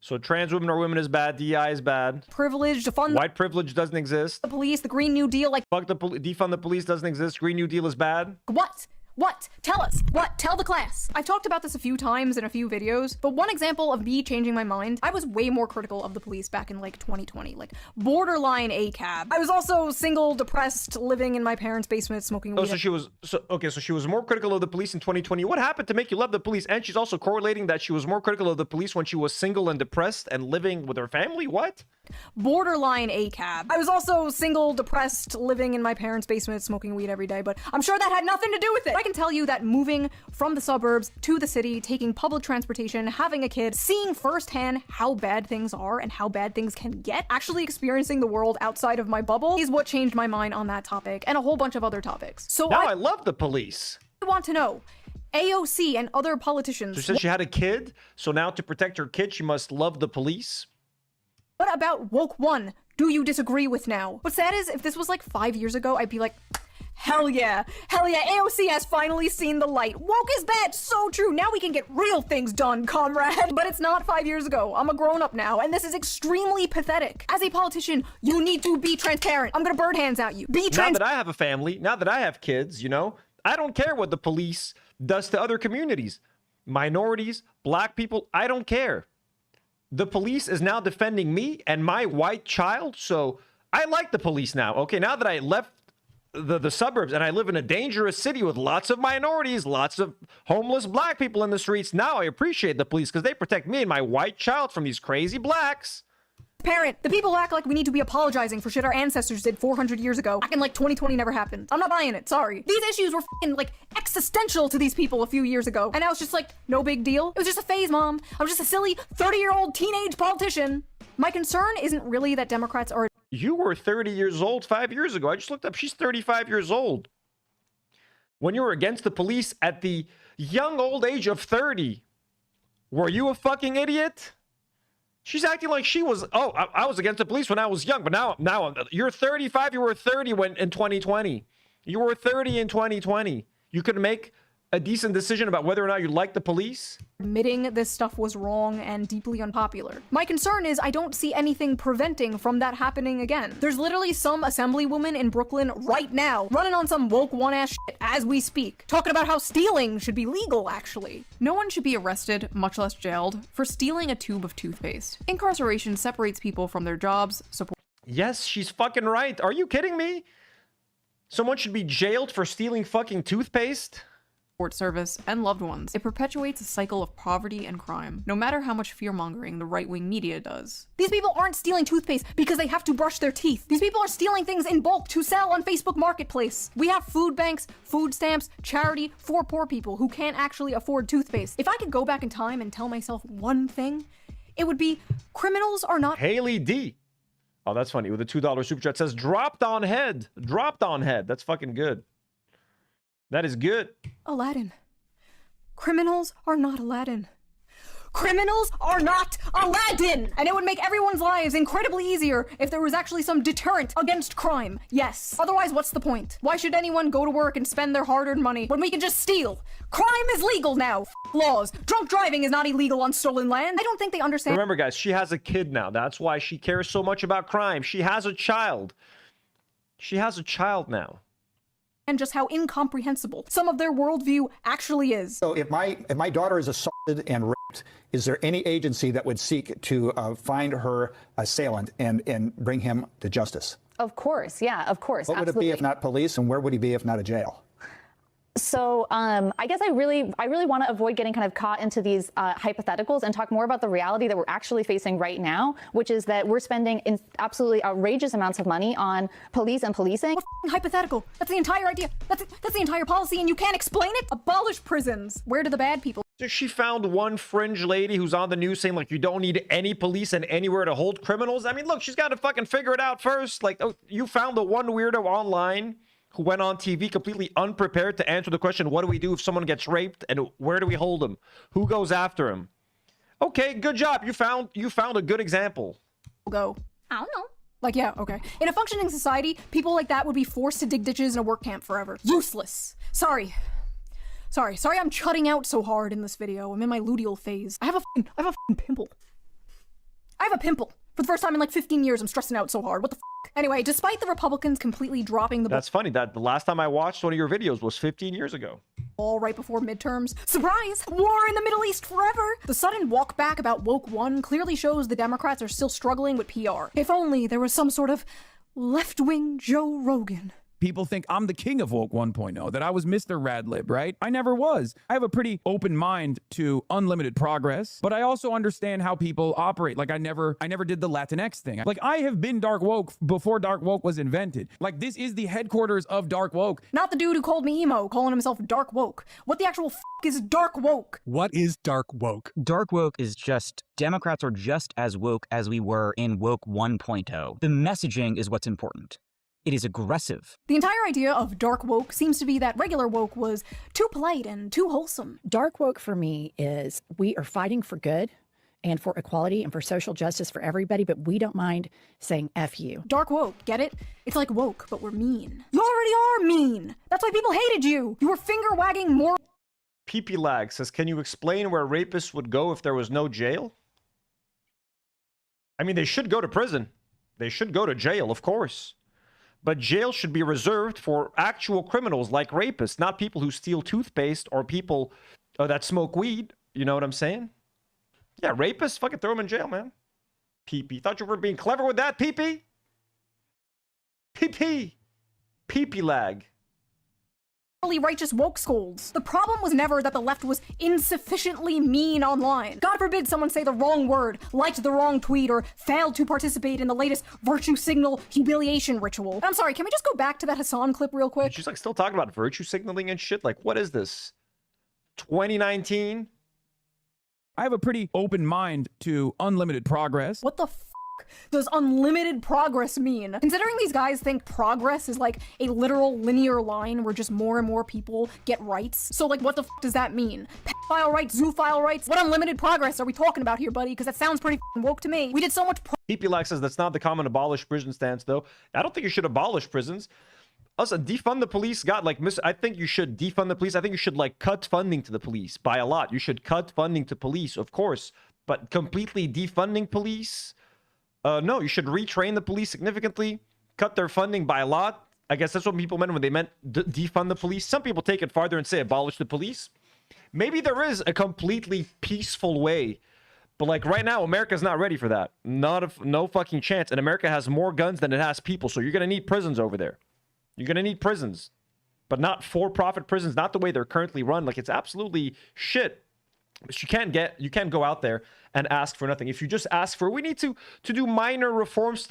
So trans women or women is bad, DEI is bad. Privilege, defund white privilege doesn't exist. The police, the Green New Deal, like fuck the defund the police doesn't exist. Green New Deal is bad. What? What? Tell us. What? Tell the class. I've talked about this a few times in a few videos, but one example of me changing my mind, I was way more critical of the police back in like 2020, like borderline ACAB. I was also single, depressed, living in my parents' basement, smoking weed. Oh, so she was more critical of the police in 2020. What happened to make you love the police? And she's also correlating that she was more critical of the police when she was single and depressed and living with her family? What? Borderline ACAB. I was also single, depressed, living in my parents' basement, smoking weed every day, but I'm sure that had nothing to do with it. I can tell you that moving from the suburbs to the city, taking public transportation, having a kid, seeing firsthand how bad things are and how bad things can get, actually experiencing the world outside of my bubble is what changed my mind on that topic and a whole bunch of other topics. So now I love the police. I want to know, AOC and other politicians. So since she had a kid, so now to protect her kid, she must love the police? What about woke 1? Do you disagree with now? What's sad is if this was like 5 years ago, I'd be like, hell yeah, AOC has finally seen the light. Woke is bad, so true. Now we can get real things done, comrade. But it's not 5 years ago. I'm a grown up now, and this is extremely pathetic. As a politician, you need to be transparent. I'm gonna bird hands at you. Be transparent. Now that I have a family, now that I have kids, you know, I don't care what the police does to other communities. Minorities, black people, I don't care. The police is now defending me and my white child, so I like the police now. Okay, now that I left the suburbs and I live in a dangerous city with lots of minorities, lots of homeless black people in the streets, now I appreciate the police because they protect me and my white child from these crazy blacks. Parent, the people act like we need to be apologizing for shit our ancestors did 400 years ago. Back in like 2020 never happened. I'm not buying it, sorry. These issues were fucking like existential to these people a few years ago. And I was just like, no big deal. It was just a phase, Mom. I'm just a silly 30-year-old teenage politician. My concern isn't really that Democrats are— You were 30 years old 5 years ago. I just looked up. She's 35 years old. When you were against the police at the young old age of 30, were you a fucking idiot? She's acting like she was, oh, I was against the police when I was young, but now you're 35, you were 30 when in 2020. You were 30 in 2020. You could make a decent decision about whether or not you like the police? Admitting this stuff was wrong and deeply unpopular. My concern is I don't see anything preventing from that happening again. There's literally some assemblywoman in Brooklyn right now running on some woke 1-ass shit as we speak, talking about how stealing should be legal, actually. No one should be arrested, much less jailed, for stealing a tube of toothpaste. Incarceration separates people from their jobs, support— Yes, she's fucking right. Are you kidding me? Someone should be jailed for stealing fucking toothpaste? Support service, and loved ones. It perpetuates a cycle of poverty and crime, no matter how much fear-mongering the right-wing media does. These people aren't stealing toothpaste because they have to brush their teeth. These people are stealing things in bulk to sell on Facebook Marketplace. We have food banks, food stamps, charity for poor people who can't actually afford toothpaste. If I could go back in time and tell myself one thing, it would be criminals are not— Haley D. Oh, that's funny. With a $2 super chat says, dropped on head. Dropped on head. That's fucking good. That is good. Aladdin. Criminals are not Aladdin. Criminals are not Aladdin! And it would make everyone's lives incredibly easier if there was actually some deterrent against crime. Yes. Otherwise, what's the point? Why should anyone go to work and spend their hard-earned money when we can just steal? Crime is legal now. F laws. Drunk driving is not illegal on stolen land. I don't think they understand. Remember, guys, she has a kid now. That's why she cares so much about crime. She has a child. She has a child now. And just how incomprehensible some of their worldview actually is. So if my daughter is assaulted and raped, is there any agency that would seek to find her assailant and bring him to justice? Of course, yeah, of course. What would it be if not police, and where would he be if not a jail? So I guess I really want to avoid getting kind of caught into these hypotheticals and talk more about the reality that we're actually facing right now, which is that we're spending absolutely outrageous amounts of money on police and policing. What hypothetical? That's the entire idea. That's the entire policy, and you can't explain it? Abolish prisons. Where do the bad people? So she found one fringe lady who's on the news saying, like, you don't need any police and anywhere to hold criminals. I mean, look, she's got to fucking figure it out first. Like, oh, you found the one weirdo online who went on TV completely unprepared to answer the question, what do we do if someone gets raped, and where do we hold him? Who goes after him? Okay, good job. You found a good example. Go. I don't know. Like, yeah, okay. In a functioning society, people like that would be forced to dig ditches in a work camp forever. Useless. Sorry, I'm chutting out so hard in this video. I'm in my luteal phase. I have a fucking pimple. I have a pimple. For the first time in like 15 years, I'm stressing out so hard. What the f? Anyway, despite the Republicans completely dropping the— That's funny. That the last time I watched one of your videos was 15 years ago. All right before midterms. Surprise! War in the Middle East forever! The sudden walk back about Woke 1 clearly shows the Democrats are still struggling with PR. If only there was some sort of left-wing Joe Rogan. People think I'm the king of Woke 1.0, that I was Mr. Radlib, right? I never was. I have a pretty open mind to unlimited progress, but I also understand how people operate. Like I never did the Latinx thing. Like I have been dark woke before dark woke was invented. Like this is the headquarters of dark woke. Not the dude who called me emo, calling himself dark woke. What the actual f is dark woke? What is dark woke? Dark woke is just Democrats are just as woke as we were in Woke 1.0. The messaging is what's important. It is aggressive. The entire idea of dark woke seems to be that regular woke was too polite and too wholesome. Dark woke for me is we are fighting for good and for equality and for social justice for everybody, but we don't mind saying F you. Dark woke, get it? It's like woke, but we're mean. You already are mean! That's why people hated you! You were finger-wagging more— PP Lag says, can you explain where rapists would go if there was no jail? I mean, they should go to prison. They should go to jail, of course. But jail should be reserved for actual criminals like rapists, not people who steal toothpaste or people that smoke weed. You know what I'm saying? Yeah, rapists, fucking throw them in jail, man. PP. Thought you were being clever with that, PP? PP. PP Lag. Righteous woke scolds. The problem was never that the left was insufficiently mean online. God forbid someone say the wrong word, liked the wrong tweet, or failed to participate in the latest virtue signal humiliation ritual. I'm sorry, can we just go back to that Hasan clip real quick? She's like still talking about virtue signaling and shit. Like, what is this? 2019? I have a pretty open mind to unlimited progress. What the f does unlimited progress mean? Considering these guys think progress is like a literal linear line where just more and more people get rights. So like what the f does that mean? Pedophile rights, zoophile rights? What unlimited progress are we talking about here, buddy? Because that sounds pretty woke to me. We did so much PP Lag says that's not the common abolish prison stance though. I don't think you should abolish prisons. Also, defund the police. God, like, I think you should defund the police. I think you should like cut funding to the police by a lot. You should cut funding to police, of course, but completely defunding police? No, you should retrain the police significantly, cut their funding by a lot. I guess that's what people meant when they meant defund the police. Some people take it farther and say abolish the police. Maybe there is a completely peaceful way, but like right now, America's not ready for that. No fucking chance. And America has more guns than it has people, so you're gonna need prisons over there. You're going to need prisons, but not for-profit prisons, not the way they're currently run. Like, it's absolutely shit. But you can't go out there and ask for nothing. If you just ask for, we need to do minor reforms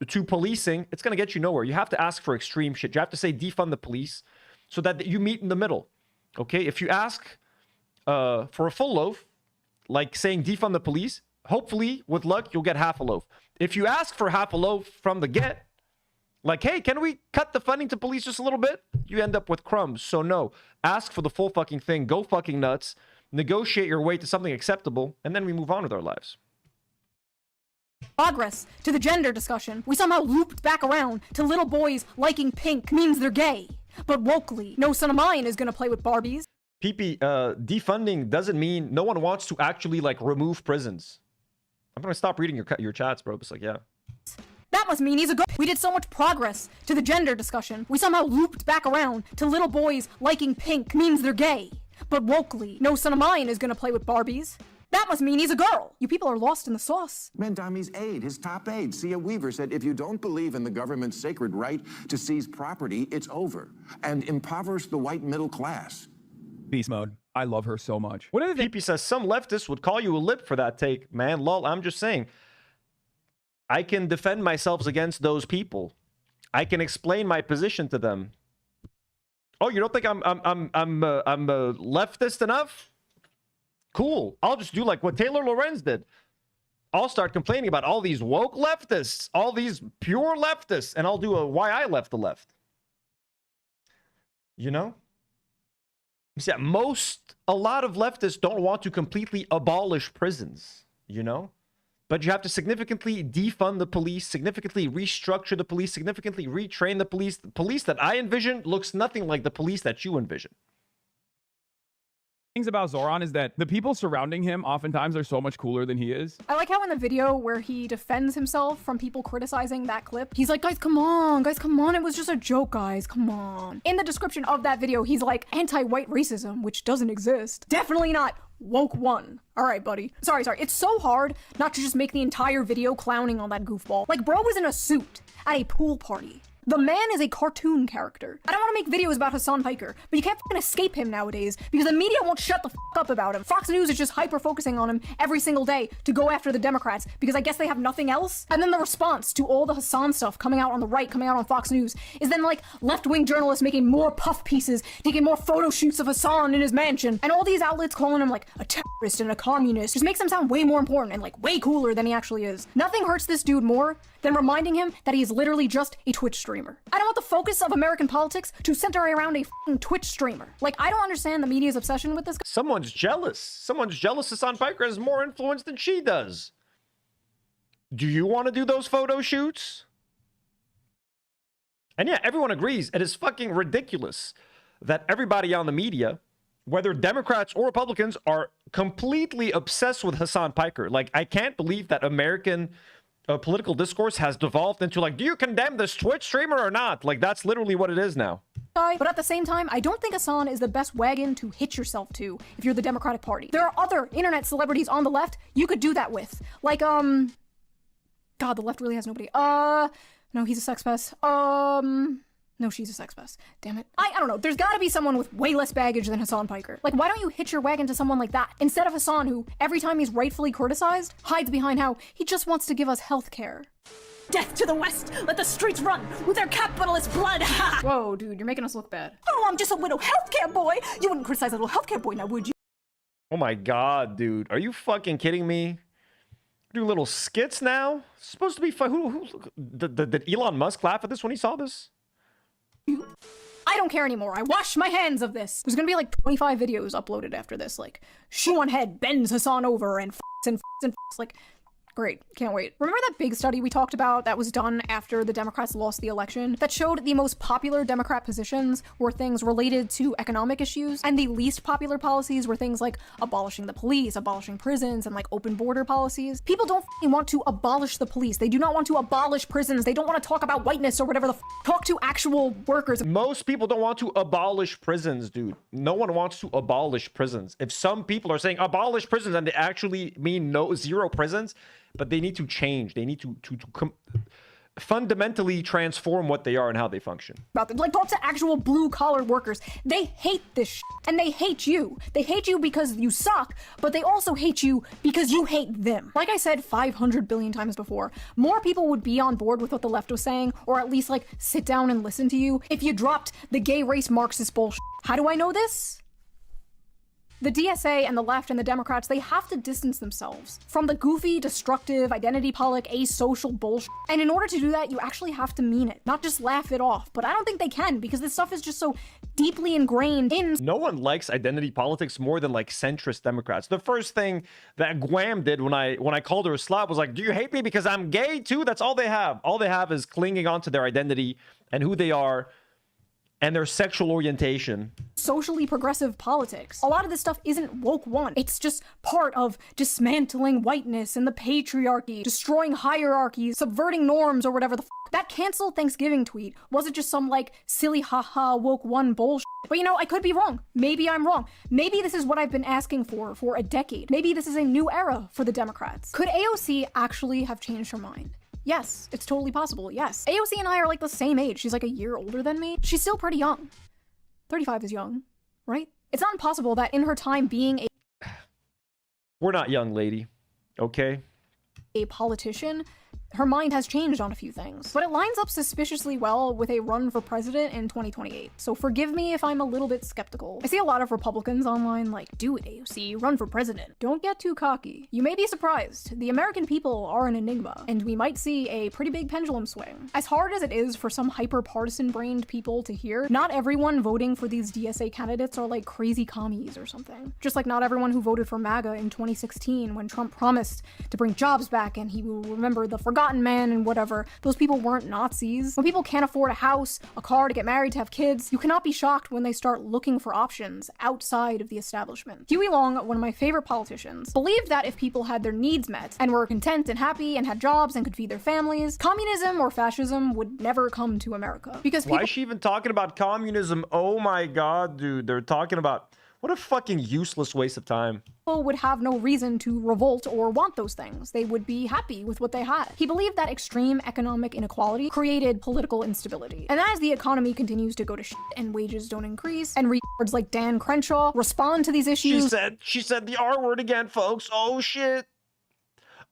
to policing, it's going to get you nowhere. You have to ask for extreme shit. You have to say defund the police so that you meet in the middle. Okay? If you ask for a full loaf, like saying defund the police, hopefully, with luck, you'll get half a loaf. If you ask for half a loaf from the get, like, hey, can we cut the funding to police just a little bit? You end up with crumbs. So no, ask for the full fucking thing. Go fucking nuts. Negotiate your way to something acceptable, and then we move on with our lives. Progress to the gender discussion. We somehow looped back around to little boys liking pink means they're gay. But wokely, no son of mine is gonna play with Barbies. PP, defunding doesn't mean no one wants to actually, like, remove prisons. I'm gonna stop reading your chats, bro. It's like, yeah. That must mean he's a girl. We did so much progress to the gender discussion. We somehow looped back around to little boys liking pink means they're gay. But wokely, no son of mine is gonna play with Barbies. That must mean he's a girl. You people are lost in the sauce. Mendami's aide, his top aide, Sia Weaver, said if you don't believe in the government's sacred right to seize property, it's over. And impoverish the white middle class. Beast mode. I love her so much. What did PP says? Some leftists would call you a lip for that take, man. Lol, I'm just saying. I can defend myself against those people. I can explain my position to them. Oh, you don't think I'm leftist enough? Cool. I'll just do like what Taylor Lorenz did. I'll start complaining about all these woke leftists, all these pure leftists, and I'll do a why I left the left. You know? Yeah, a lot of leftists don't want to completely abolish prisons, you know? But you have to significantly defund the police, significantly restructure the police, significantly retrain the police. The police that I envision looks nothing like the police that you envision. Things about Zoran is that the people surrounding him oftentimes are so much cooler than he is. I like how in the video where he defends himself from people criticizing that clip, he's like, guys, come on, it was just a joke, guys, come on. In the description of that video, he's like, anti-white racism, which doesn't exist. Definitely not woke one. All right, buddy. Sorry. It's so hard not to just make the entire video clowning on that goofball. Like, bro was in a suit at a pool party. The man is a cartoon character. I don't want to make videos about Hasan Piker, but you can't fucking escape him nowadays because the media won't shut the f up about him. Fox News is just hyper-focusing on him every single day to go after the Democrats because I guess they have nothing else. And then the response to all the Hasan stuff coming out on the right, coming out on Fox News, is then like left-wing journalists making more puff pieces, taking more photo shoots of Hasan in his mansion, and all these outlets calling him like a terrorist and a communist just makes him sound way more important and like way cooler than he actually is. Nothing hurts this dude more than reminding him that he is literally just a Twitch streamer. I don't want the focus of American politics to center around a f***ing Twitch streamer. Like, I don't understand the media's obsession with this guy. Someone's jealous. Hasan Piker has more influence than she does. Do you want to do those photo shoots? And yeah, everyone agrees it is fucking ridiculous that everybody on the media, whether Democrats or Republicans, are completely obsessed with Hasan Piker. Like, I can't believe that American political discourse has devolved into like, do you condemn this Twitch streamer or not? Like, that's literally what it is now. But at the same time, I don't think Hasan is the best wagon to hitch yourself to if you're the Democratic Party. There are other internet celebrities on the left you could do that with. Like, God, the left really has nobody. No, he's a sex pest. No, she's a sex pest. Damn it. I don't know. There's gotta be someone with way less baggage than Hasan Piker. Like, why don't you hitch your wagon to someone like that? Instead of Hasan, who, every time he's rightfully criticized, hides behind how he just wants to give us health care. Death to the West! Let the streets run with their capitalist blood! Ha! Whoa, dude, you're making us look bad. Oh, I'm just a little healthcare boy! You wouldn't criticize a little healthcare boy now, would you? Oh my god, dude. Are you fucking kidding me? Do little skits now? It's supposed to be fun. Did Elon Musk laugh at this when he saw this? I don't care anymore. I wash my hands of this. There's gonna be like 25 videos uploaded after this, like Shoe0nHead bends Hasan over and like, great, can't wait. Remember that big study we talked about that was done after the Democrats lost the election that showed the most popular Democrat positions were things related to economic issues, and the least popular policies were things like abolishing the police, abolishing prisons, and like open border policies? People don't want to abolish the police. They do not want to abolish prisons. They don't want to talk about whiteness or whatever the talk to actual workers. Most people don't want to abolish prisons, dude. No one wants to abolish prisons. If some people are saying abolish prisons and they actually mean zero prisons, but they need to change. They need to fundamentally transform what they are and how they function. About them. Like, talk to actual blue-collar workers. They hate this shit, and they hate you. They hate you because you suck, but they also hate you because you hate them. Like I said 500 billion times before, more people would be on board with what the left was saying, or at least, like, sit down and listen to you, if you dropped the gay race Marxist bullshit. How do I know this? The DSA and the left and the Democrats, they have to distance themselves from the goofy, destructive, identity politic, asocial bullshit. And in order to do that, you actually have to mean it, not just laugh it off. But I don't think they can, because this stuff is just so deeply ingrained in... No one likes identity politics more than like centrist Democrats. The first thing that Guam did when I called her a slut was like, do you hate me because I'm gay too? That's all they have. All they have is clinging onto their identity and who they are and their sexual orientation. Socially progressive politics. A lot of this stuff isn't woke one. It's just part of dismantling whiteness and the patriarchy, destroying hierarchies, subverting norms, or whatever the f. That cancel Thanksgiving tweet wasn't just some like silly haha woke one bullshit. But you know, I could be wrong. Maybe I'm wrong. Maybe this is what I've been asking for a decade. Maybe this is a new era for the Democrats. Could AOC actually have changed her mind? Yes, it's totally possible, yes. AOC and I are like the same age. She's like a year older than me. She's still pretty young. 35 is young, right? It's not impossible that in her time being We're not young, lady, okay? a politician, her mind has changed on a few things. But it lines up suspiciously well with a run for president in 2028. So forgive me if I'm a little bit skeptical. I see a lot of Republicans online like, do it, AOC, run for president. Don't get too cocky. You may be surprised. The American people are an enigma, and we might see a pretty big pendulum swing. As hard as it is for some hyper-partisan brained people to hear, not everyone voting for these DSA candidates are like crazy commies or something. Just like not everyone who voted for MAGA in 2016 when Trump promised to bring jobs back and he will remember the forgotten man and whatever. Those people weren't Nazis. When people can't afford a house, a car to get married, to have kids, you cannot be shocked when they start looking for options outside of the establishment. Huey Long, one of my favorite politicians, believed that if people had their needs met and were content and happy and had jobs and could feed their families, communism or fascism would never come to America. Because people— Why is she even talking about communism? Oh my god, dude. They're talking about— what a fucking useless waste of time. People would have no reason to revolt or want those things. They would be happy with what they had. He believed that extreme economic inequality created political instability. And as the economy continues to go to shit and wages don't increase, and retards like Dan Crenshaw respond to these issues— She said the R word again, folks. Oh shit.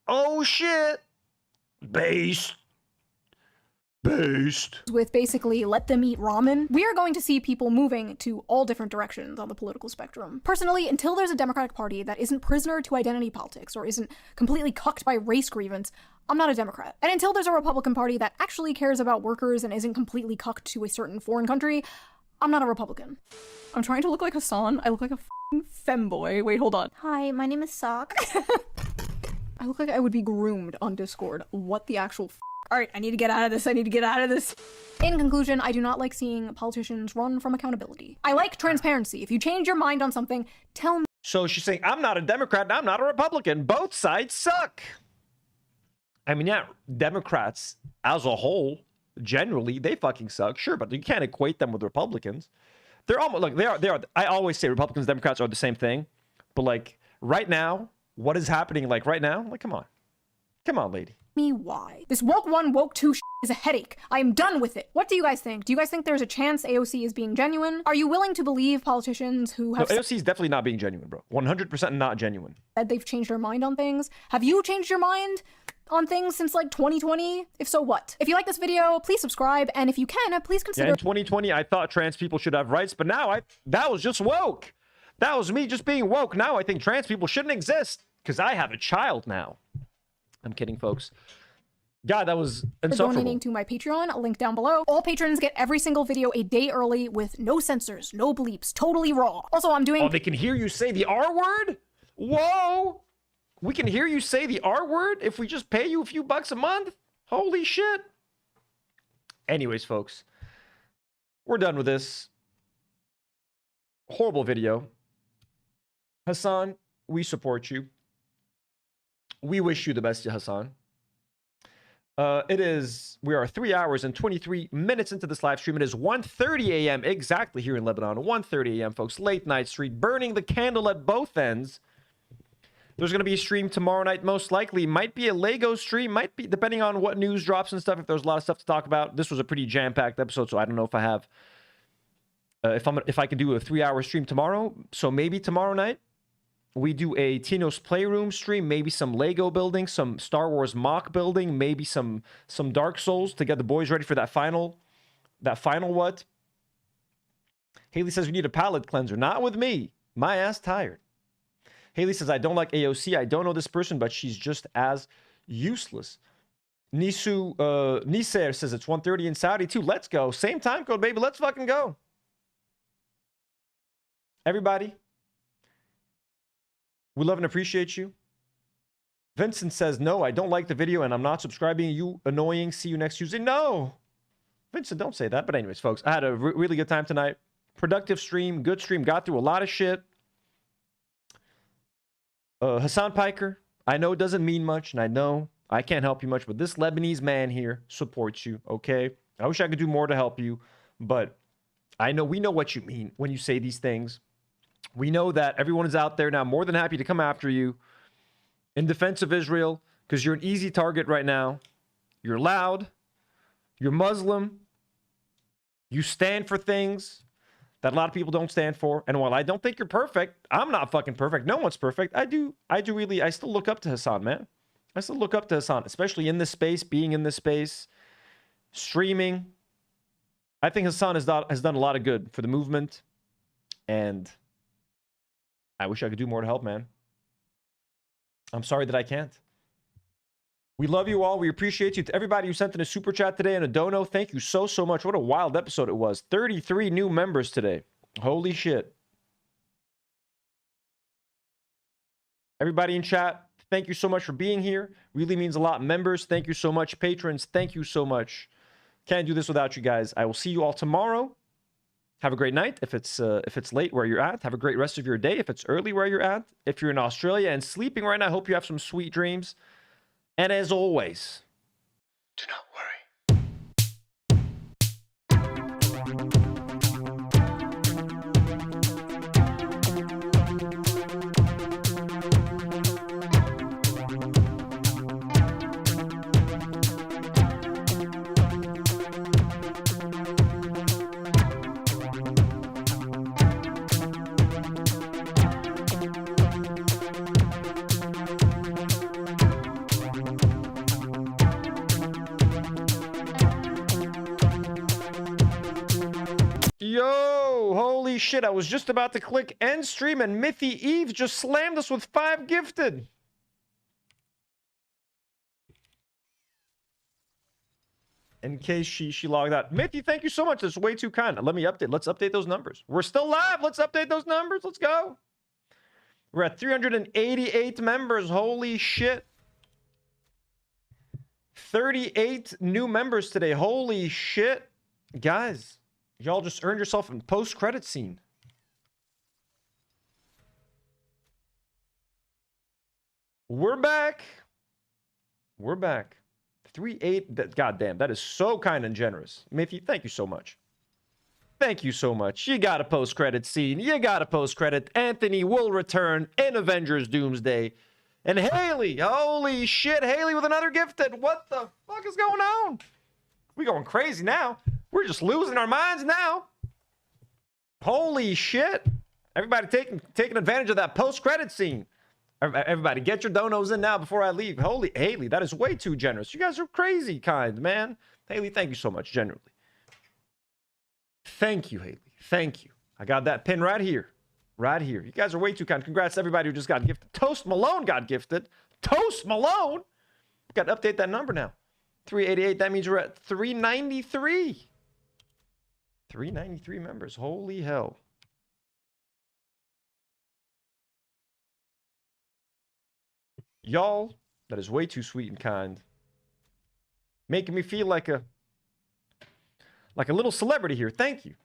Oh shit. Based. with basically let them eat ramen, we are going to see people moving to all different directions on the political spectrum. Personally, until there's a Democratic Party that isn't prisoner to identity politics or isn't completely cucked by race grievance, I'm not a Democrat. And until there's a Republican Party that actually cares about workers and isn't completely cucked to a certain foreign country, I'm not a Republican. I'm trying to look like Hasan. I look like a f***ing femboy. Wait, hold on. Hi, my name is Sock. I look like I would be groomed on Discord. What the actual f***? Alright, I need to get out of this. I need to get out of this. In conclusion, I do not like seeing politicians run from accountability. I like transparency. If you change your mind on something, tell me. So she's saying, I'm not a Democrat and I'm not a Republican. Both sides suck. I mean, yeah, Democrats as a whole, generally, they fucking suck. Sure, but you can't equate them with Republicans. They're almost, like, they are. I always say Republicans, Democrats are the same thing. But like, right now, what is happening, like, right now? Like, come on. Come on, lady. Me why. This woke 1, woke 2 is a headache. I am done with it. What do you guys think? Do you guys think there's a chance AOC is being genuine? Are you willing to believe politicians who have— No, AOC is definitely not being genuine, bro. 100% not genuine. That they've changed their mind on things? Have you changed your mind on things since like 2020? If so, what? If you like this video, please subscribe, and if you can, please consider— Yeah, in 2020, I thought trans people should have rights, but now that was just woke. That was me just being woke. Now I think trans people shouldn't exist because I have a child now. I'm kidding, folks. God, that was insufferable. Donating to my Patreon, a link down below. All patrons get every single video a day early with no censors, no bleeps, totally raw. Also, I'm doing— Oh, they can hear you say the R word? Whoa! We can hear you say the R word if we just pay you a few bucks a month? Holy shit. Anyways, folks, we're done with this horrible video. Hasan, we support you. We wish you the best, Hasan. We are 3 hours and 23 minutes into this live stream. It is 1:30 a.m. exactly here in Lebanon. 1:30 a.m., folks. Late night street, burning the candle at both ends. There's going to be a stream tomorrow night, most likely. Might be a Lego stream. Might be, depending on what news drops and stuff, if there's a lot of stuff to talk about. This was a pretty jam-packed episode, so I don't know if I have... if I can do a 3-hour stream tomorrow. So maybe tomorrow night, we do a Tino's Playroom stream. Maybe some Lego building, some Star Wars mock building. Maybe some Dark Souls to get the boys ready for that final what? Haley says we need a palate cleanser. Not with me. My ass tired. Haley says, I don't like AOC. I don't know this person, but she's just as useless. Niser says it's 1:30 in Saudi too. Let's go. Same time code, baby. Let's fucking go. Everybody, we love and appreciate you. Vincent says, no, I don't like the video and I'm not subscribing. You annoying. See you next Tuesday. No. Vincent, don't say that. But anyways, folks, I had a really good time tonight. Productive stream. Good stream. Got through a lot of shit. Hasan Piker, I know it doesn't mean much, and I know I can't help you much, but this Lebanese man here supports you, okay? I wish I could do more to help you, but we know what you mean when you say these things. We know that everyone is out there now more than happy to come after you in defense of Israel because you're an easy target right now. You're loud. You're Muslim. You stand for things that a lot of people don't stand for. And while I don't think you're perfect, I'm not fucking perfect. No one's perfect. I still look up to Hasan, man. I still look up to Hasan, especially in this space, being in this space, streaming. I think Hasan has done a lot of good for the movement. And I wish I could do more to help, man. I'm sorry that I can't. We love you all. We appreciate you. To everybody who sent in a super chat today and a dono, thank you so much. What a wild episode it was. 33 new members today. Holy shit. Everybody in chat, thank you so much for being here. Really means a lot. Members, thank you so much. Patrons, thank you so much. Can't do this without you guys. I will see you all tomorrow. Have a great night if it's late where you're at. Have a great rest of your day if it's early where you're at. If you're in Australia and sleeping right now, I hope you have some sweet dreams. And as always, do not shit, I was just about to click end stream and Mithy Eve just slammed us with 5 gifted. In case she logged out. Mithy, thank you so much. That's way too kind. Let me update. Let's update those numbers. We're still live. Let's update those numbers. Let's go. We're at 388 members. Holy shit. 38 new members today. Holy shit. Guys. Y'all just earned yourself a post-credit scene. We're back. We're back. 3-8. Goddamn, that is so kind and generous. Matthew, thank you so much. Thank you so much. You got a post-credit scene. You got a post-credit. Anthony will return in Avengers Doomsday. And Haley, holy shit, Haley with another gifted. What the fuck is going on? We going crazy now. We're just losing our minds now. Holy shit. Everybody taking advantage of that post-credit scene. Everybody, get your donos in now before I leave. Holy, Haley, that is way too generous. You guys are crazy kind, man. Haley, thank you so much, genuinely. Thank you, Haley. Thank you. I got that pin right here. Right here. You guys are way too kind. Congrats to everybody who just got gifted. Toast Malone got gifted. Toast Malone? Got to update that number now. 388. That means we're at 393. 393 members. Holy hell. Y'all, that is way too sweet and kind. Making me feel like a little celebrity here. Thank you.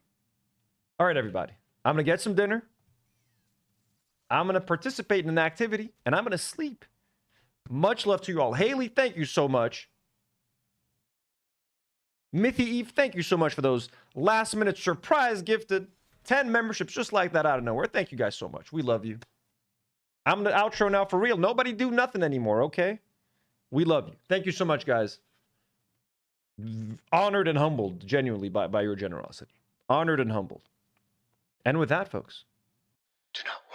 All right, everybody. I'm going to get some dinner. I'm going to participate in an activity, and I'm going to sleep. Much love to you all. Haley, thank you so much. Mithy Eve, thank you so much for those last-minute surprise gifted 10 memberships just like that out of nowhere. Thank you guys so much. We love you. I'm the outro now for real. Nobody do nothing anymore, okay? We love you. Thank you so much, guys. Honored and humbled, genuinely, by your generosity. Honored and humbled. And with that, folks, to know.